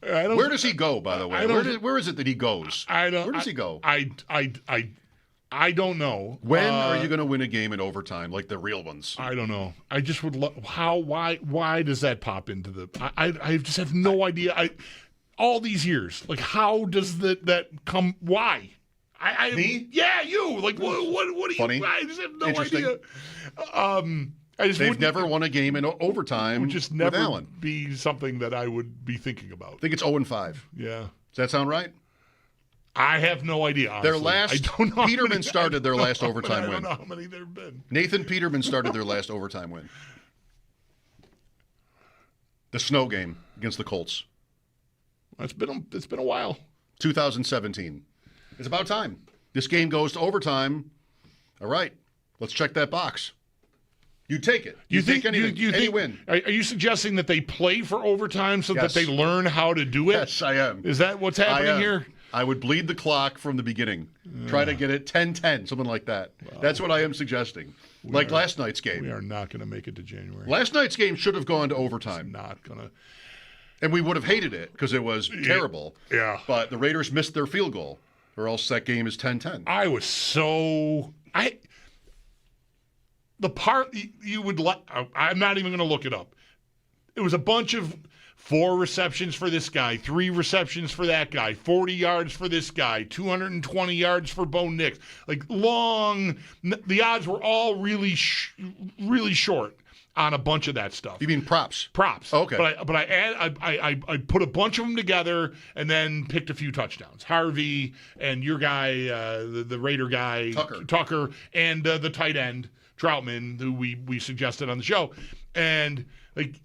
Where does he go, by the way? Where is it that he goes? Where does he go? I don't know. When are you going to win a game in overtime, like the real ones? I don't know. I just would love. Why does that pop into the? I just have no idea. All these years, how does that come? Why? Me? Yeah, you. What do you? Funny. I just have no idea. They've never won a game in overtime. Would just never with Allen. Be something that I would be thinking about. I think it's 0-5. Yeah. Does that sound right? I have no idea, honestly. Their last Peterman started their last overtime win. I don't know how many there have been. Nathan Peterman started their last overtime win. The snow game against the Colts. It's been a while. 2017. It's about time. This game goes to overtime. All right, let's check that box. You take it. You take anything. Any win. Are you suggesting that they play for overtime so that they learn how to do it? Yes, I am. Is that what's happening here? I would bleed the clock from the beginning. Try to get it 10-10, something like that. Wow. That's what I am suggesting. Last night's game. We are not going to make it to January. Last night's game should have gone to overtime. It's not going to. And we would have hated it because it was terrible. Yeah. But the Raiders missed their field goal, or else that game is 10-10. I was so... The part you would like... I'm not even going to look it up. It was a bunch of 4 receptions for this guy, 3 receptions for that guy, 40 yards for this guy, 220 yards for Bo Nix. Like long... The odds were all really short on a bunch of that stuff. You mean props? Props. Okay. But I put a bunch of them together and then picked a few touchdowns. Harvey and your guy, the Raider guy, Tucker, and the tight end, Troutman, who we suggested on the show. And like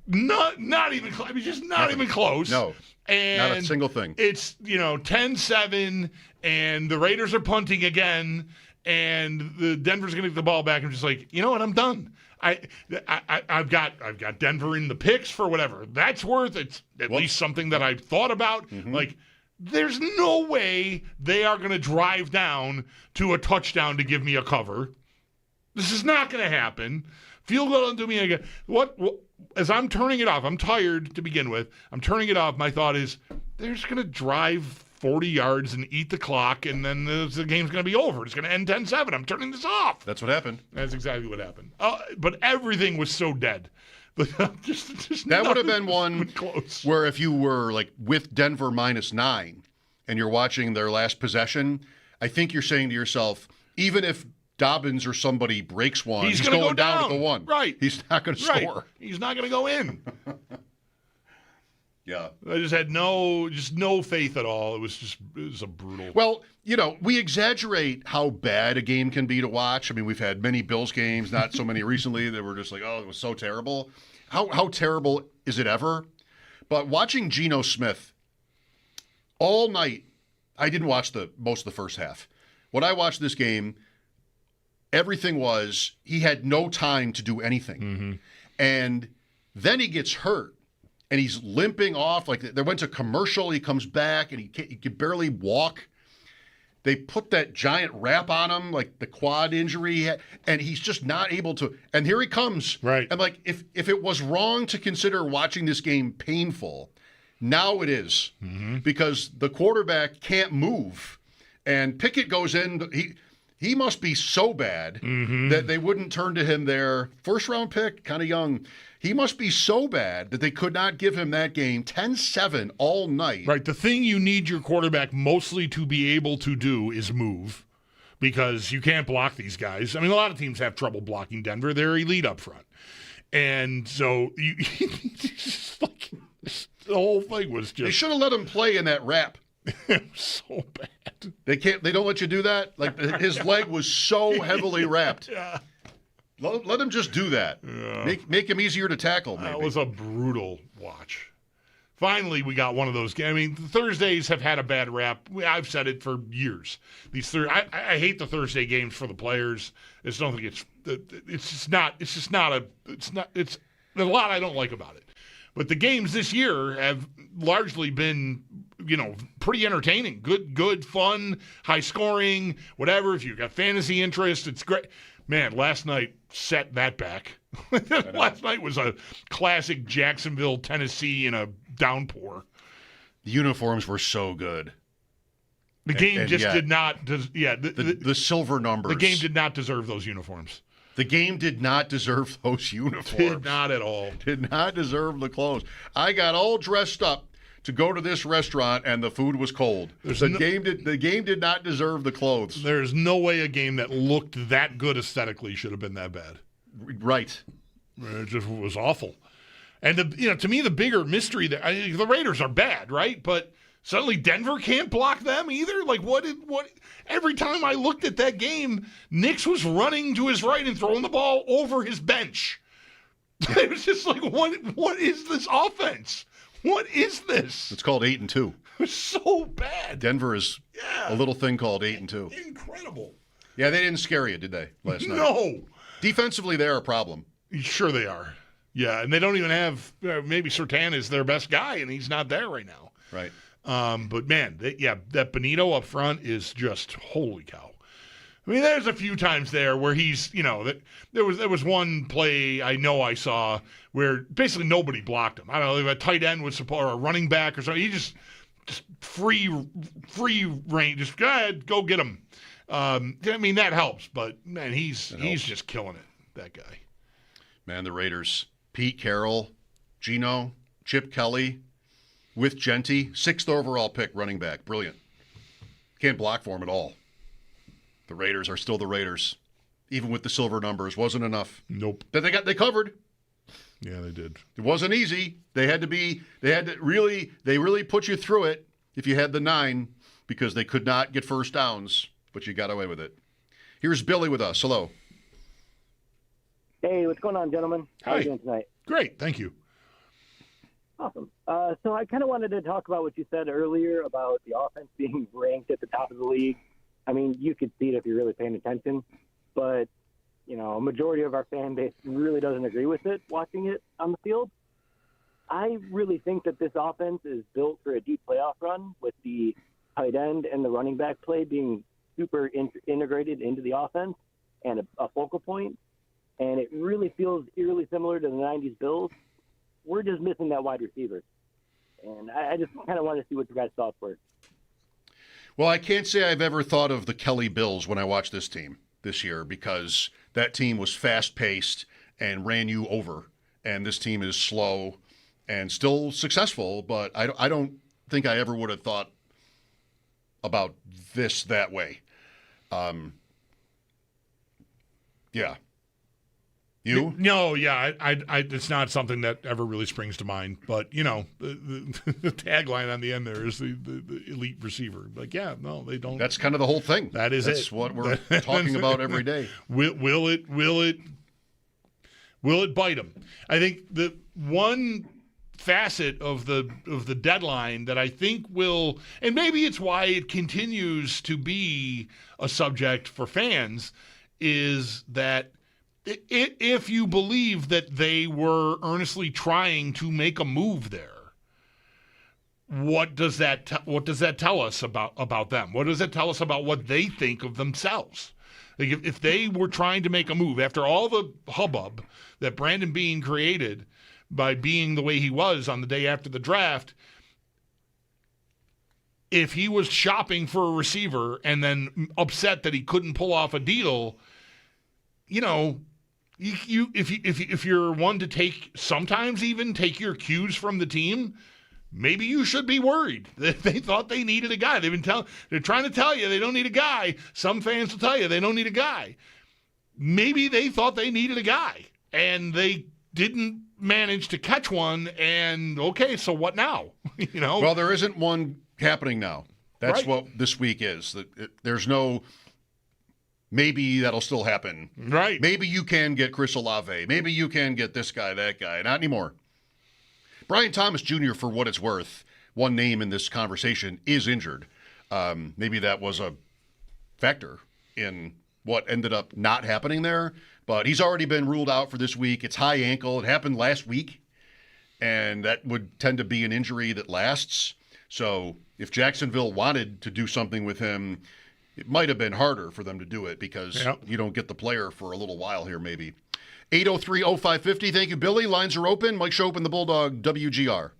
not even close. I mean, just not even close. No. And not a single thing. It's 10-7 and the Raiders are punting again. And the Denver's going to get the ball back. I'm just like, you know what? I'm done. I've got Denver in the picks for whatever that's worth. It's at least something that I've thought about. Mm-hmm. Like, there's no way they are going to drive down to a touchdown to give me a cover. This is not going to happen. Field goal and do me again. What? As I'm turning it off, I'm tired to begin with. I'm turning it off. My thought is, they're just going to drive 40 yards and eat the clock, and then the game's going to be over. It's going to end 10-7. I'm turning this off. That's what happened. That's exactly what happened. But everything was so dead. just that would have been one close. Where if you were like with Denver -9 and you're watching their last possession, I think you're saying to yourself, even if Dobbins or somebody breaks one, he's going go down to the one. Right. He's not going to score. He's not going to go in. Yeah. I just had no faith at all. It was a brutal. Well, we exaggerate how bad a game can be to watch. I mean, we've had many Bills games, not so many recently, that were just like, oh, it was so terrible. How terrible is it ever? But watching Geno Smith all night, I didn't watch most of the first half. When I watched this game, everything was he had no time to do anything. Mm-hmm. And then he gets hurt. And he's limping off. Like, they went to commercial. He comes back, and he can barely walk. They put that giant wrap on him, like the quad injury he had, and he's just not able to. And here he comes. Right. And, like, if it was wrong to consider watching this game painful, now it is. Mm-hmm. Because the quarterback can't move. And Pickett goes in. He must be so bad that they wouldn't turn to him there. First-round pick, kind of young. He must be so bad that they could not give him that game 10-7 all night. Right. The thing you need your quarterback mostly to be able to do is move, because you can't block these guys. I mean, a lot of teams have trouble blocking Denver. They're elite up front. And so the whole thing was just... They should have let him play in that wrap. It was so bad. They don't let you do that? Like, his leg was so heavily wrapped. Yeah. Let him just do that. Yeah. Make him easier to tackle, maybe. That was a brutal watch. Finally, we got one of those games. I mean, Thursdays have had a bad rap. I've said it for years. I hate the Thursday games for the players. I just don't think it's there's a lot I don't like about it. But the games this year have largely been, pretty entertaining. Good, fun, high scoring, whatever. If you've got fantasy interest, it's great. Man, last night set that back. Last night was a classic Jacksonville, Tennessee in a downpour. The uniforms were so good. The game did not. The silver numbers. The game did not deserve those uniforms. The game did not deserve those uniforms. Did not at all. Did not deserve the clothes. I got all dressed up to go to this restaurant, and the food was cold. The game did not deserve the clothes. There's no way a game that looked that good aesthetically should have been that bad. Right. It just was awful. And to me, the bigger mystery the Raiders are bad, right? But suddenly Denver can't block them either. Like what? Every time I looked at that game, Nix was running to his right and throwing the ball over his bench. It was just like, what is this offense? What is this? It's called 8-2. It was so bad. Denver is a little thing called 8-2. Incredible. Yeah, they didn't scare you, did they, last night? No. Defensively, they're a problem. Sure they are. Yeah, and they don't even have maybe Surtain is their best guy, and he's not there right now. Right. But, man, that Benito up front is just holy cow. I mean, there's a few times there where he's, there was one play I saw where basically nobody blocked him. I don't know, a tight end was or a running back or something. He just free reign. Just go ahead, go get him. I mean, that helps, but man, he's just killing it. That guy. Man, the Raiders. Pete Carroll, Geno, Chip Kelly, with Genty, 6th overall pick, running back. Brilliant. Can't block for him at all. The Raiders are still the Raiders. Even with the silver numbers, wasn't enough. Nope. But they covered. Yeah, they did. It wasn't easy. They really put you through it if you had the 9 because they could not get first downs, but you got away with it. Here's Billy with us. Hello. Hey, what's going on, gentlemen? How are you doing tonight? Great, thank you. Awesome. So I kind of wanted to talk about what you said earlier about the offense being ranked at the top of the league. I mean, you could see it if you're really paying attention, but, a majority of our fan base really doesn't agree with it watching it on the field. I really think that this offense is built for a deep playoff run with the tight end and the running back play being super integrated into the offense and a focal point. And it really feels eerily similar to the 90s Bills. We're just missing that wide receiver. And I just kind of want to see what you guys thought were. Well, I can't say I've ever thought of the Kelly Bills when I watched this team this year because that team was fast-paced and ran you over. And this team is slow and still successful, but I don't think I ever would have thought about this that way. Yeah. You? No, yeah, I it's not something that ever really springs to mind. But the tagline on the end there is the elite receiver. Like, yeah, no, they don't. That's kind of the whole thing. That's That's what we're talking about every day. Will it bite them? I think the one facet of the deadline that I think will, and maybe it's why it continues to be a subject for fans, is that if you believe that they were earnestly trying to make a move there, what does that tell us about them? What does it tell us about what they think of themselves? Like if they were trying to make a move after all the hubbub that Brandon Beane created by being the way he was on the day after the draft, if he was shopping for a receiver and then upset that he couldn't pull off a deal, if you're one to sometimes even take your cues from the team, maybe you should be worried. They thought they needed a guy. They're trying to tell you they don't need a guy. Some fans will tell you they don't need a guy. Maybe they thought they needed a guy and they didn't manage to catch one. And okay, so what now? Well, there isn't one happening now. That's Right. what this week is. There's no. Maybe that'll still happen. Right. Maybe you can get Chris Olave. Maybe you can get this guy, that guy. Not anymore. Brian Thomas Jr., for what it's worth, one name in this conversation, is injured. Maybe that was a factor in what ended up not happening there. But he's already been ruled out for this week. It's high ankle. It happened last week. And that would tend to be an injury that lasts. So if Jacksonville wanted to do something with him, it might have been harder for them to do it because you don't get the player for a little while here, maybe. 803-0550. Thank you, Billy. Lines are open. Mike Schopp and the Bulldog, WGR.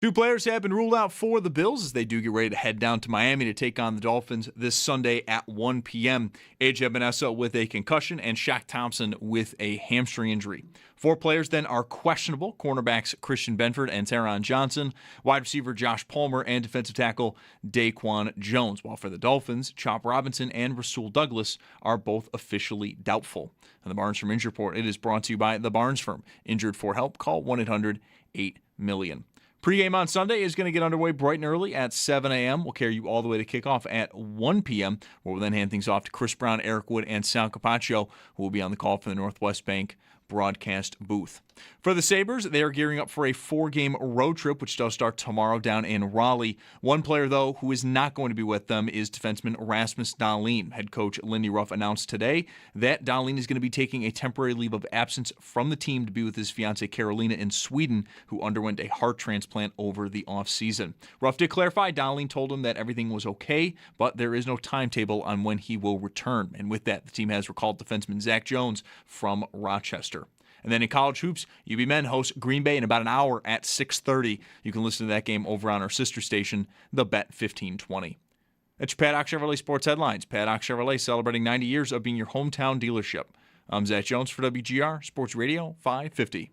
Two players have been ruled out for the Bills as they do get ready to head down to Miami to take on the Dolphins this Sunday at 1 p.m. A.J. Epenesa with a concussion and Shaq Thompson with a hamstring injury. 4 players then are questionable: cornerbacks Christian Benford and Taron Johnson, wide receiver Josh Palmer, and defensive tackle Daquan Jones, while for the Dolphins, Chop Robinson and Rasul Douglas are both officially doubtful. And the Barnes Firm Injury Report, it is brought to you by the Barnes Firm. Injured for help, call 1-800-8-MILLION. Pre-game on Sunday is going to get underway bright and early at 7 a.m. We'll carry you all the way to kickoff at 1 p.m., where we'll then hand things off to Chris Brown, Eric Wood, and Sal Capaccio, who will be on the call from the Northwest Bank broadcast booth. For the Sabres, they are gearing up for a 4-game road trip, which does start tomorrow down in Raleigh. One player, though, who is not going to be with them is defenseman Rasmus Dahlin. Head coach Lindy Ruff announced today that Dahlin is going to be taking a temporary leave of absence from the team to be with his fiancée Carolina in Sweden, who underwent a heart transplant over the offseason. Ruff did clarify Dahlin told him that everything was okay, but there is no timetable on when he will return. And with that, the team has recalled defenseman Zach Jones from Rochester. And then in college hoops, UB Men host Green Bay in about an hour at 6:30. You can listen to that game over on our sister station, The Bet 1520. That's your Paddock Chevrolet Sports Headlines. Paddock Chevrolet celebrating 90 years of being your hometown dealership. I'm Zach Jones for WGR Sports Radio 550.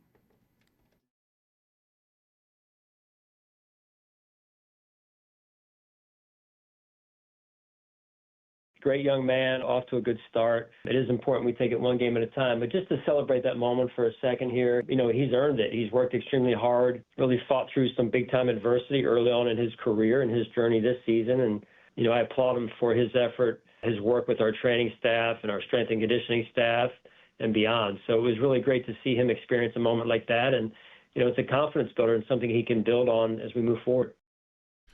Great young man, off to a good start. It is important we take it one game at a time, but just to celebrate that moment for a second here, he's earned it. He's worked extremely hard, really fought through some big-time adversity early on in his career and his journey this season, and, I applaud him for his effort, his work with our training staff and our strength and conditioning staff and beyond. So it was really great to see him experience a moment like that, and, it's a confidence builder and something he can build on as we move forward.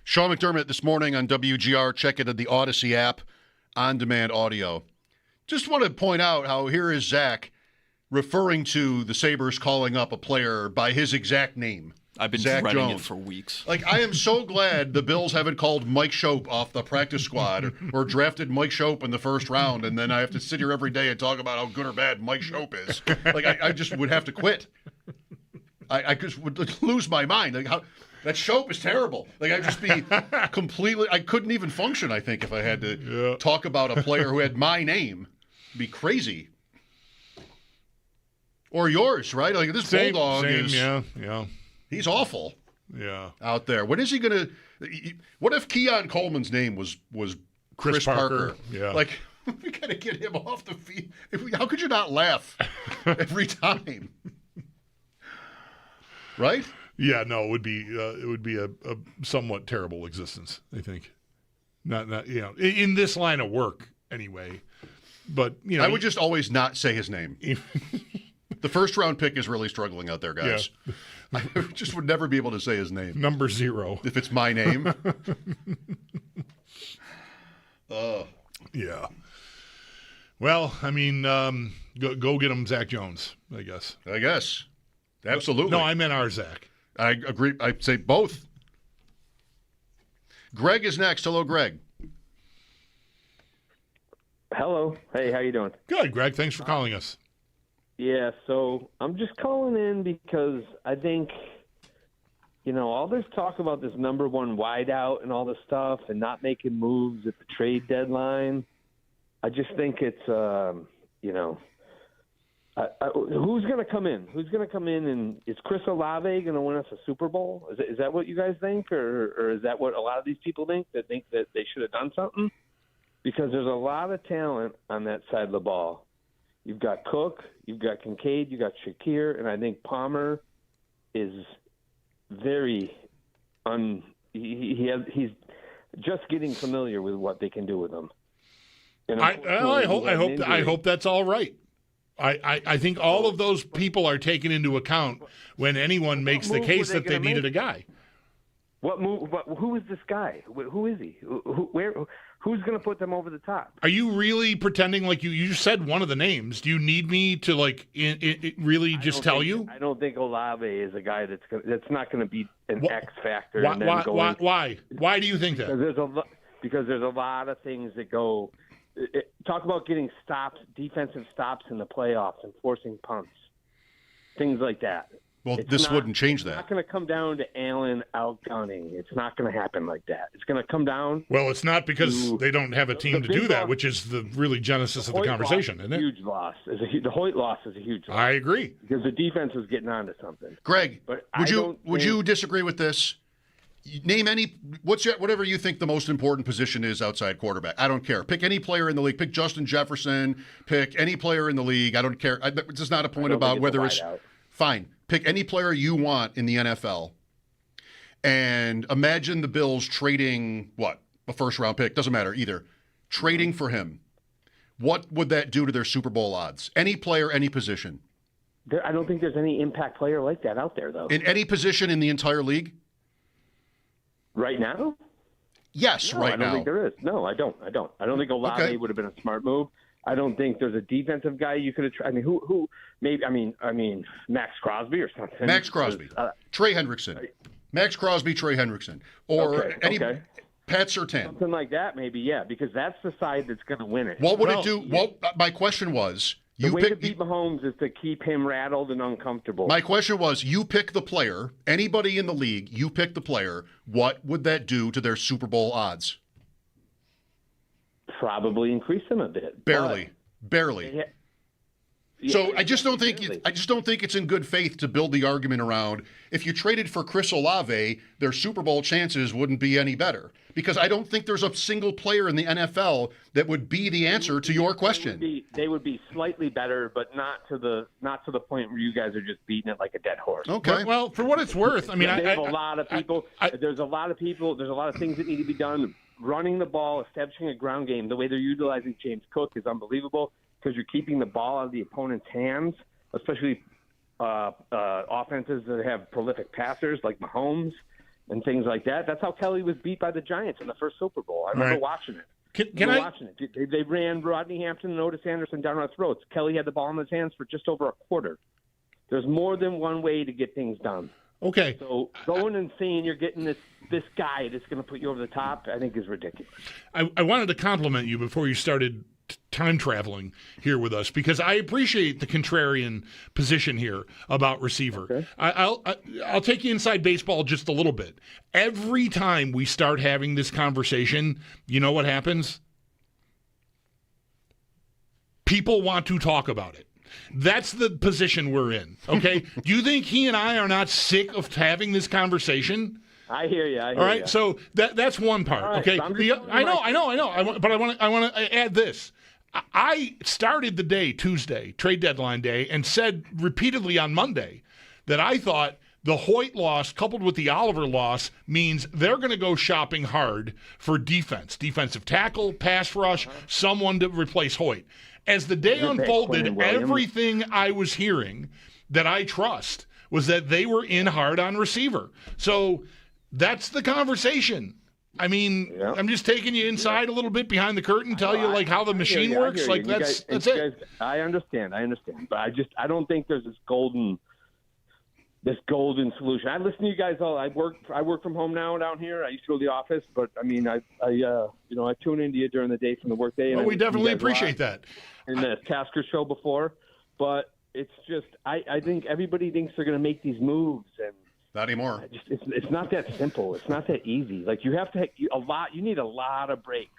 Sean McDermott this morning on WGR. Check it at the Odyssey app. On-demand audio. Just want to point out how here is Zach referring to the Sabres calling up a player by his exact name. I've been Zach dreading Jones. it for weeks. I am so glad the Bills haven't called Mike Schopp off the practice squad or drafted Mike Schopp in the first round, and then I have to sit here every day and talk about how good or bad Mike Schopp is. I just would have to quit. I just would lose my mind. That Schopp is terrible. I'd just be completely – I couldn't even function, I think, if I had to talk about a player who had my name. It'd be crazy. Or yours, right? This Bulldog is – yeah. He's awful. Yeah. Out there. When is he going to – what if Keon Coleman's name was Chris Parker? Yeah. We got to get him off the field. How could you not laugh every time? Right? Yeah, no, it would be a somewhat terrible existence, I think. Not in this line of work anyway. But I would just always not say his name. The first round pick is really struggling out there, guys. Yeah. I just would never be able to say his name. Number 0. If it's my name. Yeah. Well, go get him Zach Jones, I guess. Absolutely. No, I meant our Zach. I agree. I'd say both. Greg is next. Hello, Greg. Hello. Hey, how you doing? Good, Greg. Thanks for calling us. Yeah, so I'm just calling in because I think, all this talk about this number 1 wideout and all this stuff and not making moves at the trade deadline, I just think it's, who's going to come in? Who's going to come in, and is Chris Olave going to win us a Super Bowl? Is that what you guys think, or is that what a lot of these people think that they should have done something? Because there's a lot of talent on that side of the ball. You've got Cook, you've got Kincaid, you've got Shakir, and I think Palmer is very he's just getting familiar with what they can do with him. And I hope that's all right. I think all of those people are taken into account when anyone makes the case that they needed a guy. What move? Who is this guy? Who is he? Who's going to put them over the top? Are you really pretending like you said one of the names? Do you need me to really just tell you? I don't think Olave is a guy that's not going to be an X factor. Why? Why do you think that? Because there's a lot of things that go. Talk about getting stops, defensive stops in the playoffs and forcing punts, things like that. Well, It's this not- wouldn't change It's that. not going to come down to Allen outgunning. It's not going to happen like that. It's going to come down. Well, it's not because to they don't have a team to big do that, loss- which is the really genesis of the Hoyt conversation, loss isn't it? Huge loss. The Hoyt loss is a huge loss I agree. because the defense was getting onto something. Greg, But would you disagree with this? Name any whatever you think the most important position is outside quarterback. I don't care. Pick any player in the league. Pick Justin Jefferson. Pick any player in the league. I don't care. This is not a point about whether it's fine. Pick any player you want in the NFL. And imagine the Bills trading a first round pick. Doesn't matter either. Trading for him. What would that do to their Super Bowl odds? Any player, any position. I don't think there's any impact player like that out there, though. In any position in the entire league? Right now? Yes, No, right I don't now. think there is. No, I don't. I don't think Olave Okay. would have been a smart move. I don't think there's a defensive guy you could have tried. I mean, who? Maybe. I mean, Max Crosby or something. Max Crosby, Trey Hendrickson, Max Crosby, Trey Hendrickson, or Pat Surtain. Something like that, maybe. Yeah, because that's the side that's going to win it. What would it do? My question was, the way to beat Mahomes is to keep him rattled and uncomfortable. My question was, you pick the player, anybody in the league, you pick the player. What would that do to their Super Bowl odds? Probably increase them a bit. Barely. So I just don't think it's in good faith to build the argument around if you traded for Chris Olave, their Super Bowl chances wouldn't be any better. Because I don't think there's a single player in the NFL that would be the answer to your question. They would be slightly better, but not to the point where you guys are just beating it like a dead horse. Okay. Well, for what it's worth, I mean, they have a lot of people. There's a lot of people. There's a lot of things that need to be done. Running the ball, establishing a ground game. The way they're utilizing James Cook is unbelievable because you're keeping the ball out of the opponent's hands, especially offenses that have prolific passers like Mahomes and things like that. That's how Kelly was beat by the Giants in the first Super Bowl. I remember watching it. Watching it. They ran Rodney Hampton and Otis Anderson down our throats. Kelly had the ball in his hands for just over a quarter. There's more than one way to get things done. Okay. So going and saying you're getting this guy that's going to put you over the top, I think is ridiculous. I wanted to compliment you before you started time traveling here with us because I appreciate the contrarian position here about receiver. Okay. I'll take you inside baseball just a little bit. Every time we start having this conversation, you know what happens? People want to talk about it. That's the position we're in, okay? Do you think he and I are not sick of having this conversation? I hear you. All right, so that's one part, right, okay? so I know. But I want to add this. I started the day, Tuesday, trade deadline day, and said repeatedly on Monday that I thought the Hoyt loss coupled with the Oliver loss means they're going to go shopping hard for defensive tackle, pass rush, someone to replace Hoyt. As the day unfolded, everything I was hearing that I trust was that they were in hard on receiver. So that's the conversation. I mean, I'm just taking you inside a little bit behind the curtain, tell you like how the machine works. Like that's it. I understand. But I don't think there's this golden solution. I listen to you guys all. I work from home now down here. I used to go to the office, but I mean, I tune into you during the day from the workday. Well, we definitely appreciate that. In the Tasker show before, but it's just I think everybody thinks they're going to make these moves, and not anymore. It's not that simple. It's not that easy. Like you have to You need a lot of breaks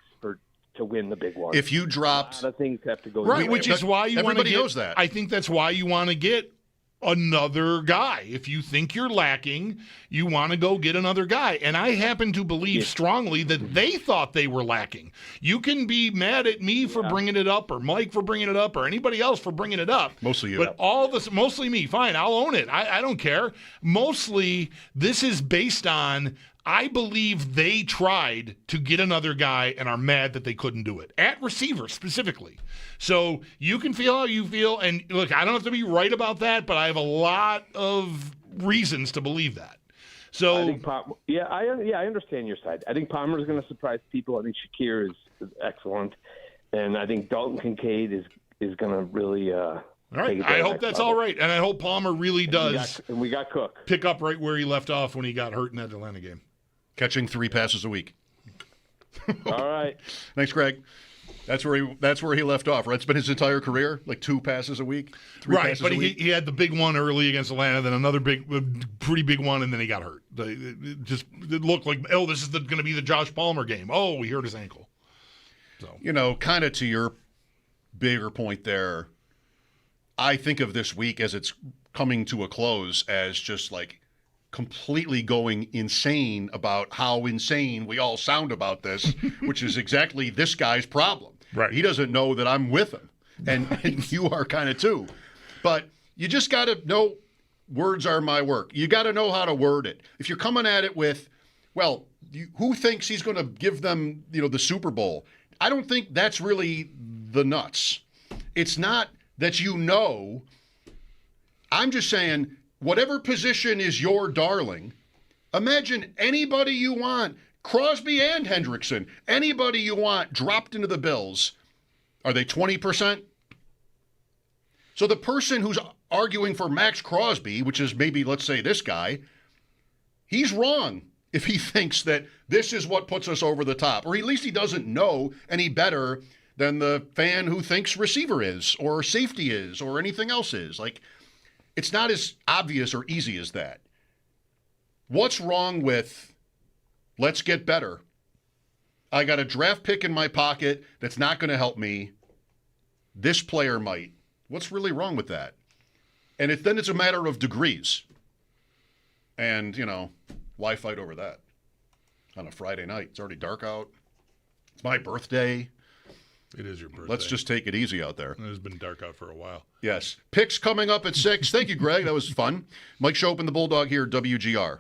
to win the big one. If you dropped, a lot of things have to go right, which is why you want to everybody knows that. I think that's why you want to get another guy. If you think you're lacking, you want to go get another guy. And I happen to believe strongly that they thought they were lacking. You can be mad at me for bringing it up, or Mike for bringing it up, or anybody else for bringing it up. Mostly you. But mostly me. Fine, I'll own it. I don't care. Mostly this is based on I believe they tried to get another guy and are mad that they couldn't do it. At receiver, specifically. So you can feel how you feel. And look, I don't have to be right about that, but I have a lot of reasons to believe that. So I think I understand your side. I think Palmer is going to surprise people. I think Shakir is excellent. And I think Dalton Kincaid is going to really all right. I hope that's all right. And I hope Palmer really does. And we got Cook. Pick up right where he left off when he got hurt in that Atlanta game. Catching 3 passes a week. All right. Thanks, Greg. That's where he left off. Right, it's been his entire career, like 2 passes a week, 3 right? passes But a week. he had the big one early against Atlanta, then another pretty big one, and then he got hurt. It looked like, oh, this is going to be the Josh Palmer game. Oh, he hurt his ankle. So kind of to your bigger point there, I think of this week as it's coming to a close as just like completely going insane about how insane we all sound about this, which is exactly this guy's problem. Right. He doesn't know that I'm with him, and you are kind of too. But you just got to know words are my work. You got to know how to word it. If you're coming at it with, well, who thinks he's going to give them, the Super Bowl? I don't think that's really the nuts. It's not that I'm just saying, whatever position is your darling, imagine anybody you want, Crosby and Hendrickson, anybody you want dropped into the Bills. Are they 20%? So the person who's arguing for Max Crosby, which is maybe, let's say, this guy, he's wrong if he thinks that this is what puts us over the top. Or at least he doesn't know any better than the fan who thinks receiver is or safety is or anything else is. Like, it's not as obvious or easy as that. What's wrong with let's get better? I got a draft pick in my pocket that's not going to help me. This player might. What's really wrong with that? And then it's a matter of degrees. And, why fight over that on a Friday night? It's already dark out. It's my birthday. it is your birthday. Let's just take it easy out there. It has been dark out for a while. Yes. Picks coming up at 6. Thank you, Greg. That was fun. Mike Schopp and the Bulldog here at WGR.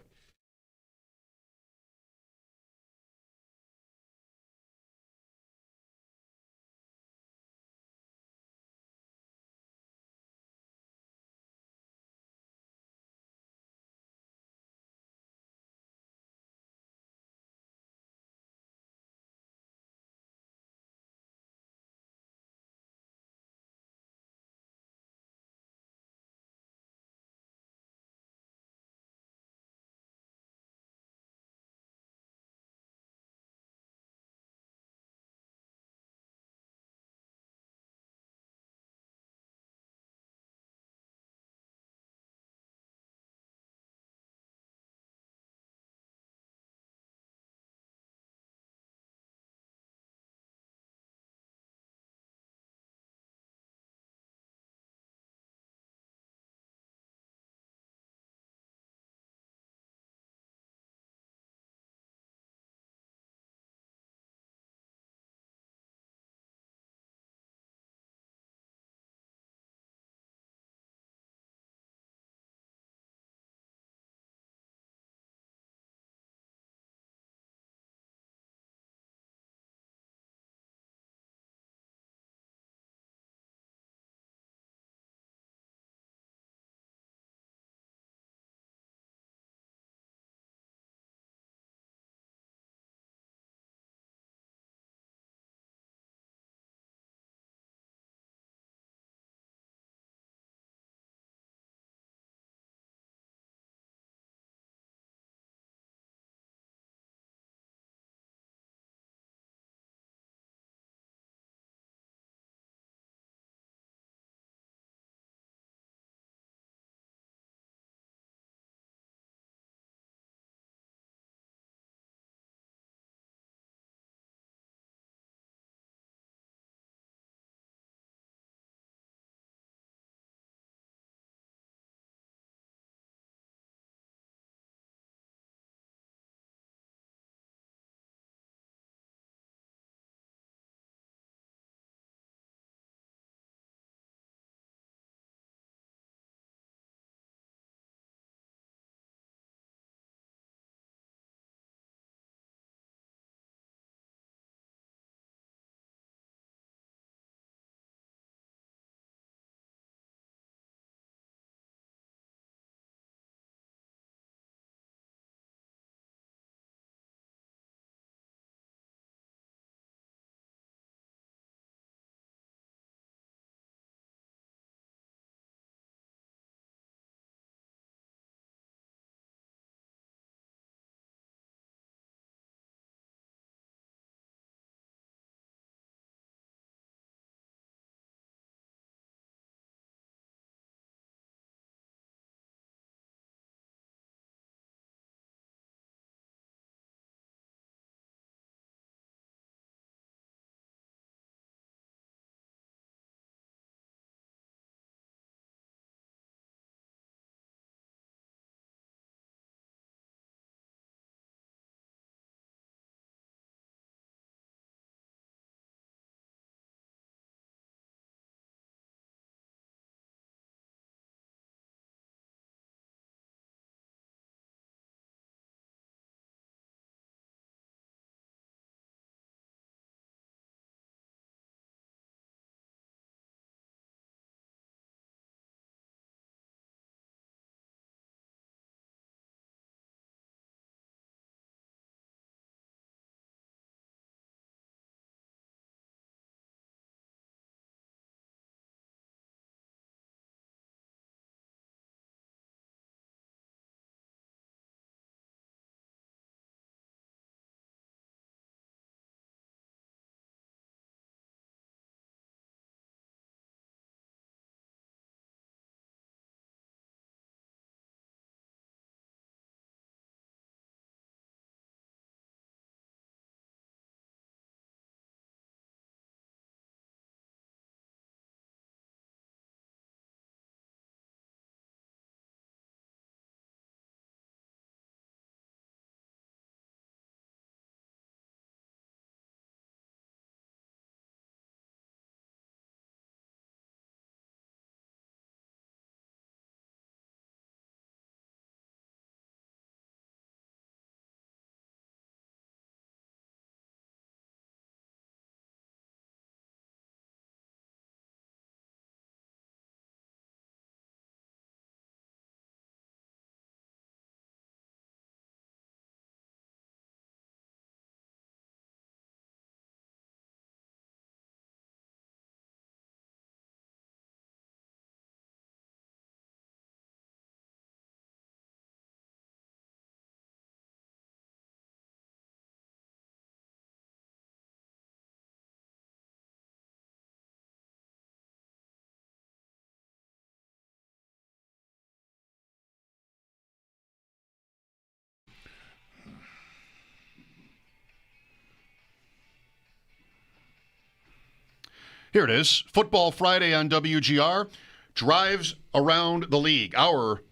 Here it is. Football Friday on WGR. Drives around the league. Our,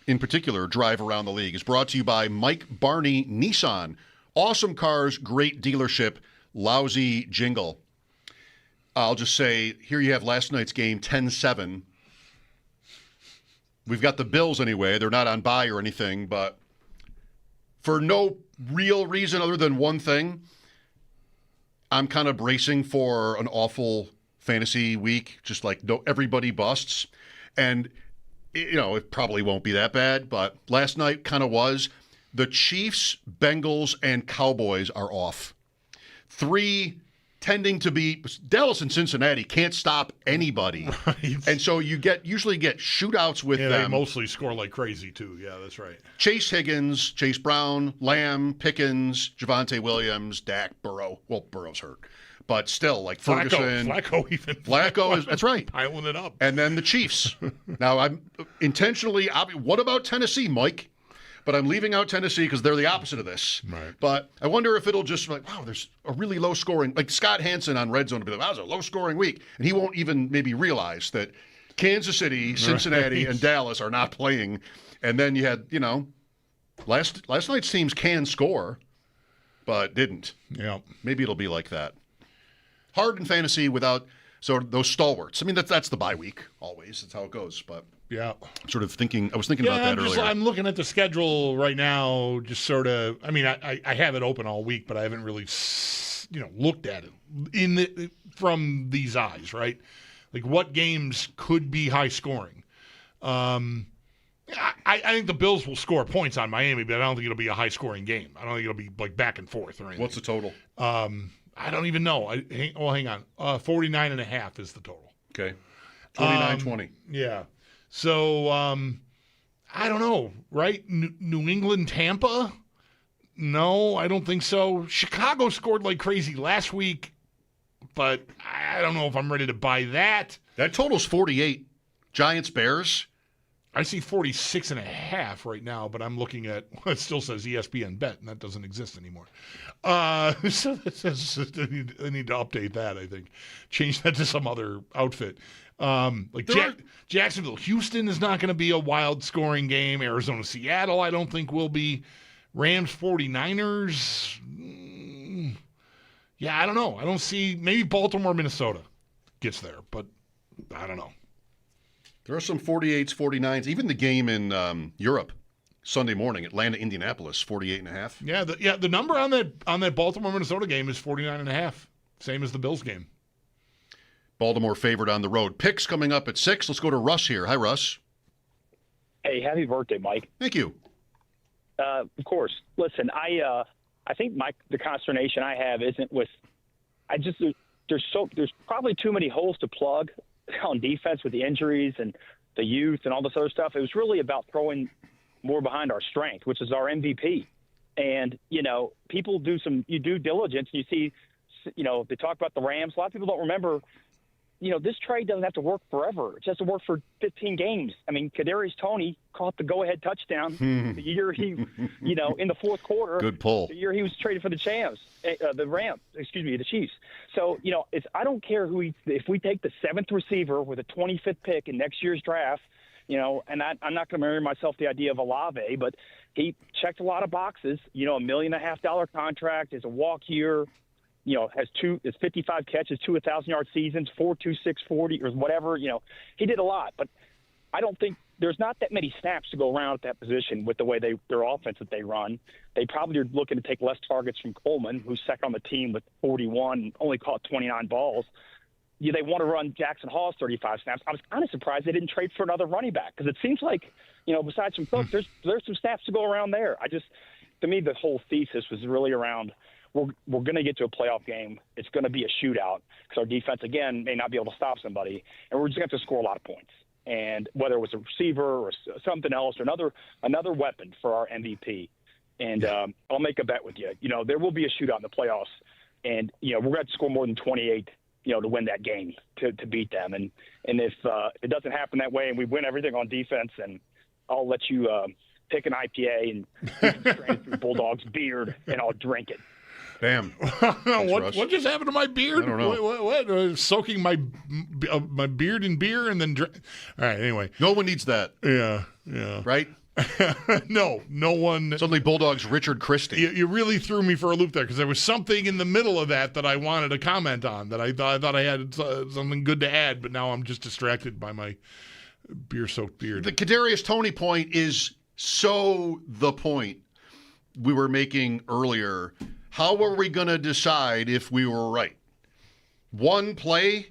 in particular, drive around the league is brought to you by Mike Barney Nissan. Awesome cars, great dealership, lousy jingle. I'll just say, here you have last night's game, 10-7. We've got the Bills anyway. They're not on bye or anything, but for no real reason other than one thing, I'm kind of bracing for an awful fantasy week, just like everybody busts. And, it probably won't be that bad, but last night kind of was. The Chiefs, Bengals, and Cowboys are off. 3 tending to be Dallas and Cincinnati can't stop anybody. Right. And so you usually get shootouts with them. They mostly score like crazy too. Yeah, that's right. Chase Higgins, Chase Brown, Lamb, Pickens, Javonte Williams, Dak, Burrow. Well, Burrow's hurt. But still, like Ferguson. Flacco is, that's right. Piling it up. And then the Chiefs. Now, I'm intentionally, what about Tennessee, Mike? But I'm leaving out Tennessee because they're the opposite of this. Right. But I wonder if it'll just like, wow, there's a really low scoring, like Scott Hansen on Red Zone will be like, wow, it was a low scoring week. And he won't even maybe realize that Kansas City, Cincinnati, and Dallas are not playing. And then you had, last night's teams can score, but didn't. Yeah. Maybe it'll be like that. Hard in fantasy without those stalwarts. I mean, that's the bye week always. That's how it goes. But yeah, I was thinking about that earlier. I'm looking at the schedule right now, just sort of. I mean, I have it open all week, but I haven't really, looked at it from these eyes, right? Like what games could be high scoring. I think the Bills will score points on Miami, but I don't think it'll be a high scoring game. I don't think it'll be like back and forth or anything. What's the total? I don't even know. Hang on. 49.5 is the total. Okay. 29-20. Yeah. So, I don't know, right? New England, Tampa? No, I don't think so. Chicago scored like crazy last week, but I don't know if I'm ready to buy that. That total's 48. Giants, Bears? I see 46.5 right now, but I'm looking at it still says ESPN Bet, and that doesn't exist anymore. So I need to update that. I think change that to some other outfit. Jacksonville, Houston is not going to be a wild scoring game. Arizona, Seattle, I don't think will be. Rams, 49ers. Yeah, I don't know. I don't see. Maybe Baltimore, Minnesota gets there, but I don't know. There are some 48s, 49s. Even the game in Europe, Sunday morning, Atlanta, Indianapolis, 48.5. Yeah, the number on that Baltimore Minnesota game is 49.5, same as the Bills game. Baltimore favored on the road. Picks coming up at 6. Let's go to Russ here. Hi, Russ. Hey, happy birthday, Mike. Thank you. Of course. Listen, I think the consternation I have isn't with. There's probably too many holes to plug on defense with the injuries and the youth and all this other stuff. It was really about throwing more behind our strength, which is our MVP. And, people do some due diligence. And you see, they talk about the Rams. A lot of people don't remember, this trade doesn't have to work forever. It just has to work for 15 games. I mean, Kadarius Toney caught the go-ahead touchdown the year he, in the fourth quarter. Good pull. The year he was traded for the Chiefs. So, I don't care if we take the 7th receiver with a 25th pick in next year's draft, and I'm not going to marry myself the idea of Olave, but he checked a lot of boxes, $1.5 million contract, is a walk year, has 55 catches, 2 1,000-yard seasons, 4.26 40 or whatever. He did a lot, but I don't think there's not that many snaps to go around at that position with the way their offense that they run. They probably are looking to take less targets from Coleman, who's second on the team with 41 and only caught 29 balls. They want to run Jackson Hall's 35 snaps. I was kind of surprised they didn't trade for another running back because it seems like, besides some folks, there's some snaps to go around there. To me, the whole thesis was really around we're going to get to a playoff game. It's going to be a shootout because our defense, again, may not be able to stop somebody, and we're just going to have to score a lot of points. And whether it was a receiver or something else or another weapon for our MVP. And I'll make a bet with you. There will be a shootout in the playoffs, and we're going to have to score more than 28. To win that game, to beat them. And if it doesn't happen that way and we win everything on defense, and I'll let you pick an IPA and strain it through Bulldog's beard, and I'll drink it. Bam. What just happened to my beard? I don't know. What? Soaking my beard in beer and then all right, anyway. No one needs that. Yeah. Right? No one. Suddenly Bulldog's Richard Christie. You really threw me for a loop there because there was something in the middle of that I wanted to comment on that I thought I had something good to add, but now I'm just distracted by my beer-soaked beard. The Kadarius Toney point is so the point we were making earlier. How are we going to decide if we were right? One play?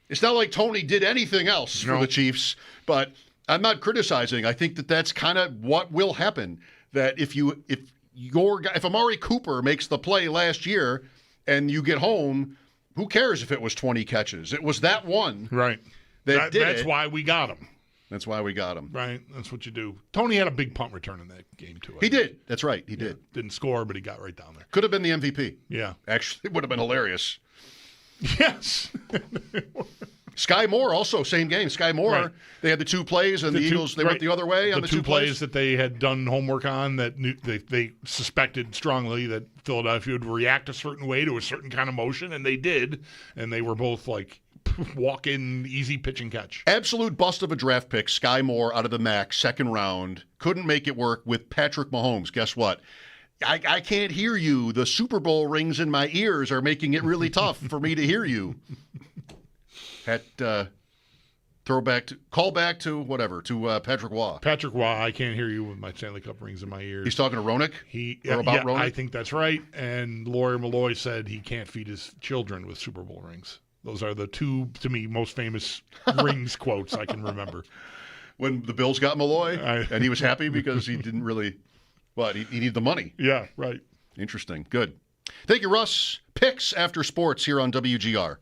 It's not like Toney did anything else for the Chiefs, but I'm not criticizing. I think that's kind of what will happen. That if Amari Cooper makes the play last year and you get home, who cares if it was 20 catches? It was that one. Right. That's why we got him. That's why we got him. Right. That's what you do. Toney had a big punt return in that game, too. He did. That's right. He did. Didn't score, but he got right down there. Could have been the MVP. Yeah. Actually, it would have been hilarious. Yes. Sky Moore, also same game. Sky Moore, right. They had the two plays, and the Eagles, they went the other way on the two plays. That they had done homework on that they suspected strongly that Philadelphia would react a certain way to a certain kind of motion, and they did. And they were both like walk-in, easy pitch and catch. Absolute bust of a draft pick, Sky Moore out of the MAC, second round. Couldn't make it work with Patrick Mahomes. Guess what? I can't hear you. The Super Bowl rings in my ears are making it really tough for me to hear you. Call back to Patrick Waugh. Patrick Waugh, I can't hear you with my Stanley Cup rings in my ears. He's talking to Roenick? Roenick? I think that's right. And Lawyer Malloy said he can't feed his children with Super Bowl rings. Those are the two, to me, most famous rings quotes I can remember. When the Bills got Malloy, and he was happy because he didn't really, he needed the money. Yeah, right. Interesting. Good. Thank you, Russ. Picks after sports here on WGR.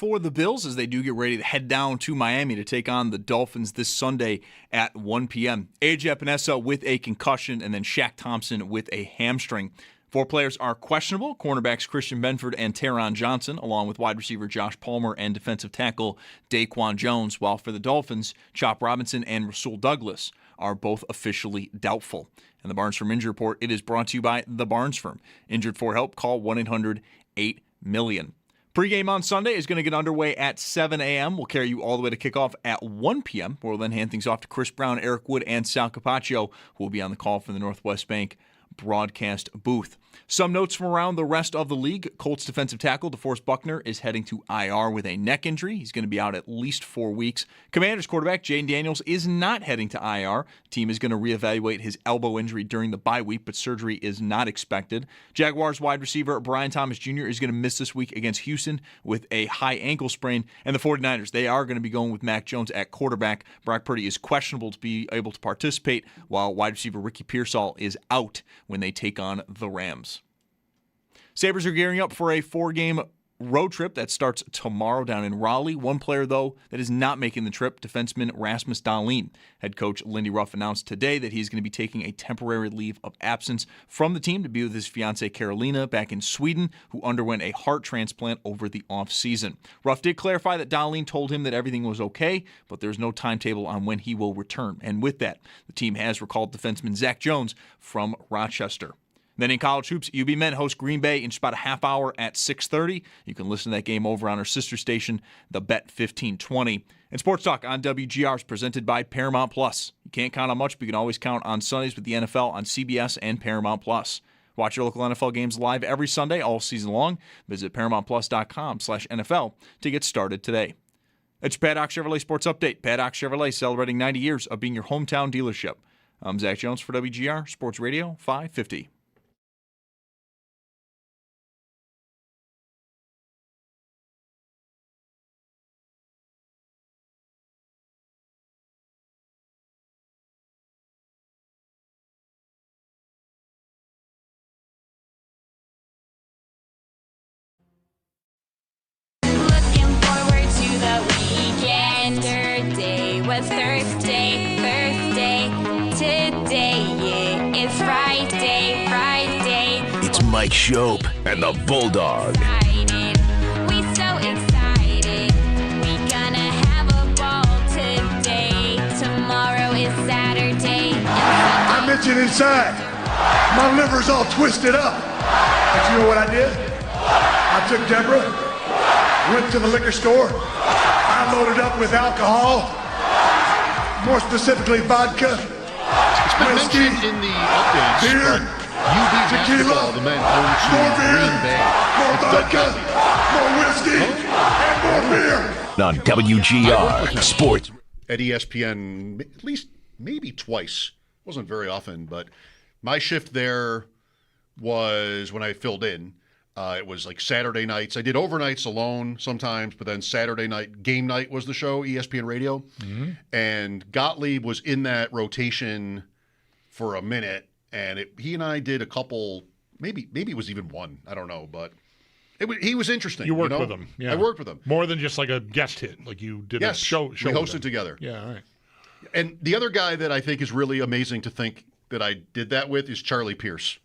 for the Bills as they do get ready to head down to Miami to take on the Dolphins this Sunday at 1 p.m. AJ Epinesa with a concussion and then Shaq Thompson with a hamstring. 4 players are questionable: cornerbacks Christian Benford and Taron Johnson, along with wide receiver Josh Palmer and defensive tackle Daquan Jones, while for the Dolphins, Chop Robinson and Rasul Douglas are both officially doubtful. And the Barnes Firm Injury Report, it is brought to you by the Barnes Firm. Injured for help, call 1-800-8-MILLION. Pregame on Sunday is going to get underway at 7 a.m. We'll carry you all the way to kickoff at 1 p.m. We'll then hand things off to Chris Brown, Eric Wood, and Sal Capaccio, who will be on the call from the Northwest Bank broadcast booth. Some notes from around the rest of the league. Colts defensive tackle DeForest Buckner is heading to IR with a neck injury. He's going to be out at least 4 weeks. Commanders quarterback Jayden Daniels is not heading to IR. Team is going to reevaluate his elbow injury during the bye week, but surgery is not expected. Jaguars wide receiver Brian Thomas Jr. is going to miss this week against Houston with a high ankle sprain. And the 49ers, they are going to be going with Mac Jones at quarterback. Brock Purdy is questionable to be able to participate, while wide receiver Ricky Pearsall is out when they take on the Rams. Sabres are gearing up for a 4-game road trip that starts tomorrow down in Raleigh. One player, though, that is not making the trip, defenseman Rasmus Dahlin. Head coach Lindy Ruff announced today that he's going to be taking a temporary leave of absence from the team to be with his fiancée Carolina back in Sweden, who underwent a heart transplant over the offseason. Ruff did clarify that Dahlin told him that everything was okay, but there's no timetable on when he will return. And with that, the team has recalled defenseman Zach Jones from Rochester. Then in college hoops, UB men host Green Bay in just about a half hour at 6:30. You can listen to that game over on our sister station, the Bet 1520. And Sports Talk on WGR is presented by Paramount Plus. You can't count on much, but you can always count on Sundays with the NFL on CBS and Paramount Plus. Watch your local NFL games live every Sunday all season long. Visit ParamountPlus.com/NFL to get started today. It's your Paddock Chevrolet Sports Update. Paddock Chevrolet celebrating 90 years of being your hometown dealership. I'm Zach Jones for WGR Sports Radio 550. Thursday, today it's Friday. It's Mike Schopp and the Bulldog. We so excited, we gonna have a ball today. Tomorrow is Saturday. I'm itching inside. My liver's all twisted up. But you know what I did? I took Deborah, went to the liquor store, I loaded up with alcohol. More specifically, vodka, It's been whiskey, mentioned in the updates, beer, but UB basketball, the men own more beer, Green Bay. more It's vodka, done. more whiskey, and more beer. On WGR Sports. At ESPN, at least maybe twice. Wasn't very often, but my shift there was when I filled in. It was like Saturday nights. I did overnights alone sometimes, but then Saturday night, game night was the show, ESPN Radio. Mm-hmm. And Gottlieb was in that rotation for a minute, and he and I did a couple, maybe it was even one, I don't know, but he was interesting. You worked with him. Yeah. I worked with him. More than just like a guest hit, like you did a show. We hosted together. Yeah, all right. And the other guy that I think is really amazing to think that I did that with is Charlie Pierce,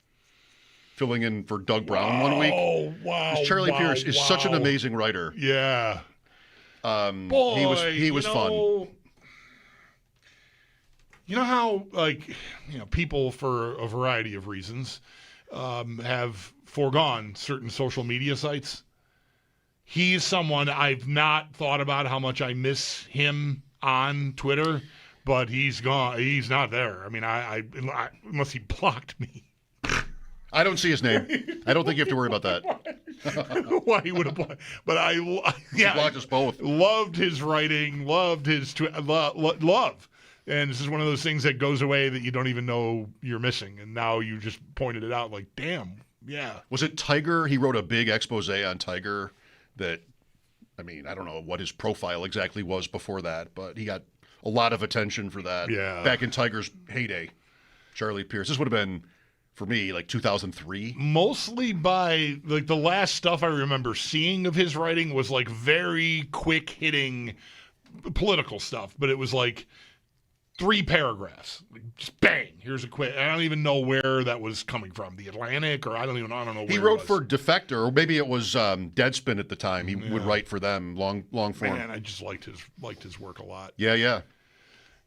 filling in for Doug Brown one week. Oh, wow. Charlie Pierce is such an amazing writer. Yeah. Boy, he was fun. You know how, people for a variety of reasons have foregone certain social media sites? He's someone I've not thought about how much I miss him on Twitter, but he's gone. He's not there. I mean, I unless he blocked me. I don't see his name. I don't think you have to worry about that. Why he would have blocked. But He blocked us both. Loved his writing, loved his love. And this is one of those things that goes away that you don't even know you're missing. And now you just pointed it out like, damn, yeah. Was it Tiger? He wrote a big expose on Tiger that, I mean, I don't know what his profile exactly was before that, but he got a lot of attention for that. Yeah. Back in Tiger's heyday. Charlie Pierce. This would have been for me, like 2003. Mostly by like the last stuff I remember seeing of his writing was like very quick hitting political stuff, but it was like 3 paragraphs, like just bang. Here's a quick. I don't even know where that was coming from, the Atlantic, or I don't know. Where he wrote for Defector, or maybe it was Deadspin at the time. He would write for them, long form. Man, I just liked his work a lot. Yeah.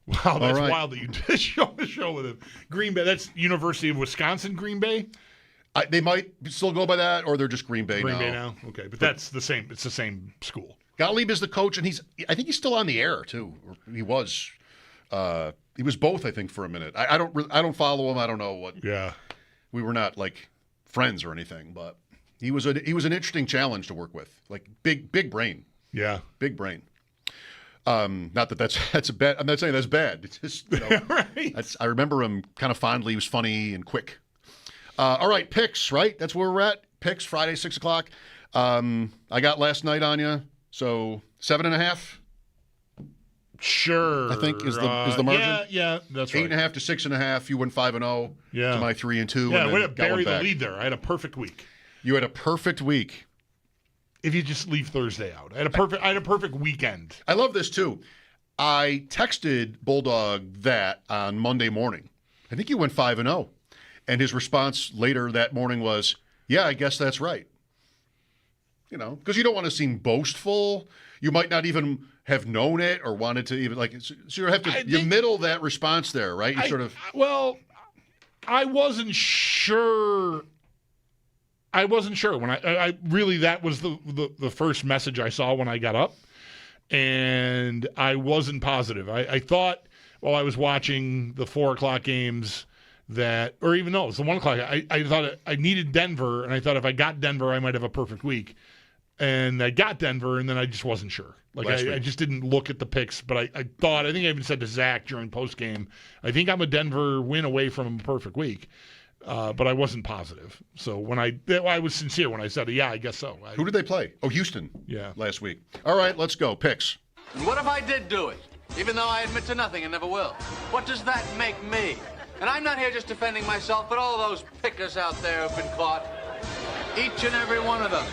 Wow, that's right. wild that you did show with him. Green Bay, that's University of Wisconsin, Green Bay? They might still go by that, or they're just Green Bay now. Green Bay now? Okay, but that's the same. It's the same school. Gottlieb is the coach, and I think he's still on the air, too. He was. He was both, I think, for a minute. I don't follow him. I don't know what. Yeah. We were not, like, friends or anything, but he was an interesting challenge to work with. Like, big brain. Yeah. Big brain. Not that that's a bad. I'm not saying that's bad. It's just right. I remember him kind of fondly. He was funny and quick. All right, picks. Right, that's where we're at. Picks Friday 6:00. I got last night on you. So 7.5. Sure. I think is the margin. Yeah, that's right. 8.5 to 6.5. You went 5-0. Yeah. To my 3-2. Yeah, and way then to got one bury the back. lead there. I had a perfect week. You had a perfect week. If you just leave Thursday out, I had a perfect weekend. I love this too. I texted Bulldog that on Monday morning. I think you went 5-0, and his response later that morning was, "Yeah, I guess that's right." You know, because you don't want to seem boastful. You might not even have known it or wanted to even so you have to you middle that response there, right? You I wasn't sure. I wasn't sure when I really that was the first message I saw when I got up, and I wasn't positive. I thought while I was watching the 4:00 games or even though it was the 1:00, I thought I needed Denver, and I thought if I got Denver, I might have a perfect week. And I got Denver, and then I just wasn't sure. I just didn't look at the picks, but I think I even said to Zach during postgame, I think I'm a Denver win away from a perfect week. But I wasn't positive. So when I was sincere when I said, yeah, I guess so. Who did they play? Oh, Houston. Yeah. Last week. All right, let's go. Picks. And what if I did do it? Even though I admit to nothing and never will. What does that make me? And I'm not here just defending myself, but all those pickers out there who've been caught. Each and every one of them.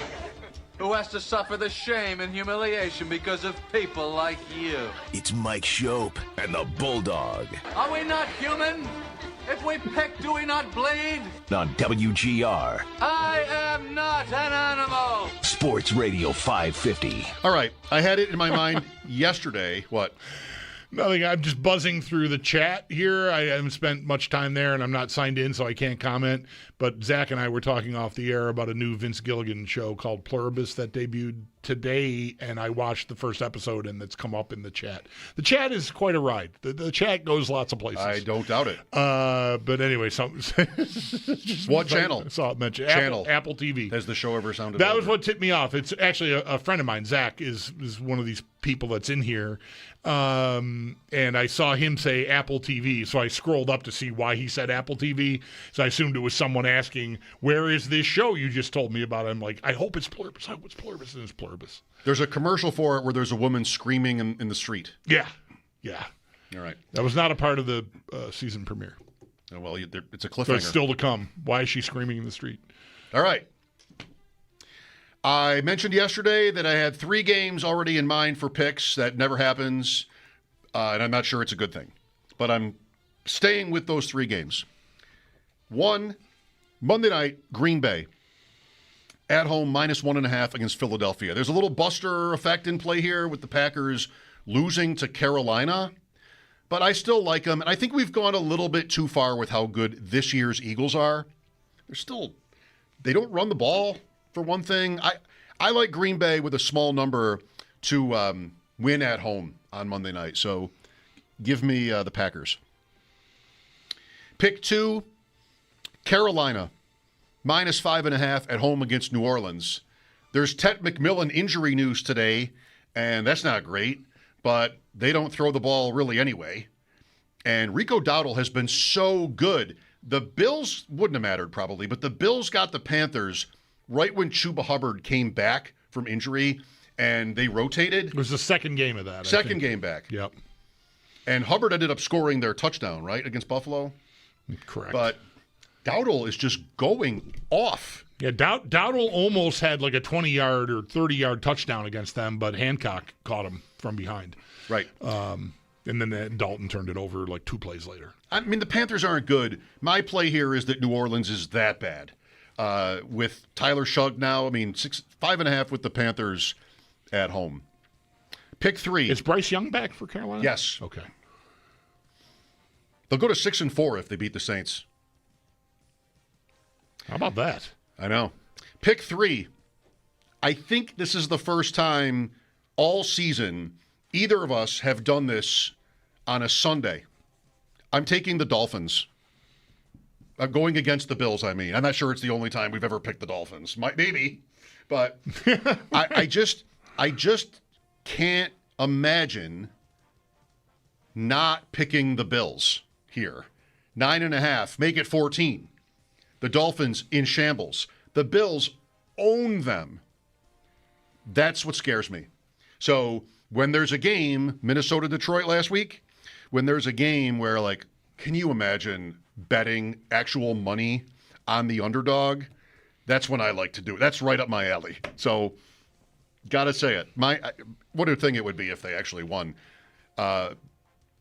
Who has to suffer the shame and humiliation because of people like you. It's Mike Schopp and the Bulldog Are we not human? If we peck, do we not bleed? on WGR I am not an animal. Sports Radio 550. All right, I had it in my mind yesterday. What? Nothing. I'm just buzzing through the chat here. I haven't spent much time there, and I'm not signed in, so I can't comment. But Zach and I were talking off the air about a new Vince Gilligan show called Pluribus that debuted today, and I watched the first episode, and it's come up in the chat. The chat is quite a ride. The chat goes lots of places. I don't doubt it. But anyway, what channel? I saw it mentioned. Channel. Apple TV. Has the show ever sounded? That was what tipped me off. It's actually a friend of mine, Zach, is one of these people that's in here. And I saw him say Apple TV, so I scrolled up to see why he said Apple TV. So I assumed it was someone asking, where is this show you just told me about? I'm like, I hope it's Pluribus. I hope it's Pluribus, and it's Pluribus. There's a commercial for it where there's a woman screaming in the street. Yeah. All right. That was not a part of the season premiere. Oh, well, it's a cliffhanger. So it's still to come. Why is she screaming in the street? All right. I mentioned yesterday that I had 3 games already in mind for picks. That never happens, and I'm not sure it's a good thing. But I'm staying with those 3 games. 1, Monday night, Green Bay. At home, -1.5 against Philadelphia. There's a little Buster effect in play here with the Packers losing to Carolina. But I still like them, and I think we've gone a little bit too far with how good this year's Eagles are. They don't run the ball. For one thing, I like Green Bay with a small number to win at home on Monday night. So give me the Packers. Pick 2, Carolina, -5.5 at home against New Orleans. There's Ted McMillan injury news today, and that's not great, but they don't throw the ball really anyway. And Rico Dowdle has been so good. The Bills wouldn't have mattered probably, but the Bills got the Panthers right when Chuba Hubbard came back from injury, and they rotated. It was the second game of that. Second game back. Yep. And Hubbard ended up scoring their touchdown, right, against Buffalo? Correct. But Dowdle is just going off. Yeah, Dowdle almost had like a 20-yard or 30-yard touchdown against them, but Hancock caught him from behind. Right. And then Dalton turned it over like 2 plays later. I mean, the Panthers aren't good. My play here is that New Orleans is that bad. With Tyler Shugg now, I mean, 5.5 with the Panthers at home. Pick 3. Is Bryce Young back for Carolina? Yes. Okay. They'll go to 6-4 if they beat the Saints. How about that? I know. Pick 3. I think this is the first time all season either of us have done this on a Sunday. I'm taking the Dolphins. I'm going against the Bills, I mean. I'm not sure it's the only time we've ever picked the Dolphins. Maybe. But I just can't imagine not picking the Bills here. 9.5. Make it 14. The Dolphins in shambles. The Bills own them. That's what scares me. So when there's a game, Minnesota-Detroit last week, when there's a game where, like, can you imagine betting actual money on the underdog? That's when I like to do it. That's right up my alley. So, gotta say it. What a thing it would be if they actually won.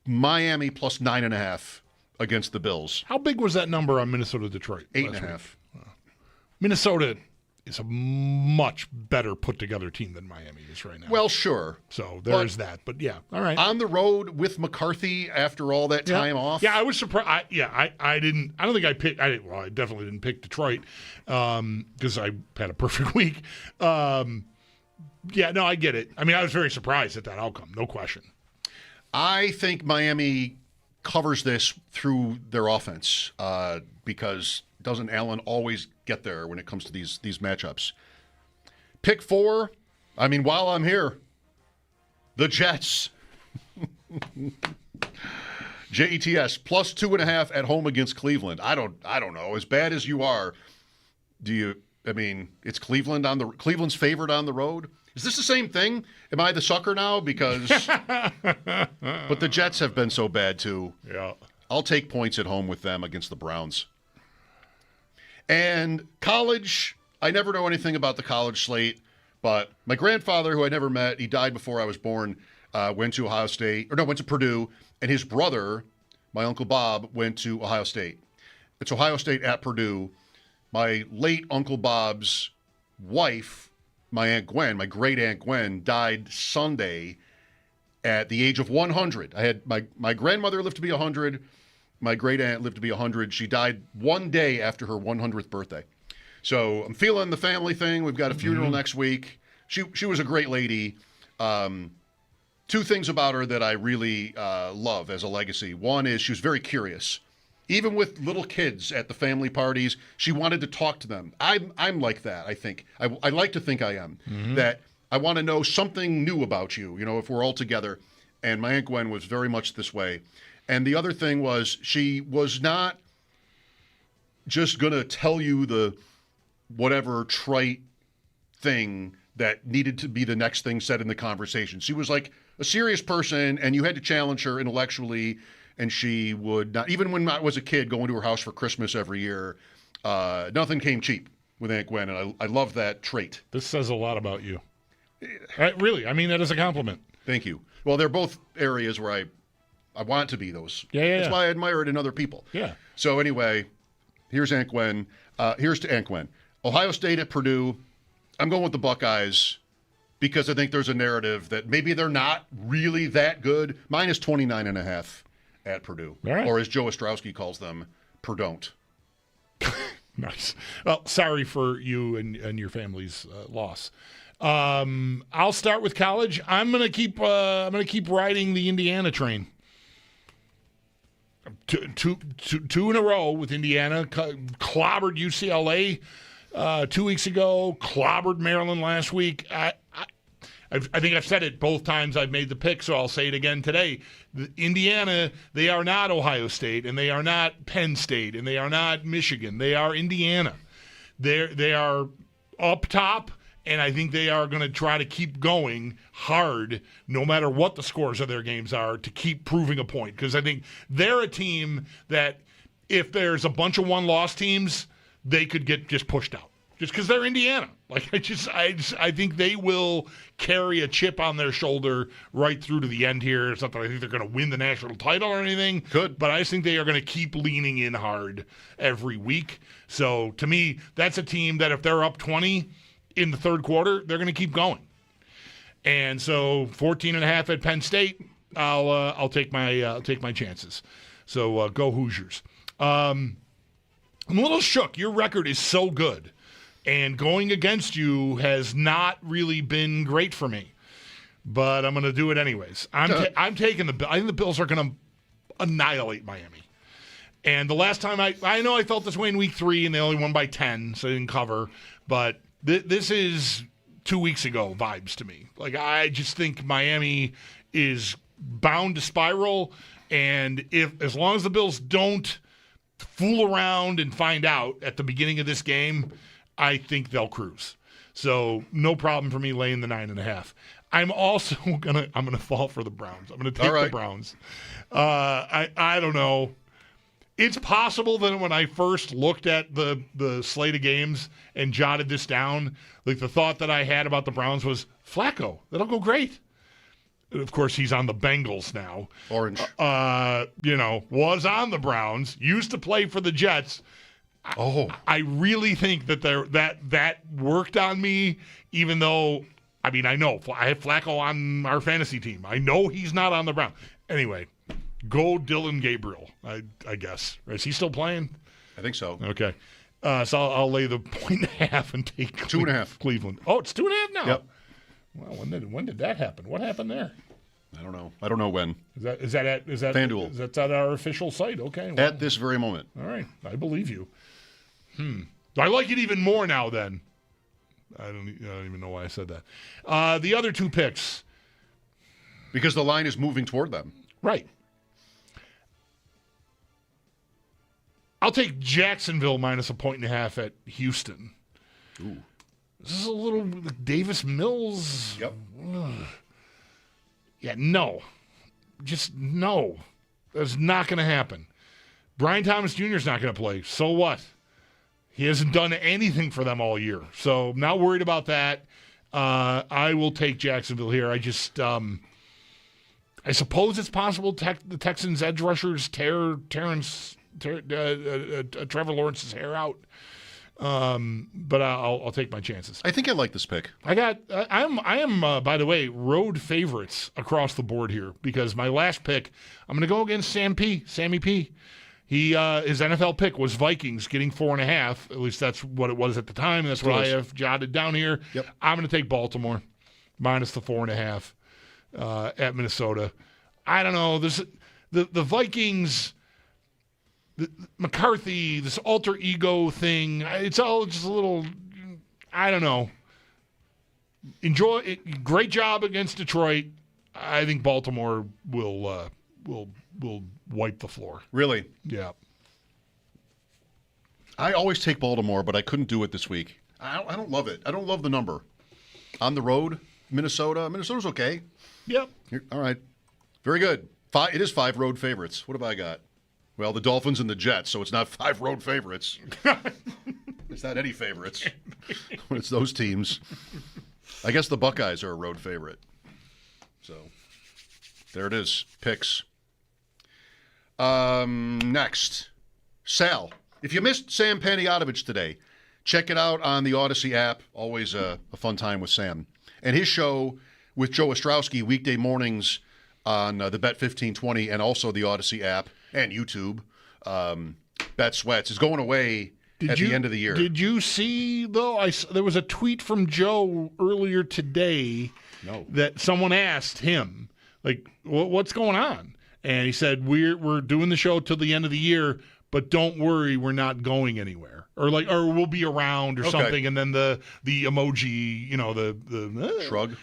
Miami plus 9.5 against the Bills. How big was that number on Minnesota-Detroit? 8.5. Minnesota is a much better put-together team than Miami is right now. Well, sure. So there's that. But, yeah, all right. On the road with McCarthy after all that time off. Yeah, I was surprised. I definitely didn't pick Detroit because I had a perfect week. I get it. I mean, I was very surprised at that outcome, no question. I think Miami covers this through their offense because doesn't Allen always get there when it comes to these matchups? Pick 4. I mean, while I'm here, the Jets. JETS plus 2.5 at home against Cleveland. I don't know. As bad as you are, it's Cleveland's favored on the road? Is this the same thing? Am I the sucker now? Because but the Jets have been so bad too. Yeah. I'll take points at home with them against the Browns. And college, I never know anything about the college slate, but my grandfather, who I never met, he died before I was born, went to Purdue, and his brother, my Uncle Bob, went to Ohio State. It's Ohio State at Purdue. My late Uncle Bob's wife, my Aunt Gwen, my great Aunt Gwen, died Sunday at the age of 100. I had my grandmother lived to be 100. My great aunt lived to be 100. She died one day after her 100th birthday. So I'm feeling the family thing. We've got a funeral next week. She was a great lady. 2 things about her that I really love as a legacy. One is she was very curious. Even with little kids at the family parties, she wanted to talk to them. I'm like that, I think. I like to think I am. That I want to know something new about you, if we're all together. And my Aunt Gwen was very much this way. And the other thing was she was not just going to tell you the whatever trite thing that needed to be the next thing said in the conversation. She was like a serious person, and you had to challenge her intellectually, and she would not, even when I was a kid going to her house for Christmas every year, nothing came cheap with Aunt Gwen, and I love that trait. This says a lot about you. Really, I mean that as a compliment. Thank you. Well, they're both areas where I want to be those. Yeah. That's why I admire it in other people. Yeah. So anyway, here's Aunt Gwen. Here's to Aunt Gwen. Ohio State at Purdue. I'm going with the Buckeyes because I think there's a narrative that maybe they're not really that good. Minus 29.5 at Purdue. All right. Or as Joe Ostrowski calls them, Purdon't. Nice. Well, sorry for you and your family's loss. I'll start with college. I'm gonna keep riding the Indiana train. Two in a row with Indiana. Clobbered UCLA 2 weeks ago. Clobbered Maryland last week. I think I've said it both times I've made the pick, so I'll say it again today. Indiana, they are not Ohio State, and they are not Penn State, and they are not Michigan. They are Indiana. They are up top, and I think they are going to try to keep going hard, no matter what the scores of their games are, to keep proving a point. Because I think they're a team that if there's a bunch of one-loss teams, they could get just pushed out. Just because they're Indiana. Like, I think they will carry a chip on their shoulder right through to the end here. It's not that I think they're going to win the national title or anything. Good. But I just think they are going to keep leaning in hard every week. So, to me, that's a team that if they're up 20 in the third quarter, they're going to keep going. And so, 14.5 at Penn State, I'll take my chances. So, go Hoosiers. I'm a little shook. Your record is so good. And going against you has not really been great for me. But I'm going to do it anyways. I'm taking the Bills. I think the Bills are going to annihilate Miami. And the last time I know I felt this way in week 3, and they only won by 10, so they didn't cover. But this is 2 weeks ago vibes to me. Like, I just think Miami is bound to spiral. And as long as the Bills don't fool around and find out at the beginning of this game, I think they'll cruise. So no problem for me laying the 9.5. I'm also gonna fall for the Browns. I'm gonna take the Browns. I don't know. It's possible that when I first looked at the slate of games and jotted this down, like the thought that I had about the Browns was Flacco. That'll go great. Of course, he's on the Bengals now. Orange. Was on the Browns, used to play for the Jets. I really think that worked on me, even though, I know I have Flacco on our fantasy team. I know he's not on the Browns. Anyway, go Dylan Gabriel, I guess. Is he still playing? I think so. Okay. So I'll lay the 1.5 and take 2.5. Cleveland. Oh, it's 2.5 now? Yep. Well, when did that happen? What happened there? I don't know. I don't know when. Is that FanDuel? Is that at our official site? Okay. Well, at this very moment. All right. I believe you. I like it even more now then. I don't even know why I said that. The other 2 picks. Because the line is moving toward them. Right. I'll take Jacksonville minus 1.5 at Houston. Ooh. This is a little Davis Mills. Yep. Yeah, no. Just no. That's not going to happen. Brian Thomas Jr. is not going to play. So what? He hasn't done anything for them all year. So I'm not worried about that. I will take Jacksonville here. I just, I suppose it's possible the Texans edge rushers tear Trevor Lawrence's hair out. But I'll take my chances. I think I like this pick. I am by the way, road favorites across the board here because my last pick, I'm going to go against Sammy P. His NFL pick was Vikings getting 4.5. At least that's what it was at the time. That's what I have jotted down here. Yep. I'm going to take Baltimore minus the 4.5 at Minnesota. I don't know. The Vikings, McCarthy, this alter ego thing. It's all just a little. I don't know. Enjoy it. Great job against Detroit. I think Baltimore will wipe the floor. Really? Yeah. I always take Baltimore, but I couldn't do it this week. I don't love it. I don't love the number. On the road, Minnesota. Minnesota's okay. Yep. All right. Very good. It is 5 road favorites. What have I got? Well, the Dolphins and the Jets, so it's not 5 road favorites. It's not any favorites. When it's those teams. I guess the Buckeyes are a road favorite. So, there it is. Picks. Next, Sal. If you missed Sam Panayotovich today, check it out on the Odyssey app. Always a fun time with Sam. And his show with Joe Ostrowski weekday mornings on the Bet 1520 and also the Odyssey app and YouTube. Bet Sweats is going away at the end of the year. Did you see, though, there was a tweet from Joe earlier today that someone asked him, like, what's going on? And he said, we're doing the show till the end of the year, but don't worry, we're not going anywhere. Or we'll be around or something. And then the emoji, the shrug.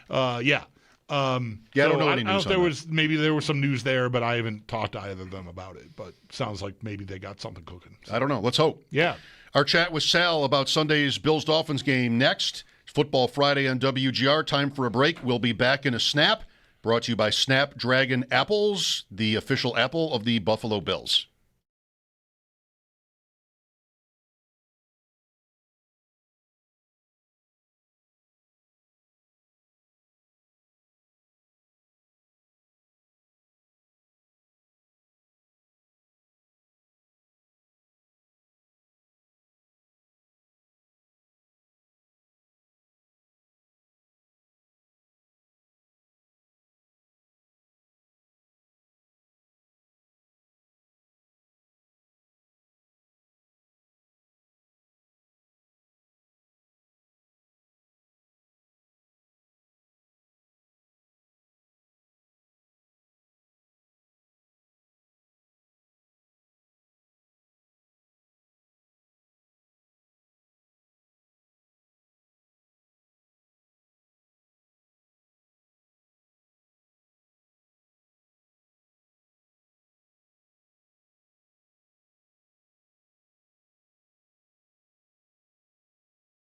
Yeah. I don't know any news on that. Maybe there was some news there, but I haven't talked to either of them about it. But sounds like maybe they got something cooking. So. I don't know. Let's hope. Yeah. Our chat with Sal about Sunday's Bills-Dolphins game next. Football Friday on WGR. Time for a break. We'll be back in a snap. Brought to you by Snapdragon Apples, the official apple of the Buffalo Bills.